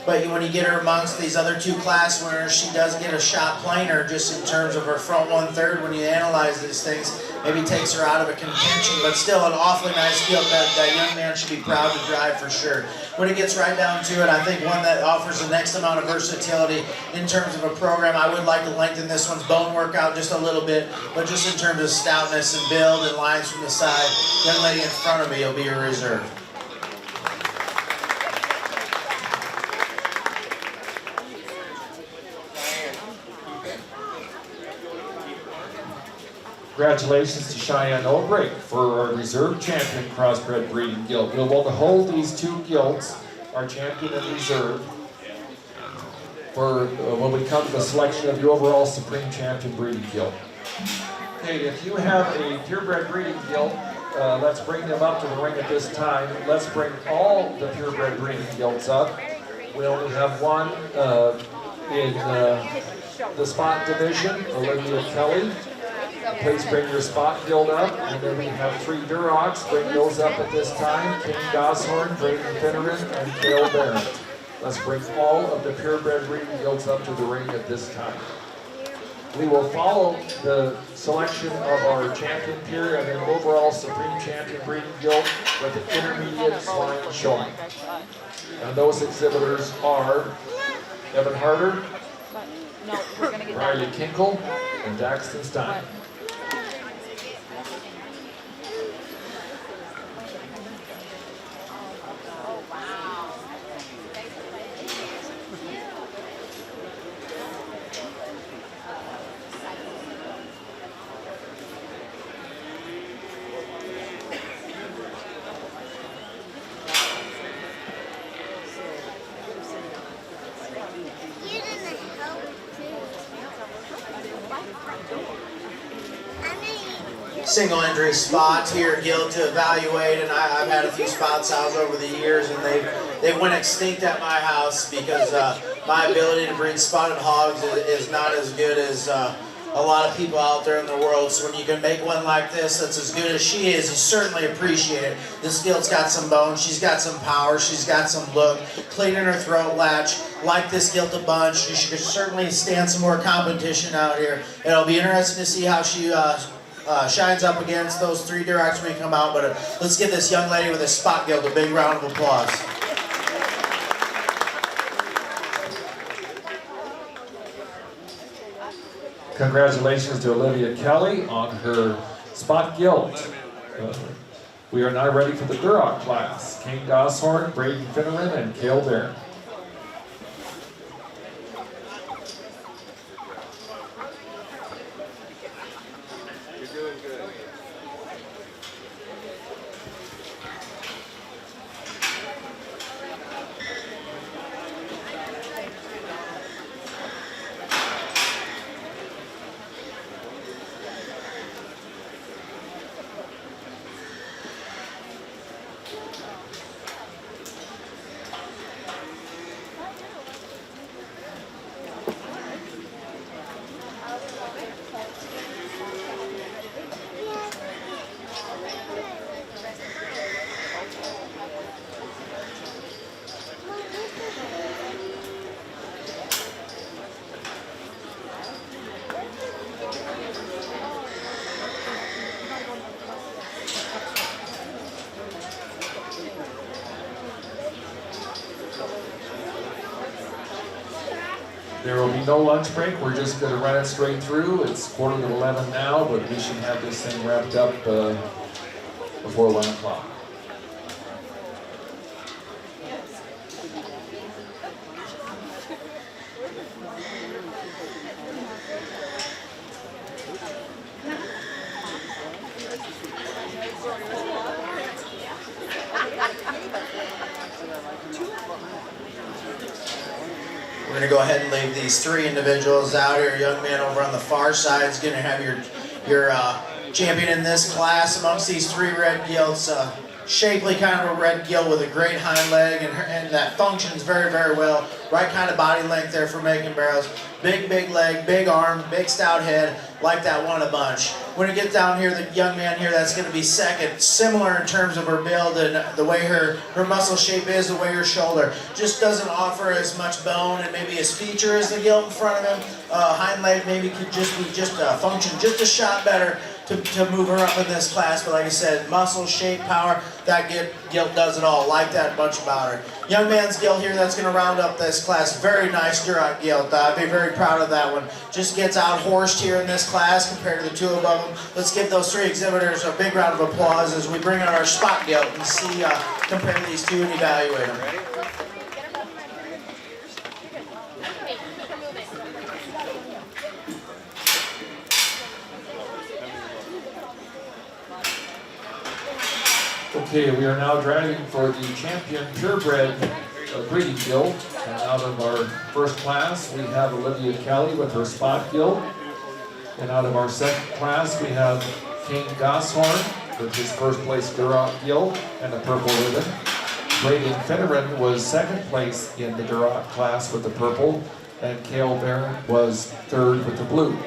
but when you get her amongst these other two class winners, she does get a shot plainer just in terms of her front 1/3 when you analyze these things. Maybe takes her out of a contention, but still an awfully nice skill that young man should be proud to drive for sure. When it gets right down to it, I think one that offers the next amount of versatility in terms of a program. I would like to lengthen this one's bone workout just a little bit, but just in terms of stoutness and build and lines from the side, young lady in front of me will be a reserve. Congratulations to Cheyenne Obrick for our reserve champion crossbred breeding guild. We'll want to hold these two guilds, our champion and reserve, for when we come to the selection of the overall supreme champion breeding guild. Okay, if you have a purebred breeding guild, let's bring them up to the ring at this time. Let's bring all the purebred breeding guilds up. We only have one in the spot division, Olivia Kelly. Please bring your spot guild up. And then we have 3 Durocs. Bring those up at this time. King Goshorn, Braden Finneran, and Cale Barron. Let's bring all of the purebred breeding guilds up to the ring at this time. We will follow the selection of our champion peer and then overall supreme champion breeding guild with the intermediate swine showing. And those exhibitors are Evan Harder, Riley Kinkle, and Daxton Stein. Single entry spots here, guild to evaluate, and I've had a few spot sows over the years, and they went extinct at my house because my ability to breed spotted hogs is not as good as a lot of people out there in the world. So when you can make one like this that's as good as she is, you certainly appreciate it. This guild's got some bone, she's got some power, she's got some look, clean in her throat latch. Like this guild a bunch. You should certainly stand some more competition out here. It'll be interesting to see how she shines up against those 3 Durocs when we come out, but let's give this young lady with a spot guild a big round of applause. Congratulations to Olivia Kelly on her spot guild. We are now ready for the Duroc class. King Goshorn, Braden Finneran, and Cale Barron. There will be no lunch break. We're just going to run it straight through. It's 11:15 now, but we should have this thing wrapped up before 1 o'clock. We're going to go ahead and leave these 3 individuals out here. Young man over on the far side is going to have your champion in this class amongst these 3 red guilds. shapely kind of a red gilt with a great hind leg, and that functions very, very well. Right kind of body length there for making barrels. Big leg, big arm, big stout head, like that one a bunch. When it gets down here, the young man here, that's going to be second. Similar in terms of her build and the way her muscle shape is, the way her shoulder. Just doesn't offer as much bone and maybe as feature as the gilt in front of him. Hind leg maybe could just function just a shot better to move her up in this class. But like I said, muscle, shape, power, that gilt does it all. Like that bunch about her. Young man's gilt here that's going to round up this class. Very nice Duroc gilt. I'd be very proud of that one. Just gets out-horsed here in this class compared to the two above them. Let's give those three exhibitors a big round of applause as we bring out our spot gilt and see, compare these two and evaluate them. Okay, we are now driving for the champion purebred breeding gilt. And out of our first class, we have Olivia Kelly with her spot gilt. And out of our second class, we have Kane Gosshorn with his first place Duroc gilt and a purple ribbon. Braden Federer was second place in the Duroc class with the purple, and Cale Barron was third with the blue.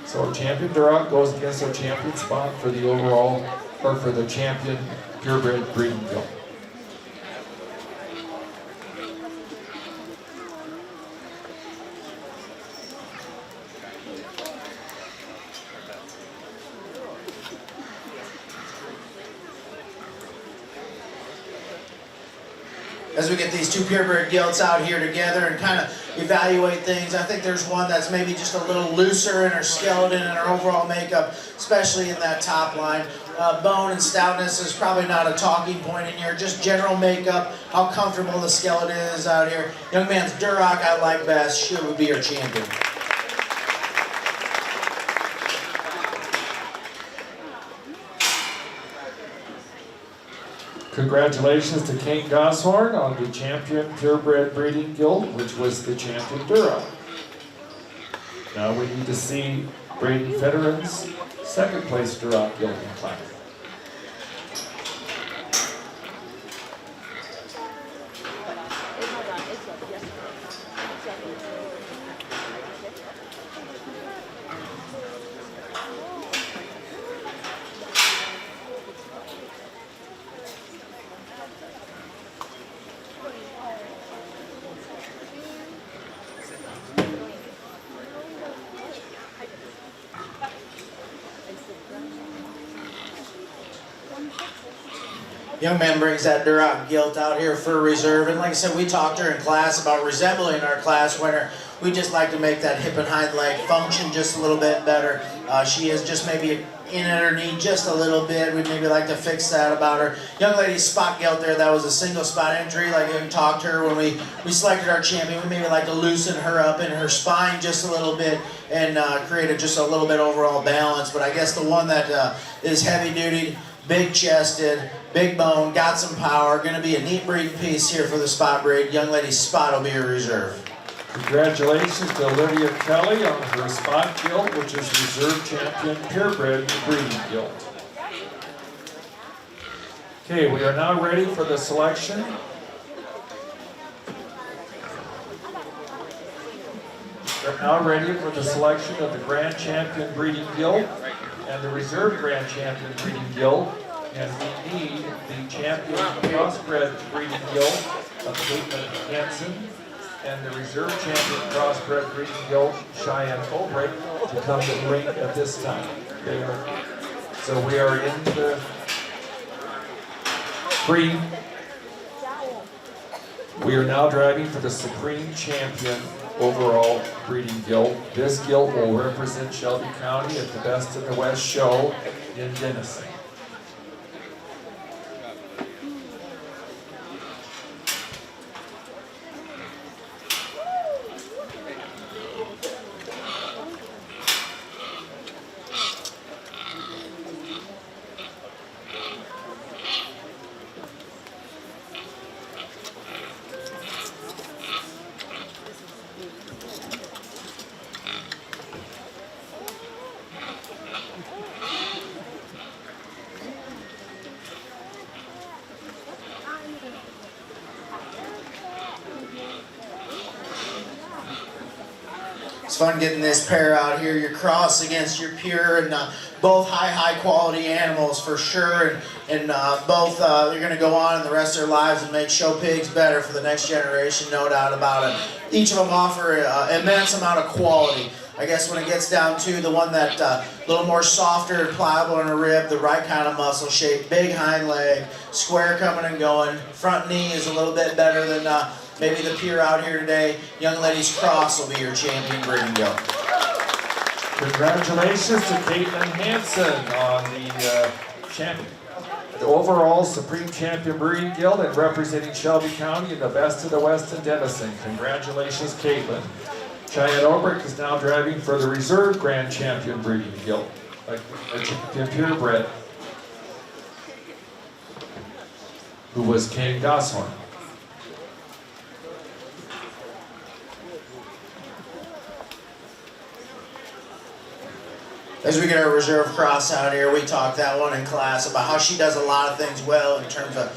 So our champion Duroc goes against our champion spot for the overall, or for the champion purebred breeding gilt. As we get these two purebred gilts out here together and kind of evaluate things, I think there's one that's maybe just a little looser in her skeleton and her overall makeup, especially in that top line. Bone and stoutness is probably not a talking point in here, just general makeup, how comfortable the skeleton is out here. Young man's Duroc I like best. She would be our champion. Congratulations to Kane Gosshorn on the champion purebred breeding gilt, which was the champion Duroc. Now we need to see Braden Federer's second place Duroc gilt in class. Young man brings that Duroc gilt out here for a reserve, and like I said, we talked to her in class about resembling our class winner. We just like to make that hip and hind leg function just a little bit better. She is just maybe in at her knee just a little bit. We'd maybe like to fix that about her. Young lady's spot gilt there, that was a single spot entry. Like we talked to her when we selected our champion, we maybe like to loosen her up in her spine just a little bit and create just a little bit overall balance. But I guess the one that is heavy duty, big chested, big bone, got some power, going to be a neat breeding piece here for the spot breed. Young lady's spot will be a reserve. Congratulations to Olivia Kelly on her spot gilt, which is reserve champion purebred breeding gilt. Okay, we are now ready for the selection. We're now ready for the selection of the grand champion breeding gilt and the reserve grand champion breeding gilt. And we need the champion crossbred breeding gilt of Caitlin Hansen and the reserve champion crossbred breeding gilt Cheyenne Obrick to come to the ring at this time. So we are in the free. We are now driving for the Supreme Champion overall breeding gilt. This gilt will represent Shelby County at the Best in the West show in Denison. fun getting this pair out here. Your cross against your pure, and both high quality animals for sure. And both you're going to go on in the rest of their lives and make show pigs better for the next generation, no doubt about it. Each of them offer an immense amount of quality. I guess when it gets down to the one that a little more softer and pliable in a rib, the right kind of muscle shape, big hind leg, square coming and going. Front knee is a little bit better than maybe the pure out here today. Young Lady's Cross will be your champion breeding gilt. Congratulations to Caitlin Hansen on the overall Supreme Champion Breeding Guild and representing Shelby County in the Best of the West in Denison. Congratulations, Caitlin. Cheyenne Obrick is now driving for the Reserve Grand Champion Breeding Guild, a champion purebred, who was Kane Gosshorn. As we get our Reserve Cross out here, we talked that one in class about how she does a lot of things well in terms of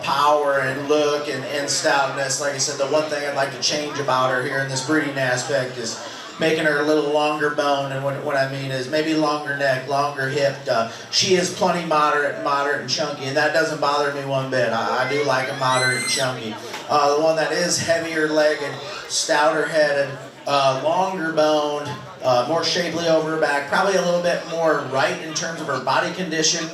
power and look and stoutness. Like I said, the one thing I'd like to change about her here in this breeding aspect is making her a little longer bone, and what I mean is maybe longer neck, longer hip. She is plenty moderate and chunky, and that doesn't bother me one bit. I do like a moderate and chunky. The one that is heavier legged, stouter headed, longer boned, more shapely over her back, probably a little bit more right in terms of her body condition,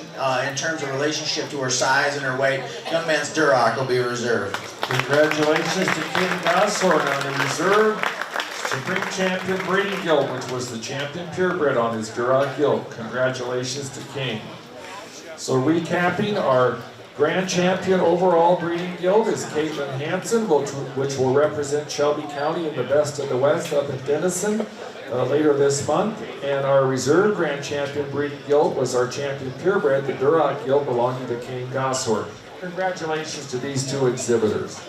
in terms of relationship to her size and her weight. Young man's Duroc will be reserved. Congratulations to King Gosshorn on the Reserve Supreme Champion Breeding Guild, which was the champion purebred on his Duroc Guild. Congratulations to King. So recapping, our Grand Champion overall breeding guild is Caitlin Hansen, which will represent Shelby County in the Best of the West up in Denison later this month. And our Reserve Grand Champion breeding guild was our champion purebred, the Duroc Guild, belonging to Kane Gosshorn. Congratulations to these two exhibitors.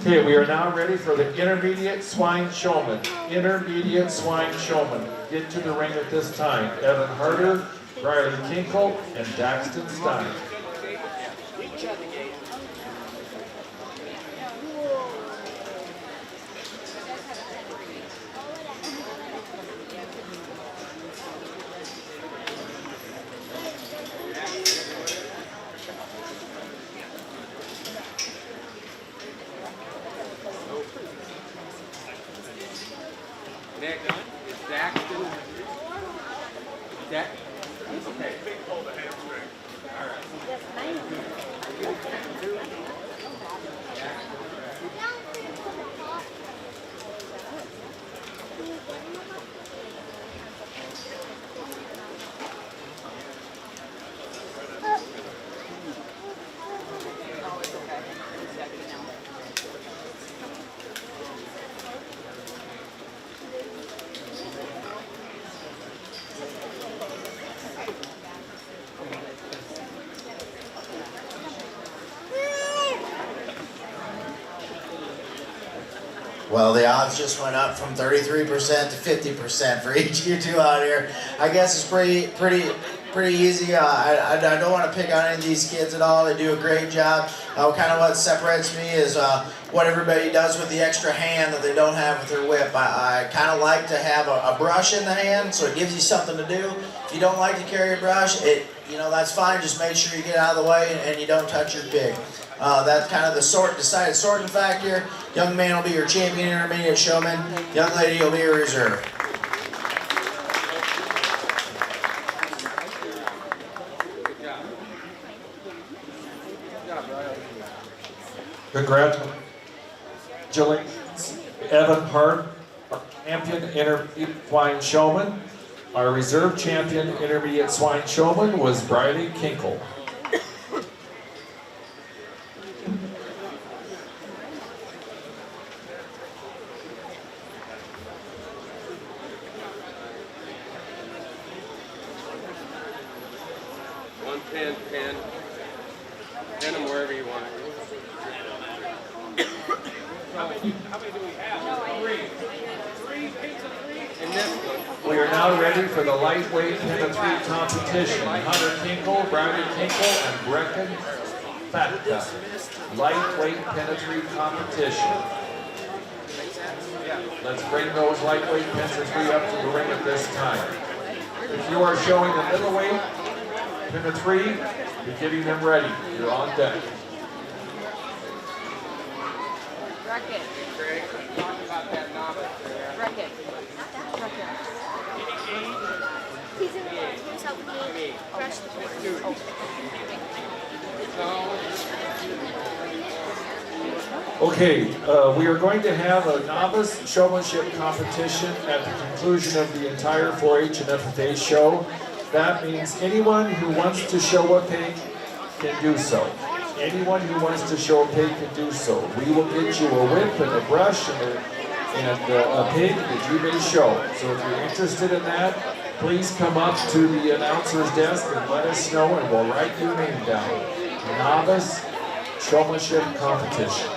Okay, we are now ready for the Intermediate Swine Showman. Intermediate Swine Showman. Get to the ring at this time. Evan Harder, Riley Kinkle, and Daxton Stein. Next is Daxton. Okay. All right. Well, the odds just went up from 33% to 50% for each of you two out here. I guess it's pretty easy. I don't want to pick on any of these kids at all. They do a great job. Kind of what separates me is what everybody does with the extra hand that they don't have with their whip. I kind of like to have a brush in the hand, so it gives you something to do. If you don't like to carry a brush, that's fine. Just make sure you get out of the way and you don't touch your pig. That's kind of the decided sorting factor. Young man will be your champion intermediate showman. Young lady will be your reserve. Congratulations, Evan Hart, our champion intermediate swine showman. Our reserve champion intermediate swine showman was Briley Kinkle. Pin them wherever you want. How many do we have? Three pins of three. And this one. We are now ready for the lightweight pin of three competition. Hunter Kinkle, Bradley Kinkle, and Brecken Fatka. Lightweight pin of three competition. Yeah. Let's bring those lightweight pins of 3 up to the ring at this time. If you are showing the middleweight pin of 3, you're getting them ready. You're on deck. Bracket. Greg, talk about that novice there. Bracket. He's in the line. He was helping me crush the board. Okay, we are going to have a novice showmanship competition at the conclusion of the entire 4-H and FFA show. That means anyone who wants to show a pig can do so. Anyone who wants to show a pig can do so. We will get you a whip and a brush and a pig that you may show. So if you're interested in that, please come up to the announcer's desk and let us know, and we'll write your name down. Novice showmanship competition.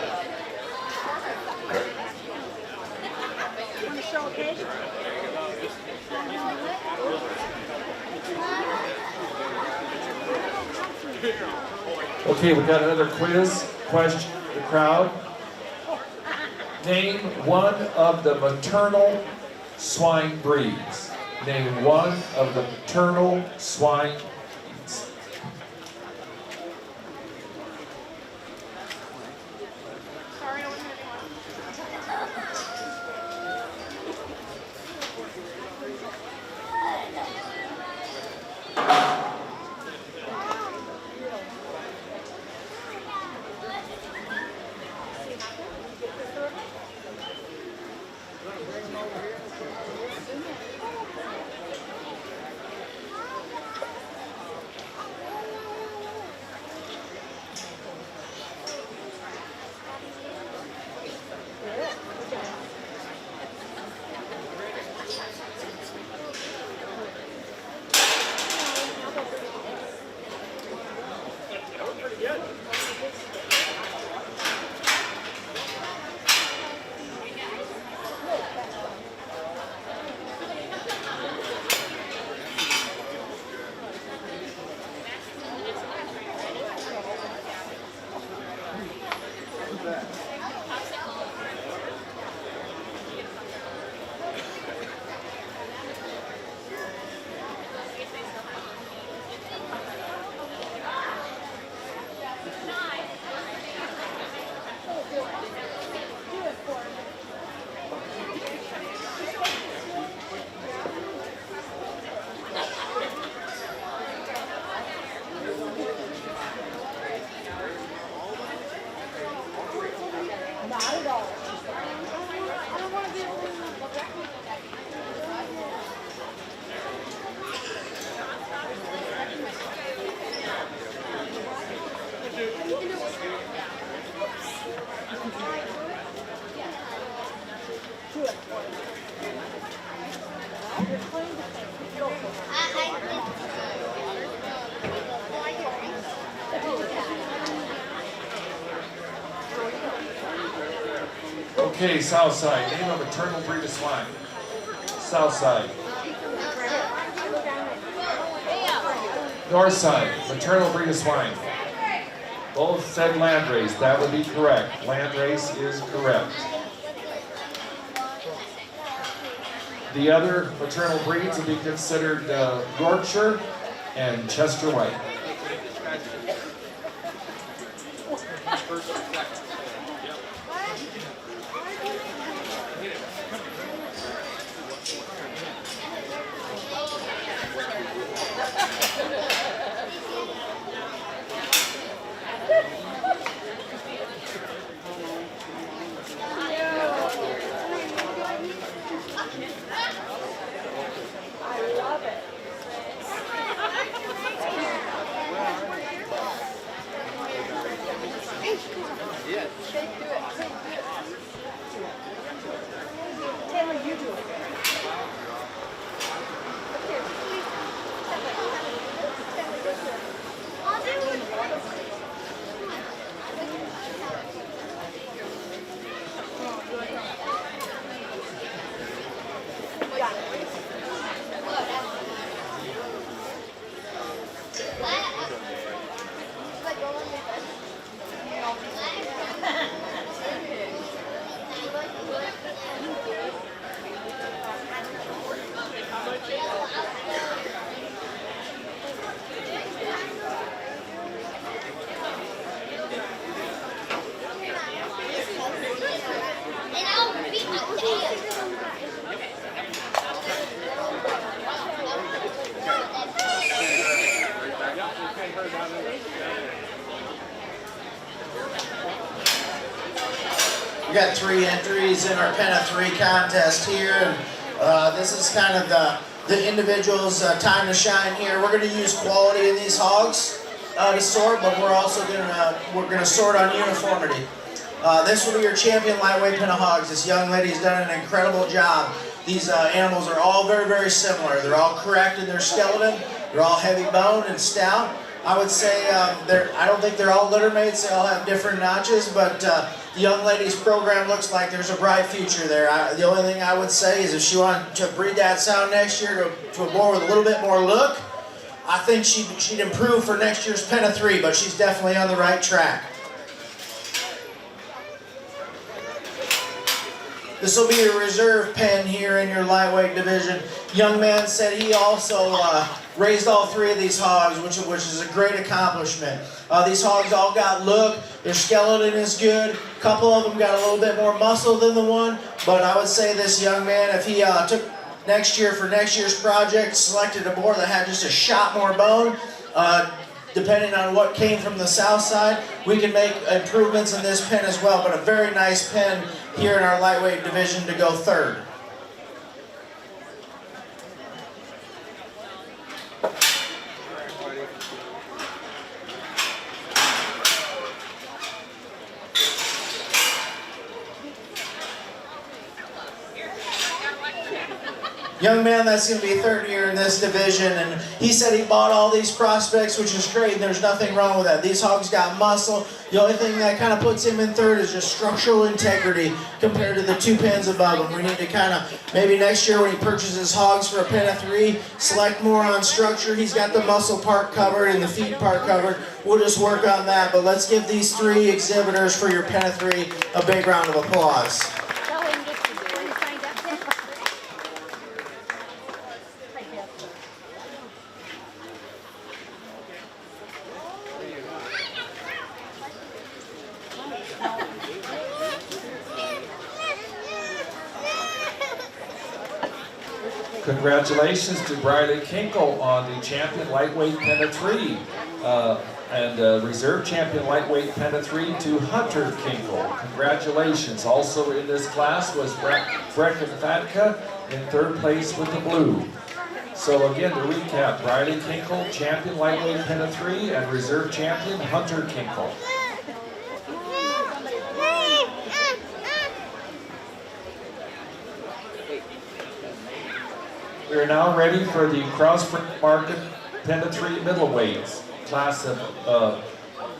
Okay, we got another quiz question for the crowd. Name one of the maternal swine breeds. Name one of the maternal swine breeds. Okay, south side. Name a maternal breed of swine. South side. North side. Maternal breed of swine. Both said landrace. That would be correct. Landrace is correct. The other maternal breeds would be considered Yorkshire and Chester White. We got 3 entries in our pen of 3 contest here, and this is kind of the individual's time to shine here. We're going to use quality in these hogs to sort, but we're also going to sort on uniformity. This will be your champion lightweight pen of hogs. This young lady's done an incredible job. These animals are all very, very similar. They're all correct in their skeleton. They're all heavy bone and stout. I would say I don't think they're all litter mates. They all have different notches, but the young lady's program looks like there's a bright future there. The only thing I would say is if she wanted to breed that sound next year to a boar with a little bit more look, I think she'd improve for next year's pen of 3, but she's definitely on the right track. This will be your reserve pen here in your lightweight division. Young man said he also raised all 3 of these hogs, which is a great accomplishment. These hogs all got look. Their skeleton is good. A couple of them got a little bit more muscle than the one, but I would say this young man, if he took next year for next year's project, selected a boar that had just a shot more bone, depending on what came from the south side, we can make improvements in this pen as well, but a very nice pen here in our lightweight division to go 3rd. Young man that's going to be 3rd year in this division, and he said he bought all these prospects, which is great, and there's nothing wrong with that. These hogs got muscle. The only thing that kind of puts him in 3rd is just structural integrity compared to the 2 pens above him. We need to kind of, maybe next year when he purchases hogs for a pen of 3, select more on structure. He's got the muscle part covered and the feet part covered. We'll just work on that, but let's give these 3 exhibitors for your pen of 3 a big round of applause. Congratulations to Briley Kinkle on the champion lightweight pen of 3. And reserve champion lightweight pen of 3 to Hunter Kinkle. Congratulations. Also in this class was Brecken Fatka in 3rd place with the blue. So again, to recap, Briley Kinkle, champion lightweight pen of 3, and reserve champion Hunter Kinkle. We are now ready for the CrossFit Market pen of 3 middleweights. Class of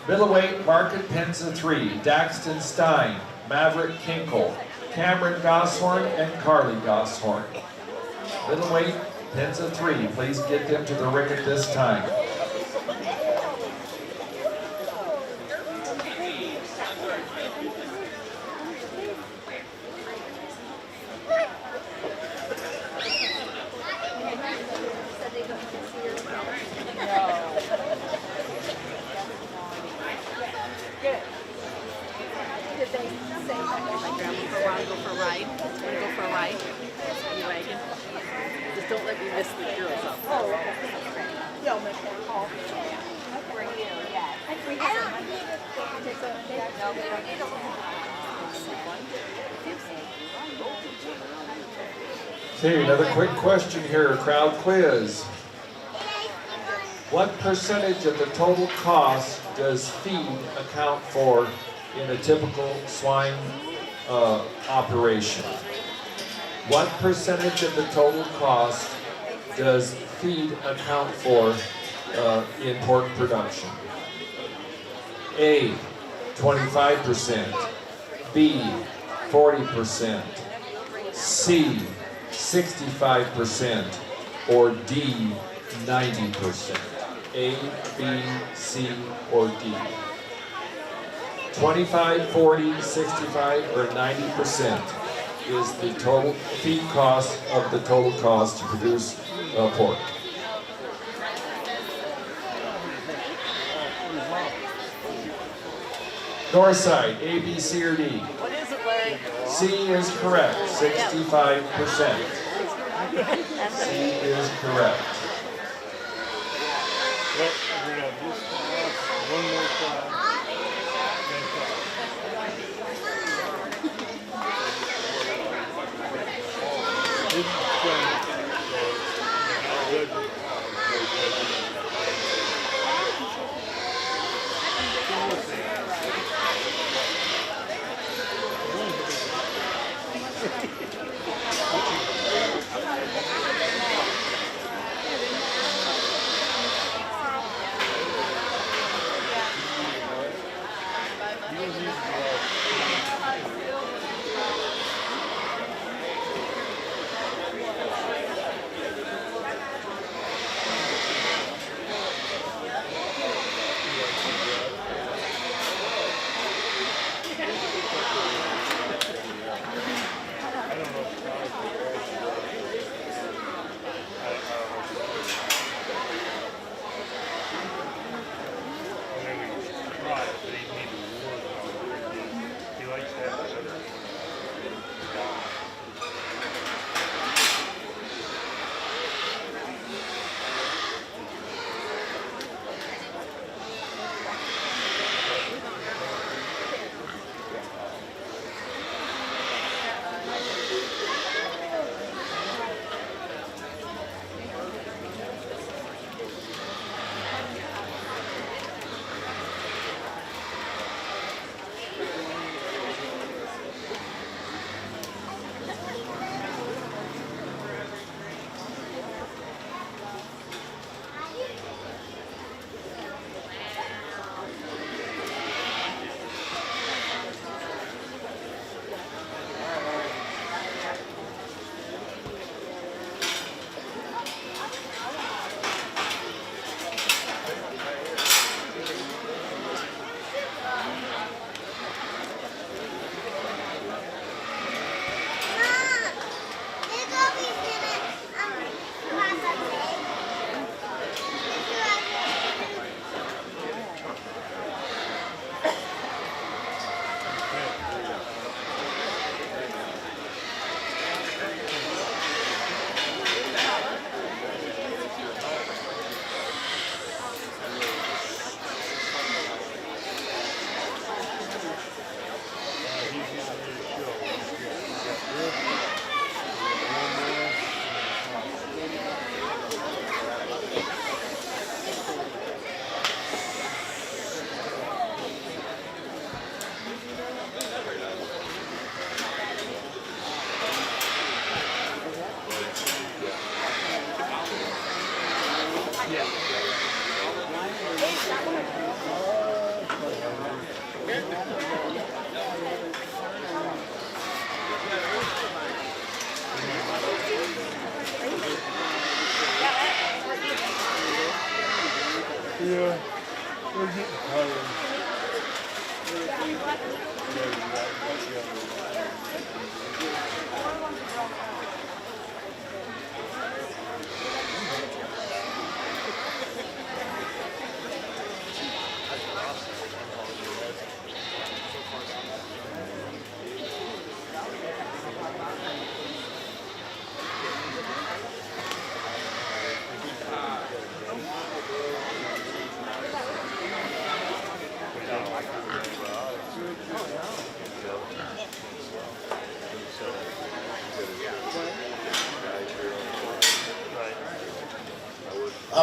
middleweight market pens of 3. Daxton Stein, Maverick Kinkle, Cameron Gosshorn, and Carly Gosshorn. Middleweight pens of 3. Please get them to the ring at this time. Don't let me miss the girls up. You'll make that call. For you, yes. I don't need no, we don't need a Okay, another quick question here, crowd quiz. What percentage of the total cost does feed account for in a typical swine operation? What percentage of the total cost does feed account for in pork production? A, 25%, B, 40%, C, 65%, or D, 90%. A, B, C, or D. 25, 40, 65, or 90% is the total feed cost of the total cost to produce pork. North side, A, B, C, or D? What is it, Larry? C is correct, 65%. C is correct. We're gonna do one more time.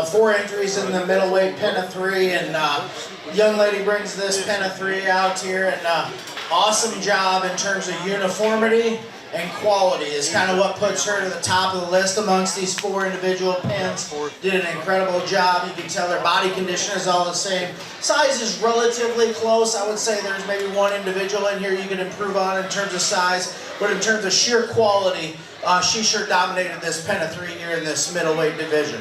4 entries in the middleweight pen of 3, and young lady brings this pen of 3 out here, and awesome job in terms of uniformity and quality is kind of what puts her to the top of the list amongst these 4 individual pens. Did an incredible job. You can tell their body condition is all the same. Size is relatively close. I would say there's maybe 1 individual in here you can improve on in terms of size, but in terms of sheer quality, she sure dominated this pen of 3 here in this middleweight division.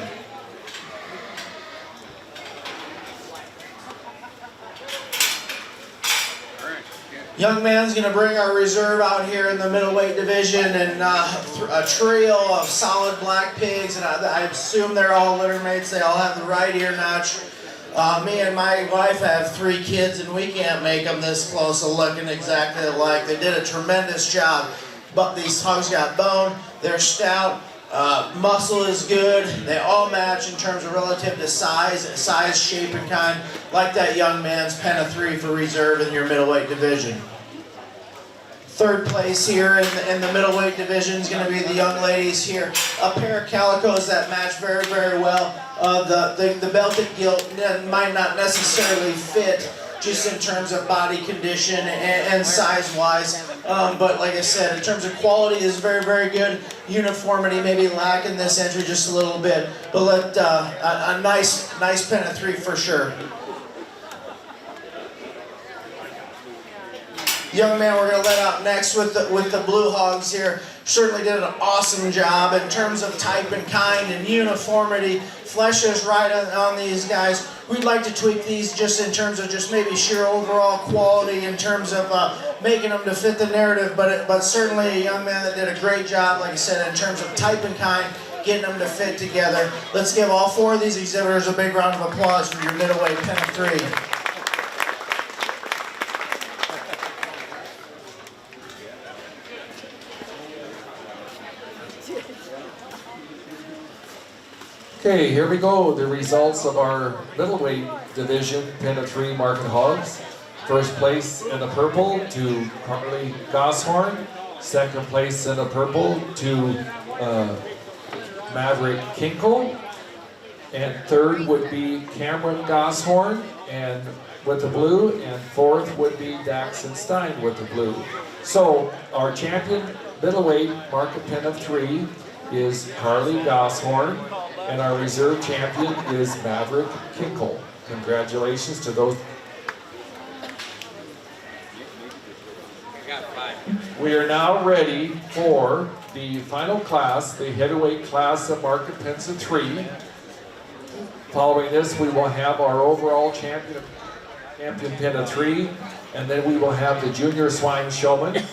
Young man's going to bring our reserve out here in the middleweight division, and a trio of solid black pigs, and I assume they're all litter mates. They all have the right ear notch. Me and my wife have 3 kids, and we can't make them this close to looking exactly alike. They did a tremendous job, but these hogs got bone. They're stout. Muscle is good. They all match in terms of relative to size, shape, and kind, like that young man's pen of 3 for reserve in your middleweight division. 3rd place here in the middleweight division is going to be the young ladies here. A pair of calicos that match very, very well. The belted gilt might not necessarily fit just in terms of body condition and size-wise. But like I said, in terms of quality is very, very good. Uniformity maybe lacking this entry just a little bit. But a nice pen of 3 for sure. Young man we're going to let out next with the blue hogs here certainly did an awesome job in terms of type and kind and uniformity. Flesh is right on these guys. We'd like to tweak these just in terms of just maybe sheer overall quality in terms of making them to fit the narrative, but certainly a young man that did a great job, like I said, in terms of type and kind, getting them to fit together. Let's give all 4 of these exhibitors a big round of applause for your middleweight pen of 3. Okay, here we go. The results of our middleweight division, pen of 3 market hogs. First place in the purple to Harlan Gosshorn. Second place in the purple to Maverick Kinkle. And 3rd would be Cameron Gosshorn and with the blue. And 4th would be Daxon Stein with the blue. So our champion middleweight market pen of 3 is Harlan Gosshorn. And our reserve champion is Maverick Kinkle. Congratulations to those. We are now ready for the final class, the heavyweight class of market pens of 3. Following this, we will have our overall champion pen of 3, and then we will have the junior swine showman,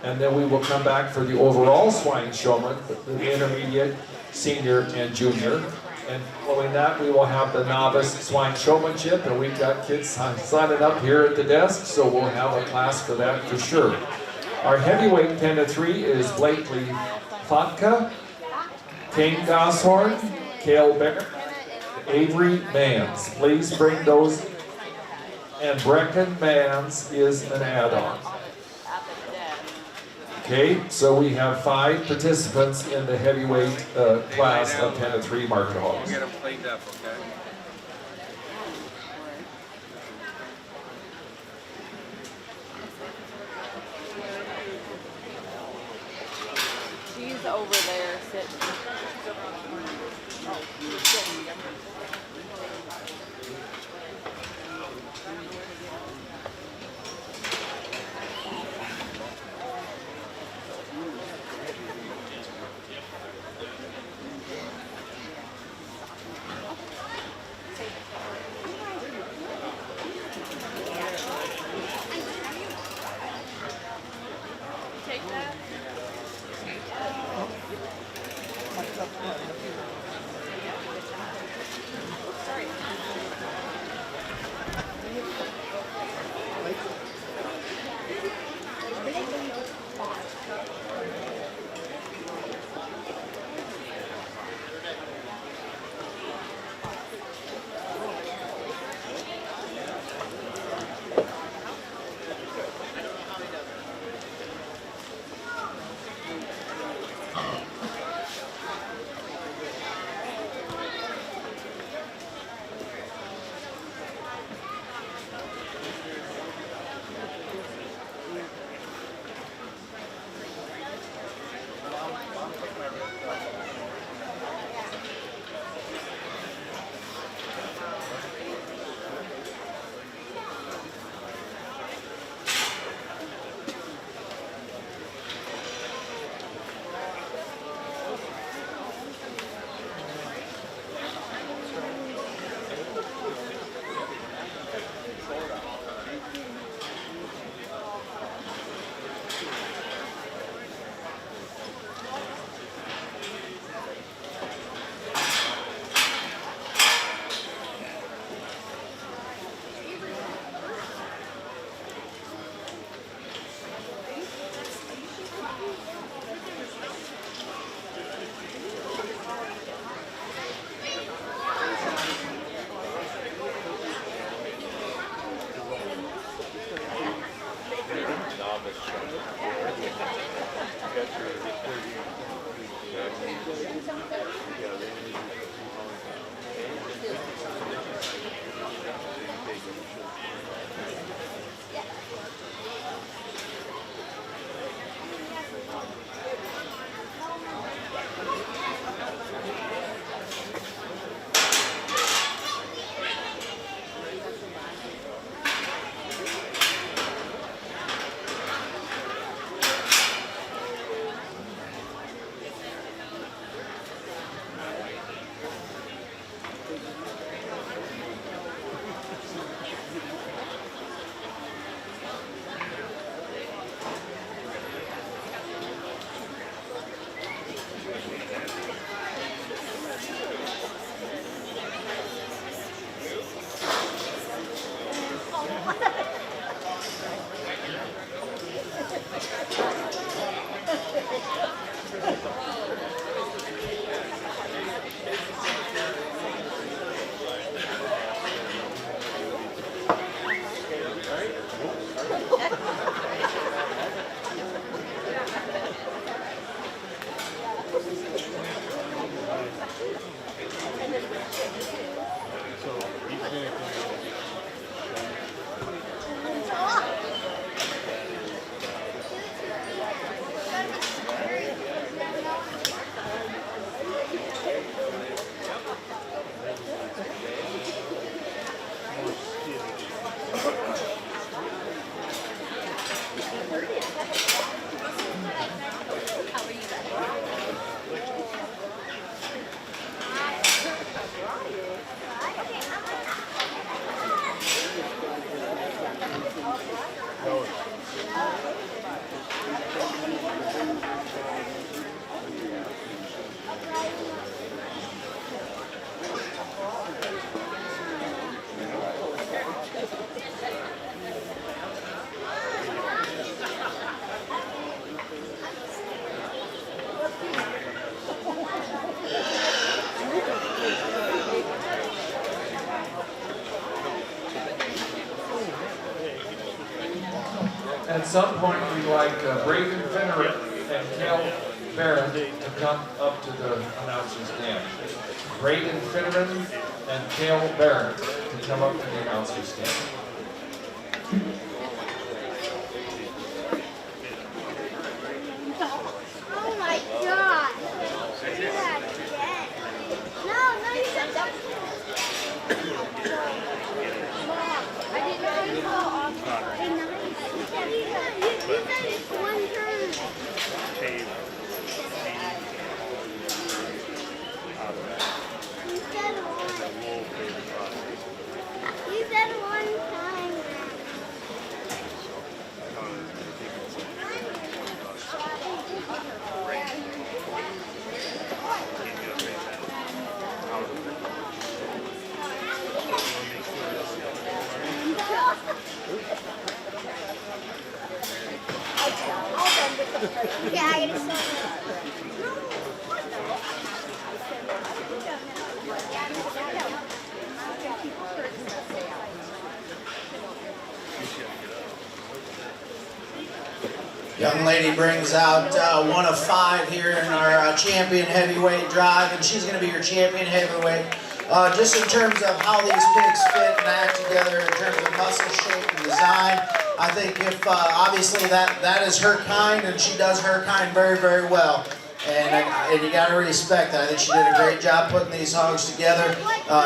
and then we will come back for the overall swine showman, the intermediate, senior, and junior. And following that, we will have the novice swine showmanship, and we've got kids signing up here at the desk, so we'll have a class for that for sure. Our heavyweight pen of 3 is Blakely Fotka, Kane Gosshorn, Cale Becker, Avery Mans. Please bring those. And Brecken Mans is an add-on. Okay, so we have 5 participants in the heavyweight class of 10 to 3 market hogs. Get them cleaned up, okay? She's over there sitting. Take that. Sorry. some point, we'd like Braden Finner and Cal Barrett to come up to the announcer's stand. Braden Finneran and Cal Barrett to come up to the announcer's stand. Oh my God! No, you said that. I didn't know you saw off. Hey, nice. You said it's one turn. You said one time. Yeah, I get Young lady brings out one of 5 here in our champion heavyweight drive, and she's going to be your champion heavyweight. Just in terms of how these pigs fit and act together, in terms of muscle shape and design, I think if obviously that is her kind, and she does her kind very, very well. And you got to respect that. I think she did a great job putting these hogs together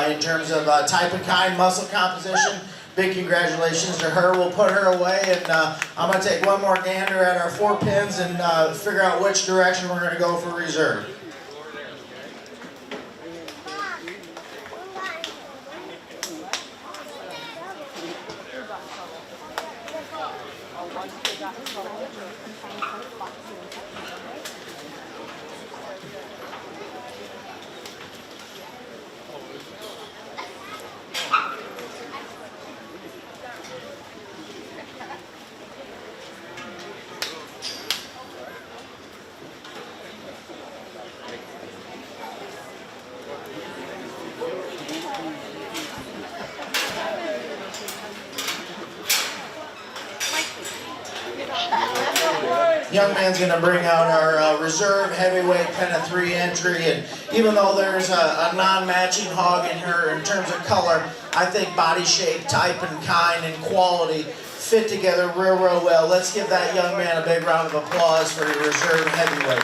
in terms of type and kind, muscle composition. Big congratulations to her. We'll put her away, and I'm going to take one more gander at our 4 pins and figure out which direction we're going to go for reserve. Young man's going to bring out our reserve heavyweight pen of 3 entry, and even though there's a non-matching hog in her in terms of color, I think body shape, type, and kind and quality fit together real, real well. Let's give that young man a big round of applause for your reserve heavyweight.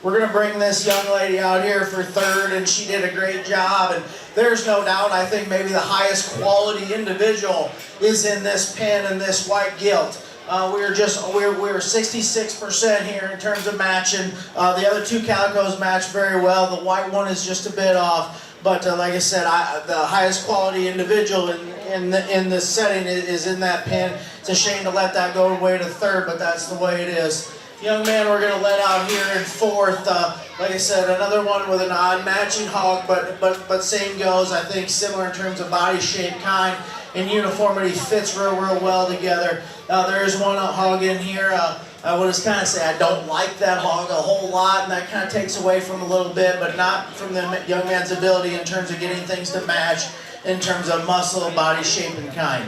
We're going to bring this young lady out here for 3rd, and she did a great job. And there's no doubt, I think maybe the highest quality individual is in this pen and this white gilt. We're 66% here in terms of matching. The other 2 calicos match very well. The white one is just a bit off. But like I said, the highest quality individual in this setting is in that pen. It's a shame to let that go away to 3rd, but that's the way it is. Young man we're going to let out here in 4th. Like I said, another one with an odd matching hog, but same goes. I think similar in terms of body shape, kind, and uniformity, fits real, real well together. There is one hog in here. I would just kind of say I don't like that hog a whole lot, and that kind of takes away from a little bit, but not from the young man's ability in terms of getting things to match in terms of muscle, body shape, and kind.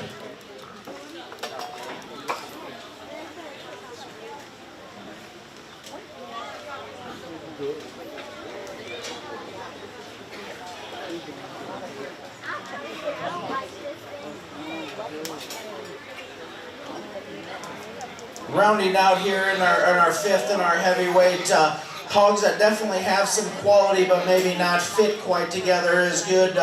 Rounding out here in our 5th and our heavyweight, hogs that definitely have some quality but maybe not fit quite together is good.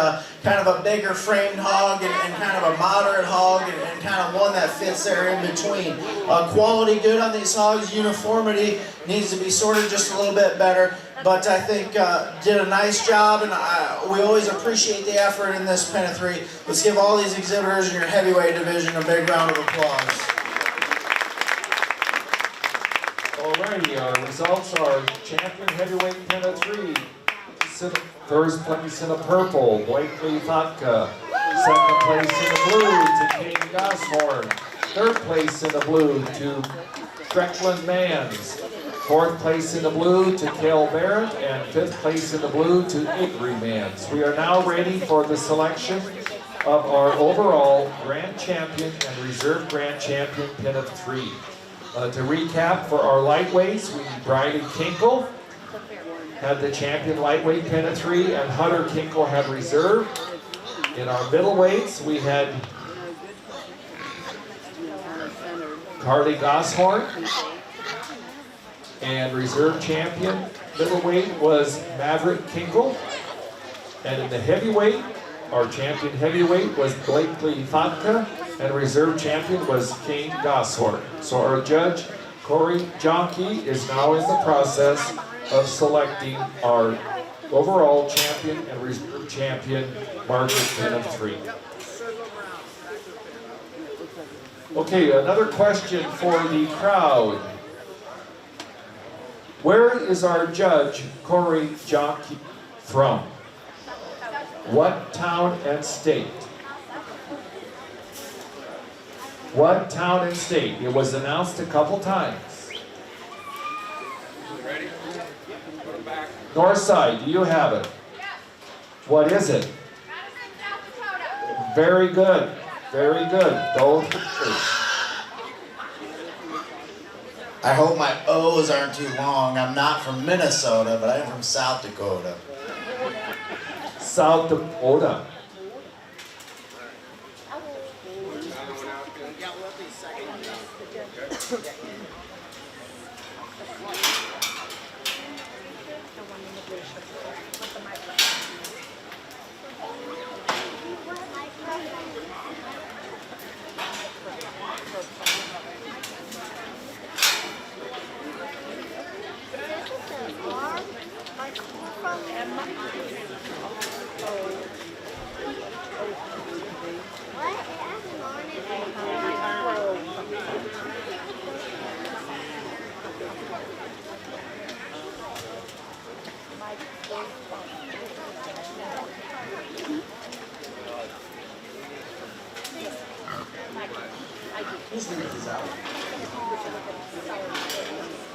Kind of a bigger framed hog and kind of a moderate hog and kind of one that fits there in between. Quality good on these hogs. Uniformity needs to be sorted just a little bit better. But I think did a nice job, and we always appreciate the effort in this pen of 3. Let's give all these exhibitors in your heavyweight division a big round of applause. Alrighty, our results are champion heavyweight pen of 3. First place in the purple, Blakely Vodka. Second place in the blue to King Goshorn. Third place in the blue to Strickland Mans. Fourth place in the blue to Cale Barrett, and fifth place in the blue to Avery Mans. We are now ready for the selection of our overall grand champion and reserve grand champion pin of 3. To recap, for our lightweights, we Bridie Kinkle had the champion lightweight pin of 3, and Hunter Kinkle had reserve. In our middleweights, we had Carly Gosshorn, and reserve champion middleweight was Maverick Kinkle. And in the heavyweight, our champion heavyweight was Blakely Fatka, and reserve champion was Kane Gosshorn. So our judge, Corey Jonke, is now in the process of selecting our overall champion and reserve champion market pin of 3. Okay, another question for the crowd. Where is our judge, Corey Jonke, from? What town and state? What town and state? It was announced a couple times. Ready? Northside, do you have it? What is it? Very good. Very good. Those I hope my O's aren't too long. I'm not from Minnesota, but I'm from South Dakota. South Dakota.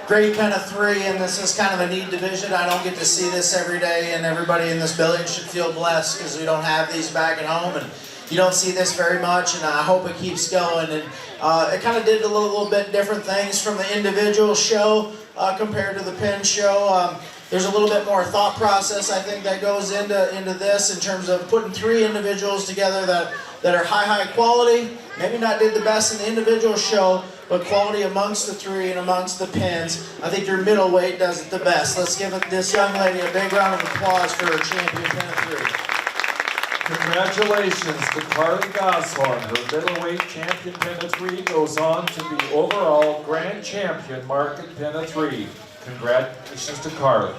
Great pin of 3, and this is kind of a neat division. I don't get to see this every day, and everybody in this building should feel blessed because we don't have these back at home, and you don't see this very much, and I hope it keeps going. And it kind of did a little bit different things from the individual show compared to the pin show. There's a little bit more thought process, I think, that goes into this in terms of putting 3 individuals together that are high quality. Maybe not did the best in the individual show, but quality amongst the 3 and amongst the pins. I think your middleweight does it the best. Let's give this young lady a big round of applause for her champion pin of 3. Congratulations to Carly Gosshorn. Her middleweight champion pin of 3 goes on to the overall grand champion market pin of 3. Congratulations to Carly.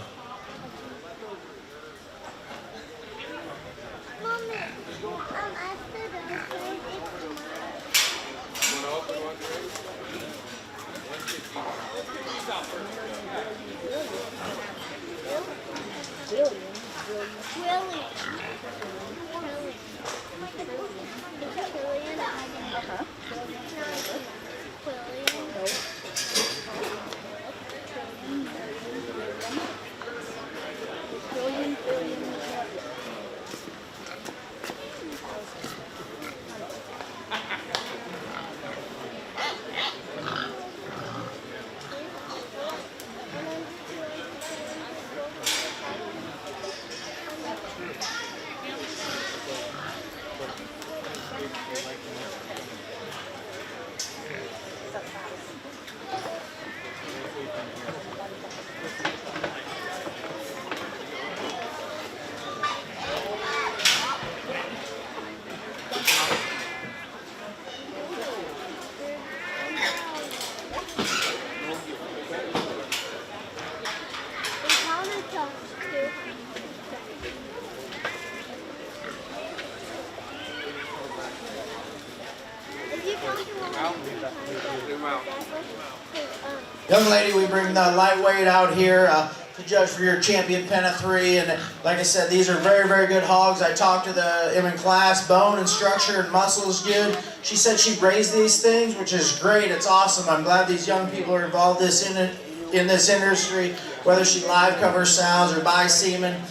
Young lady, we bring the lightweight out here to judge for your champion pin of 3. And like I said, these are very good hogs. I talked to them in class. Bone and structure and muscle is good. She said she raised these things, which is great. It's awesome. I'm glad these young people are involved in in this industry, whether she live cover sows or buy semen.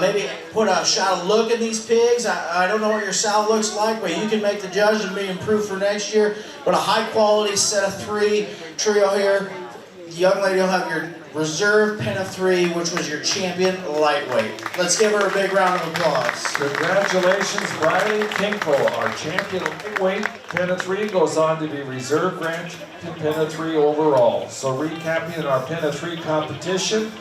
Maybe put a shot of look in these pigs. I don't know what your sow looks like, but you can make the judgment and be improved for next year. But a high quality set of 3 trio here. The young lady will have your reserve pen of 3, which was your champion lightweight. Let's give her a big round of applause. Congratulations, Riley Kinkle. Our champion lightweight pen of 3 goes on to be reserve grand champion pen of 3 overall. So recapping our pen of 3 competition,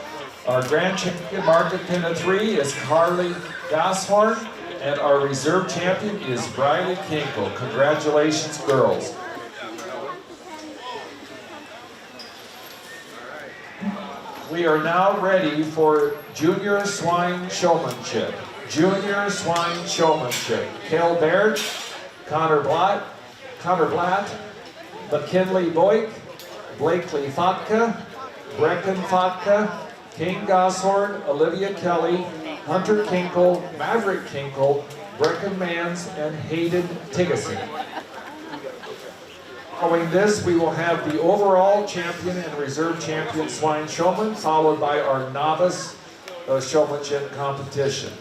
our grand champion market pen of 3 is Carly Gashorn, and our reserve champion is Riley Kinkle. Congratulations, girls. We are now ready for Junior Swine Showmanship. Junior Swine Showmanship. Kel Baird, Connor Blatt, McKinley Boyk, Blakely Fatka, Brecken Fatka, Kane Gashorn, Olivia Kelly, Hunter Kinkle, Maverick Kinkle, Brecken Mans, and Hayden Tigason. Following this, we will have the overall champion and reserve champion swine showman, followed by our novice showmanship competition.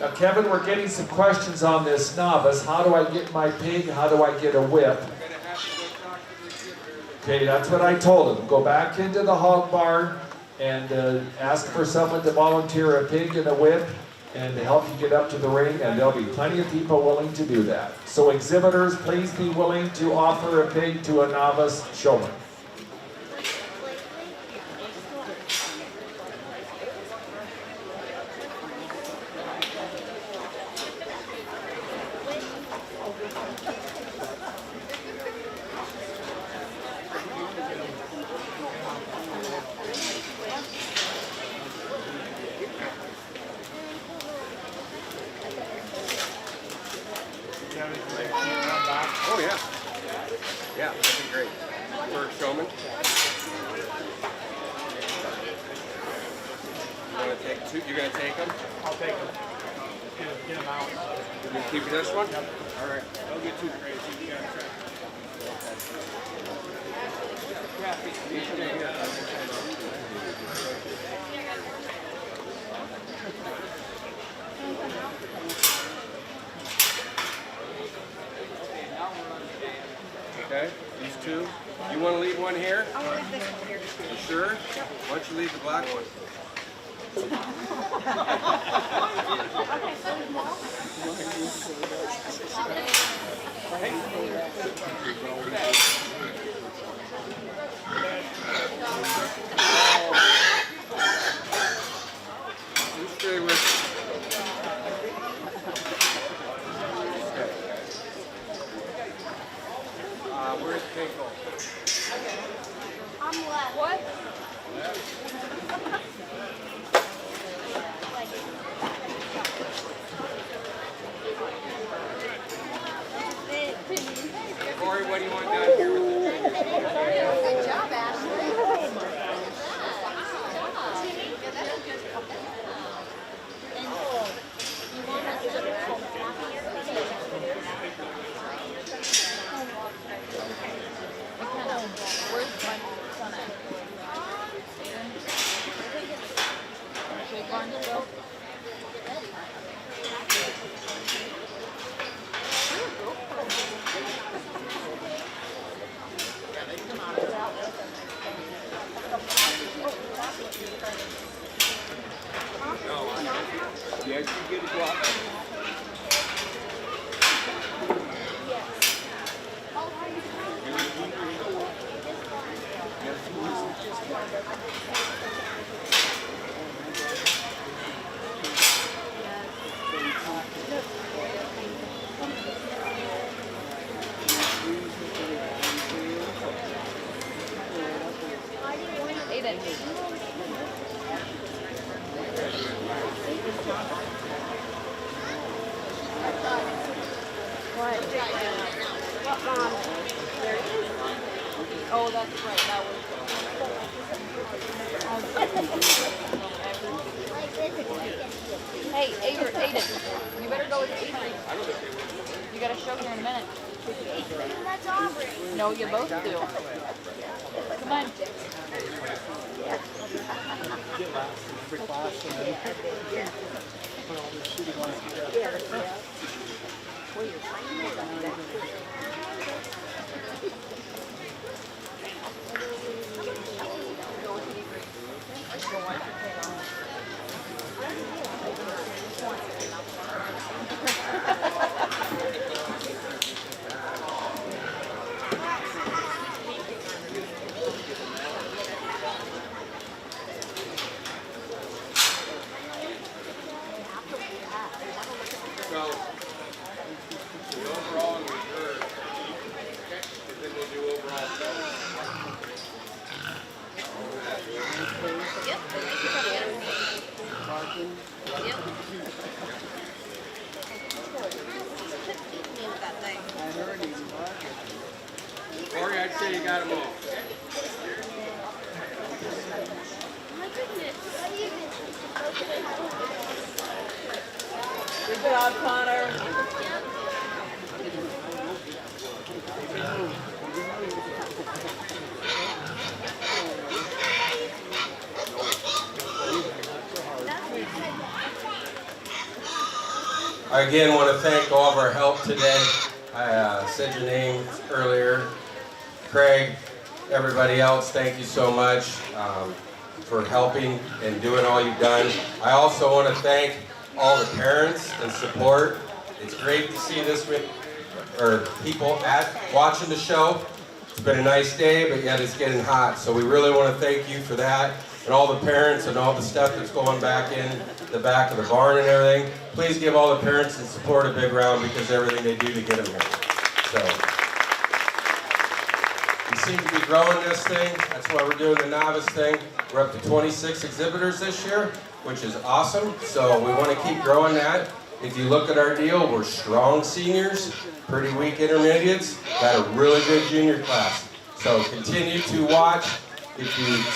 Now, Kevin, we're getting some questions on this novice. How do I get my pig? How do I get a whip? Okay, that's what I told him. Go back into the hog barn and ask for someone to volunteer a pig and a whip and to help you get up to the ring, and there'll be plenty of people willing to do that. So exhibitors, please be willing to offer a pig to a novice showman. Oh yeah. Yeah, that'd be great. For showman. You're gonna take them? I'll take them. Get them out. You gonna keep this one? Yep. All right. Don't get too crazy. You gotta try. Okay, these two. You want to leave one here? I want to leave this one here. You sure? Yep. Why don't you leave the black one? You stay with where's Kinkle? I'm left. What? Corey, what do you want down here with it? Good job, Ashley. Yeah, you get a block. Oh, that's right. That was. Hey, Aiden, you better go with Avery. I don't think they would. You got a show here in a minute. That's Aubrey. No, you both do. Come on. So, the overall and reserve, and then we'll do overall sales. Corey, I'd say you got them all. My goodness. Good job, Connor. I again want to thank all of our help today. I said your name earlier. Craig, everybody else, thank you so much for helping and doing all you've done. I also want to thank all the parents and support. It's great to see this with people watching the show. It's been a nice day, but yet it's getting hot. So we really want to thank you for that, and all the parents and all the stuff that's going back in the back of the barn and everything. Please give all the parents and support a big round because of everything they do to get them here. So we seem to be growing this thing. That's why we're doing the novice thing. We're up to 26 exhibitors this year, which is awesome. So we want to keep growing that. If you look at our deal, we're strong seniors, pretty weak intermediates, got a really good junior class. So continue to watch. If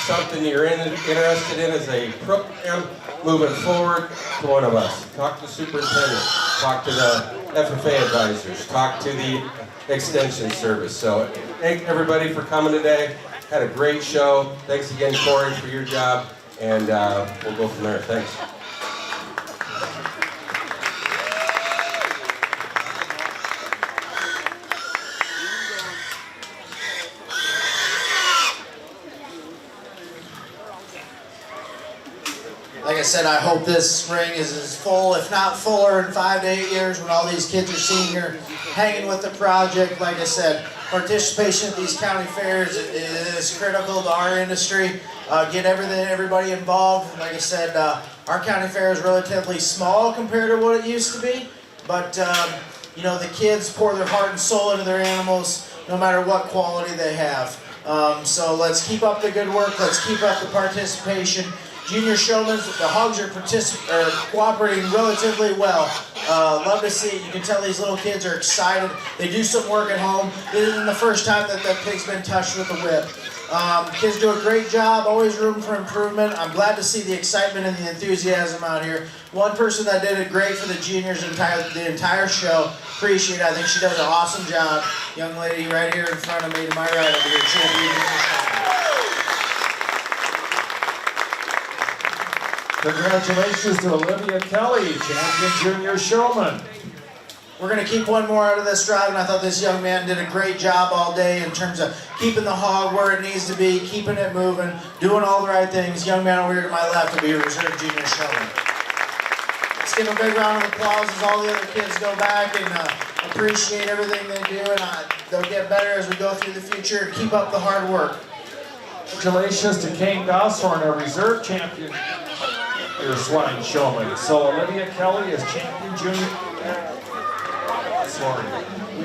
something you're interested in as a program moving forward, to one of us. Talk to the superintendent, talk to the FFA advisors, talk to the extension service. So thank everybody for coming today. Had a great show. Thanks again, Corey, for your job, and we'll go from there. Thanks. Like I said, I hope this ring is as full, if not fuller, in 5 to 8 years when all these kids are senior, hanging with the project. Like I said, participation at these county fairs is critical to our industry. Get everybody involved. Like I said, our county fair is relatively small compared to what it used to be, but you know, the kids pour their heart and soul into their animals, no matter what quality they have. So let's keep up the good work. Let's keep up the participation. Junior showmen, the hogs are cooperating relatively well. Love to see it. You can tell these little kids are excited. They do some work at home. This isn't the first time that pig's been touched with a whip. Kids do a great job, always room for improvement. I'm glad to see the excitement and the enthusiasm out here. One person that did it great for the juniors the entire show. Appreciate it. I think she does an awesome job. Young lady right here in front of me to my right over here, Shelby. Congratulations to Olivia Kelly, champion junior showman. We're going to keep one more out of this drive, and I thought this young man did a great job all day in terms of keeping the hog where it needs to be, keeping it moving, doing all the right things. Young man over here to my left will be a reserve junior showman. Let's give a big round of applause as all the other kids go back and appreciate everything they do, and they'll get better as we go through the future. Keep up the hard work. Congratulations to Kane Gosshorn, our reserve champion, your swine showman. So Olivia Kelly is champion junior. We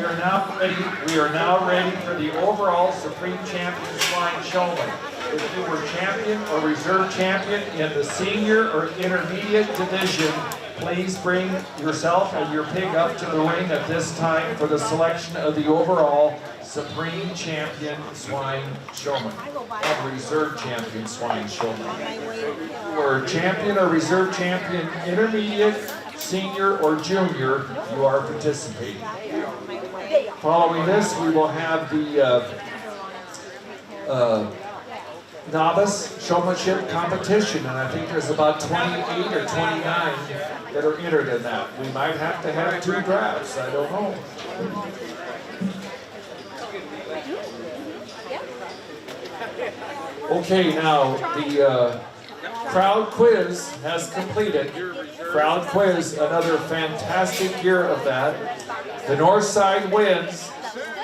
are now ready for the overall Supreme Champion Swine Showman. If you were champion or reserve champion in the senior or intermediate division, please bring yourself and your pig up to the ring at this time for the selection of the overall Supreme Champion Swine Showman and Reserve Champion Swine Showman. If you were champion or reserve champion intermediate, senior, or junior, you are participating. Following this, we will have the novice showmanship competition, and I think there's about 28 or 29 that are entered in that. We might have to have 2 drafts, I don't know. Okay, now the crowd quiz has completed. Crowd quiz, another fantastic year of that. The north side wins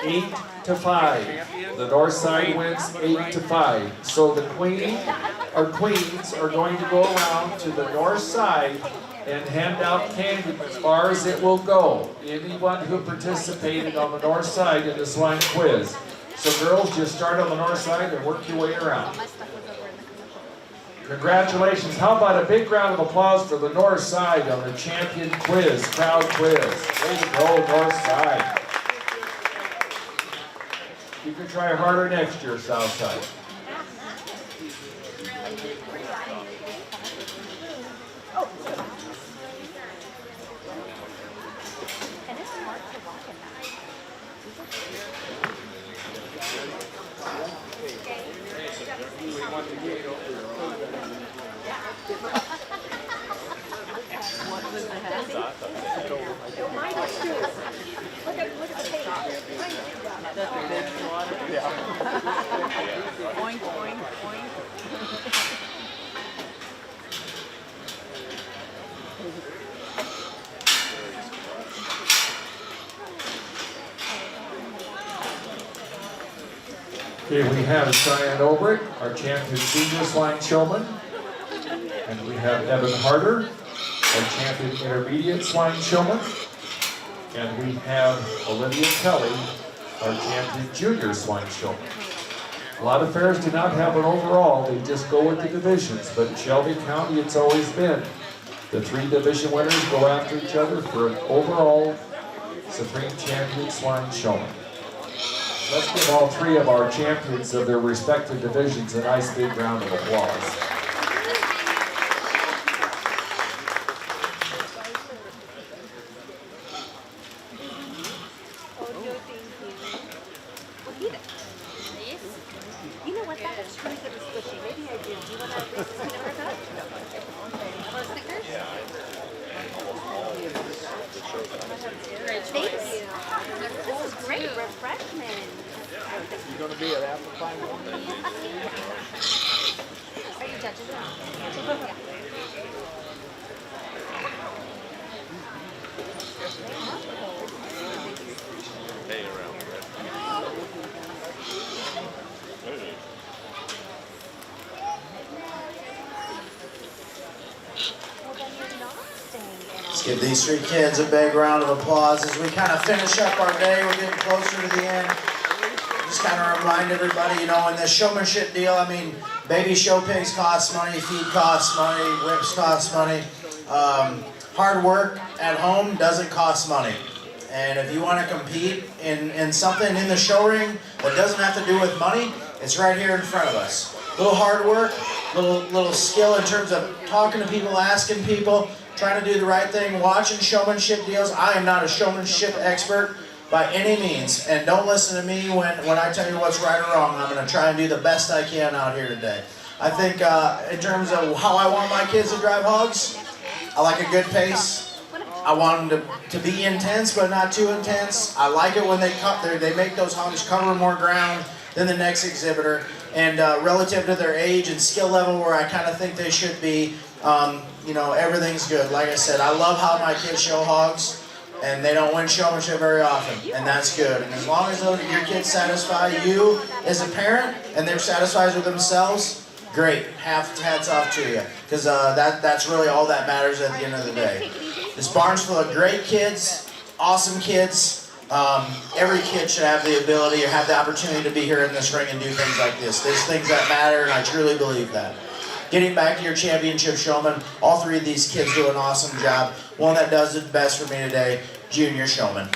8-5. The north side wins 8-5. So the queens are going to go around to the north side and hand out candy as far as it will go. Anyone who participated on the north side in the swine quiz. So girls, just start on the north side and work your way around. Congratulations. How about a big round of applause for the north side on the champion quiz, crowd quiz. Way to go, north side. You can try harder next year, south side. Oink, oink, oink. Okay, we have Cheyenne Obrick, our champion senior swine showman. And we have Evan Harder, our champion intermediate swine showman. And we have Olivia Kelly, our champion junior swine showman. A lot of fairs do not have an overall, they just go with the divisions. But in Shelby County, it's always been the 3 division winners go after each other for an overall supreme champion swine showman. Let's give all 3 of our champions of their respective divisions a nice big round of applause. You know what? That is true that was squishy. Maybe I do. Do you want to Reese's peanut butter cup? Or Snickers? Thank you. This is great refreshment. You gonna be at Apple Pie one day? Are you judging it? Yeah. Hey, around. Let's give these 3 kids a big round of applause as we kind of finish up our day. We're getting closer to the end. Just kind of remind everybody, you know, in this showmanship deal, I mean, baby show pigs cost money, feed costs money, whips cost money. Hard work at home doesn't cost money. And if you want to compete in something in the show ring that doesn't have to do with money, it's right here in front of us. Little hard work, little skill in terms of talking to people, asking people, trying to do the right thing, watching showmanship deals. I am not a showmanship expert by any means, and don't listen to me when I tell you what's right or wrong. I'm going to try and do the best I can out here today. I think in terms of how I want my kids to drive hogs, I like a good pace. I want them to be intense, but not too intense. I like it when they make those hogs cover more ground than the next exhibitor. And relative to their age and skill level where I kind of think they should be, you know, everything's good. Like I said, I love how my kids show hogs, and they don't win showmanship very often, and that's good. And as long as your kids satisfy you as a parent and they're satisfied with themselves, great. Hats off to you, because that's really all that matters at the end of the day. This barn's full of great kids, awesome kids. Every kid should have the ability or have the opportunity to be here in this ring and do things like this. There's things that matter, and I truly believe that. Getting back to your championship showman, all 3 of these kids do an awesome job. One that does it best for me today, junior showman.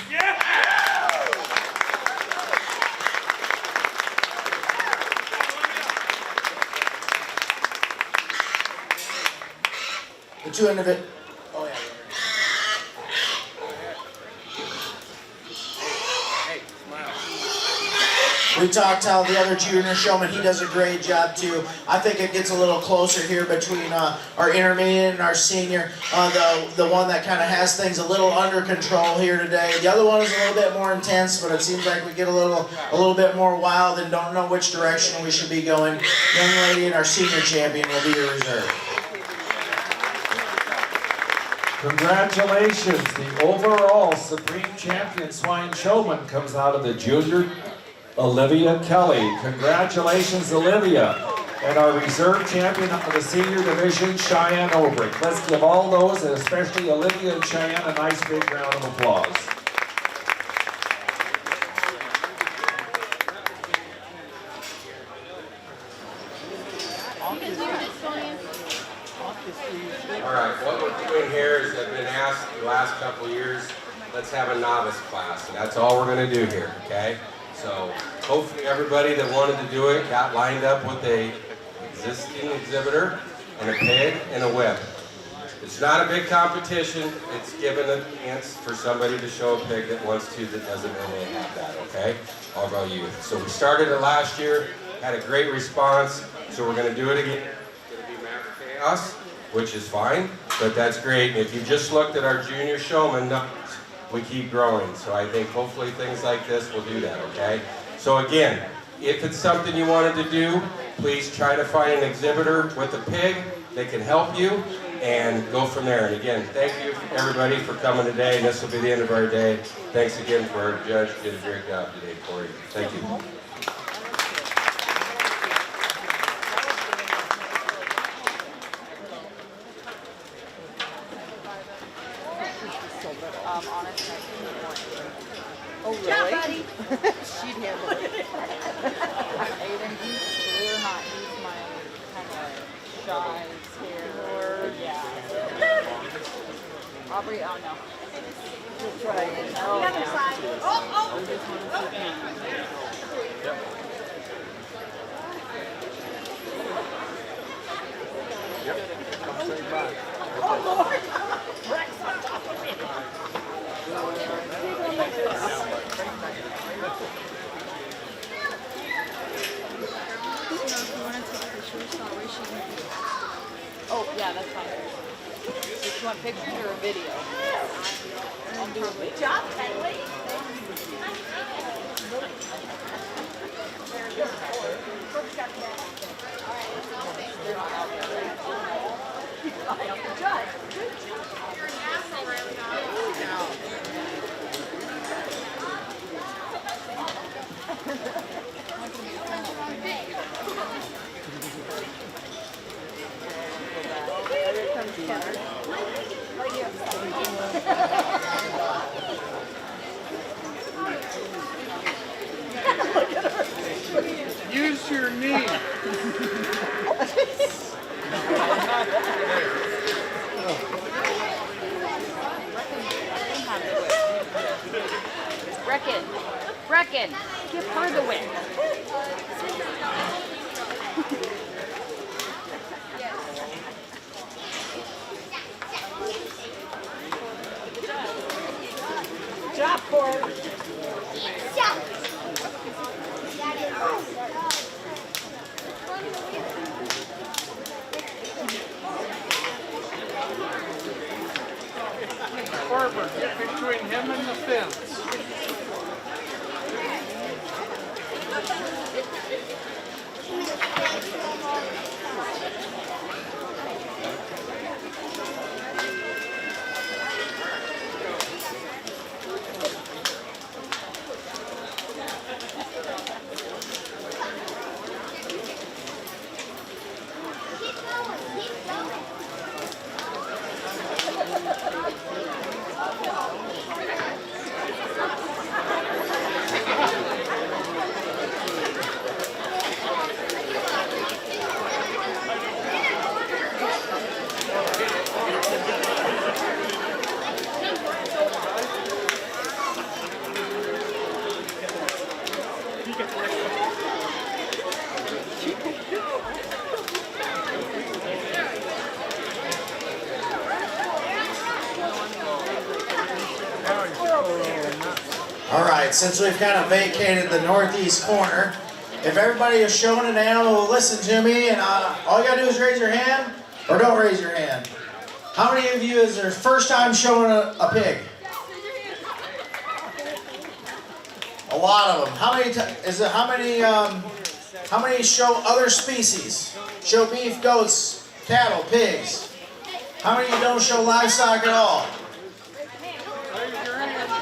The 2 individuals. Oh yeah. We talked how the other junior showman, he does a great job too. I think it gets a little closer here between our intermediate and our senior. The one that kind of has things a little under control here today. The other one is a little bit more intense, but it seems like we get a little bit more wild and don't know which direction we should be going. Young lady and our senior champion will be your reserve. Congratulations, the overall Supreme Champion Swine Showman comes out of the junior, Olivia Kelly. Congratulations, Olivia. And our reserve champion of the senior division, Cheyenne Obrick. Let's give all those, and especially Olivia and Cheyenne, a nice big round of applause. All right, what we're doing here is I've been asked the last couple of years, let's have a novice class, and that's all we're going to do here, okay? So hopefully everybody that wanted to do it got lined up with a existing exhibitor and a pig and a whip. It's not a big competition, it's given a chance for somebody to show a pig that wants to, that doesn't normally have that, okay? All about you. So we started it last year, had a great response, so we're going to do it again. It's going to be mass chaos, which is fine, but that's great. And if you just looked at our junior showman numbers, we keep growing. So I think hopefully things like this will do that, okay? So again, if it's something you wanted to do, please try to find an exhibitor with a pig that can help you and go from there. And again, thank you everybody for coming today, and this will be the end of our day. Thanks again for our judge, did a great job today, Corey. Thank you. Oh, really? Yeah, buddy. She'd handle it. Aiden, believe it or not, he's my kind of shy, scared. Yeah. Aubrey, oh no. That's right. Oh, the other side. Come say bye. Oh, Lord. Rex on top of me. Oh, yeah, that's fine. Do you want pictures or a video? I'll do a video. Good job, Kelly. Use your knee. Brecken, give her the win. Good job, Corey. Barber, get between him and the fence. right, since we've kind of vacated the northeast corner, if everybody is showing an animal, will listen to me, and all you gotta do is raise your hand, or don't raise your hand. How many of you is their first time showing a pig? A lot of them. How many show other species? Show beef, goats, cattle, pigs. How many of you don't show livestock at all?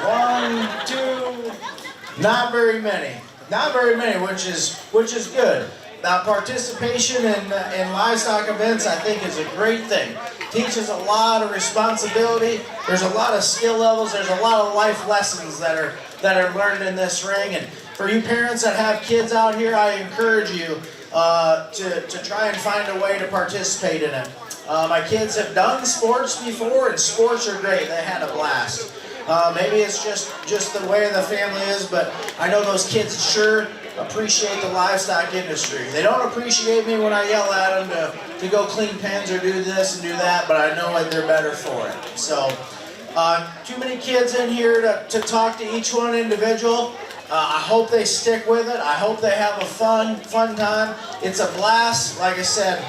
1, 2, not very many. Not very many, which is good. Now, participation in livestock events, I think, is a great thing. Teaches a lot of responsibility. There's a lot of skill levels. There's a lot of life lessons that are learned in this ring. And for you parents that have kids out here, I encourage you to try and find a way to participate in it. My kids have done sports before, and sports are great. They had a blast. Maybe it's just the way the family is, but I know those kids sure appreciate the livestock industry. They don't appreciate me when I yell at them to go clean pens or do this and do that, but I know that they're better for it. So, too many kids in here to talk to each one individual. I hope they stick with it. I hope they have a fun time. It's a blast. Like I said,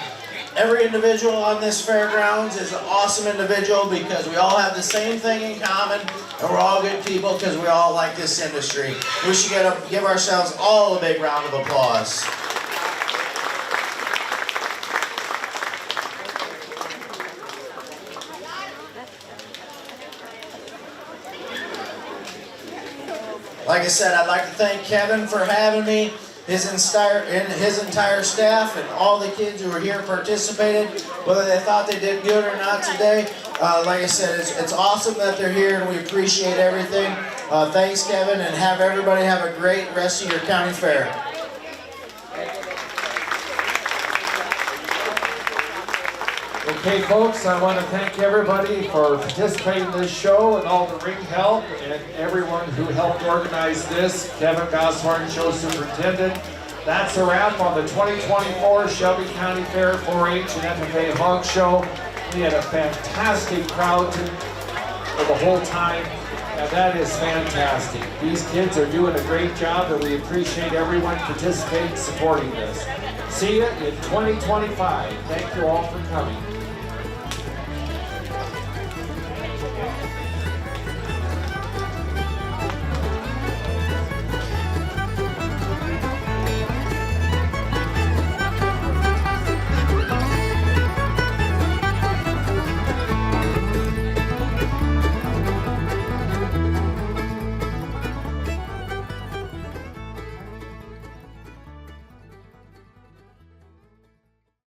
every individual on this fairgrounds is an awesome individual because we all have the same thing in common, and we're all good people because we all like this industry. We should give ourselves all a big round of applause. Like I said, I'd like to thank Kevin for having me, his entire staff, and all the kids who were here participated, whether they thought they did good or not today. Like I said, it's awesome that they're here, and we appreciate everything. Thanks, Kevin, and have everybody have a great rest of your county fair. Okay, folks, I want to thank everybody for participating in this show and all the ring help and everyone who helped organize this. Kevin Goshorn, show superintendent. That's a wrap on the 2024 Shelby County Fair 4-H and FFA Hog Show. We had a fantastic crowd for the whole time, and that is fantastic. These kids are doing a great job, and we appreciate everyone participating and supporting this. See you in 2025. Thank you all for coming.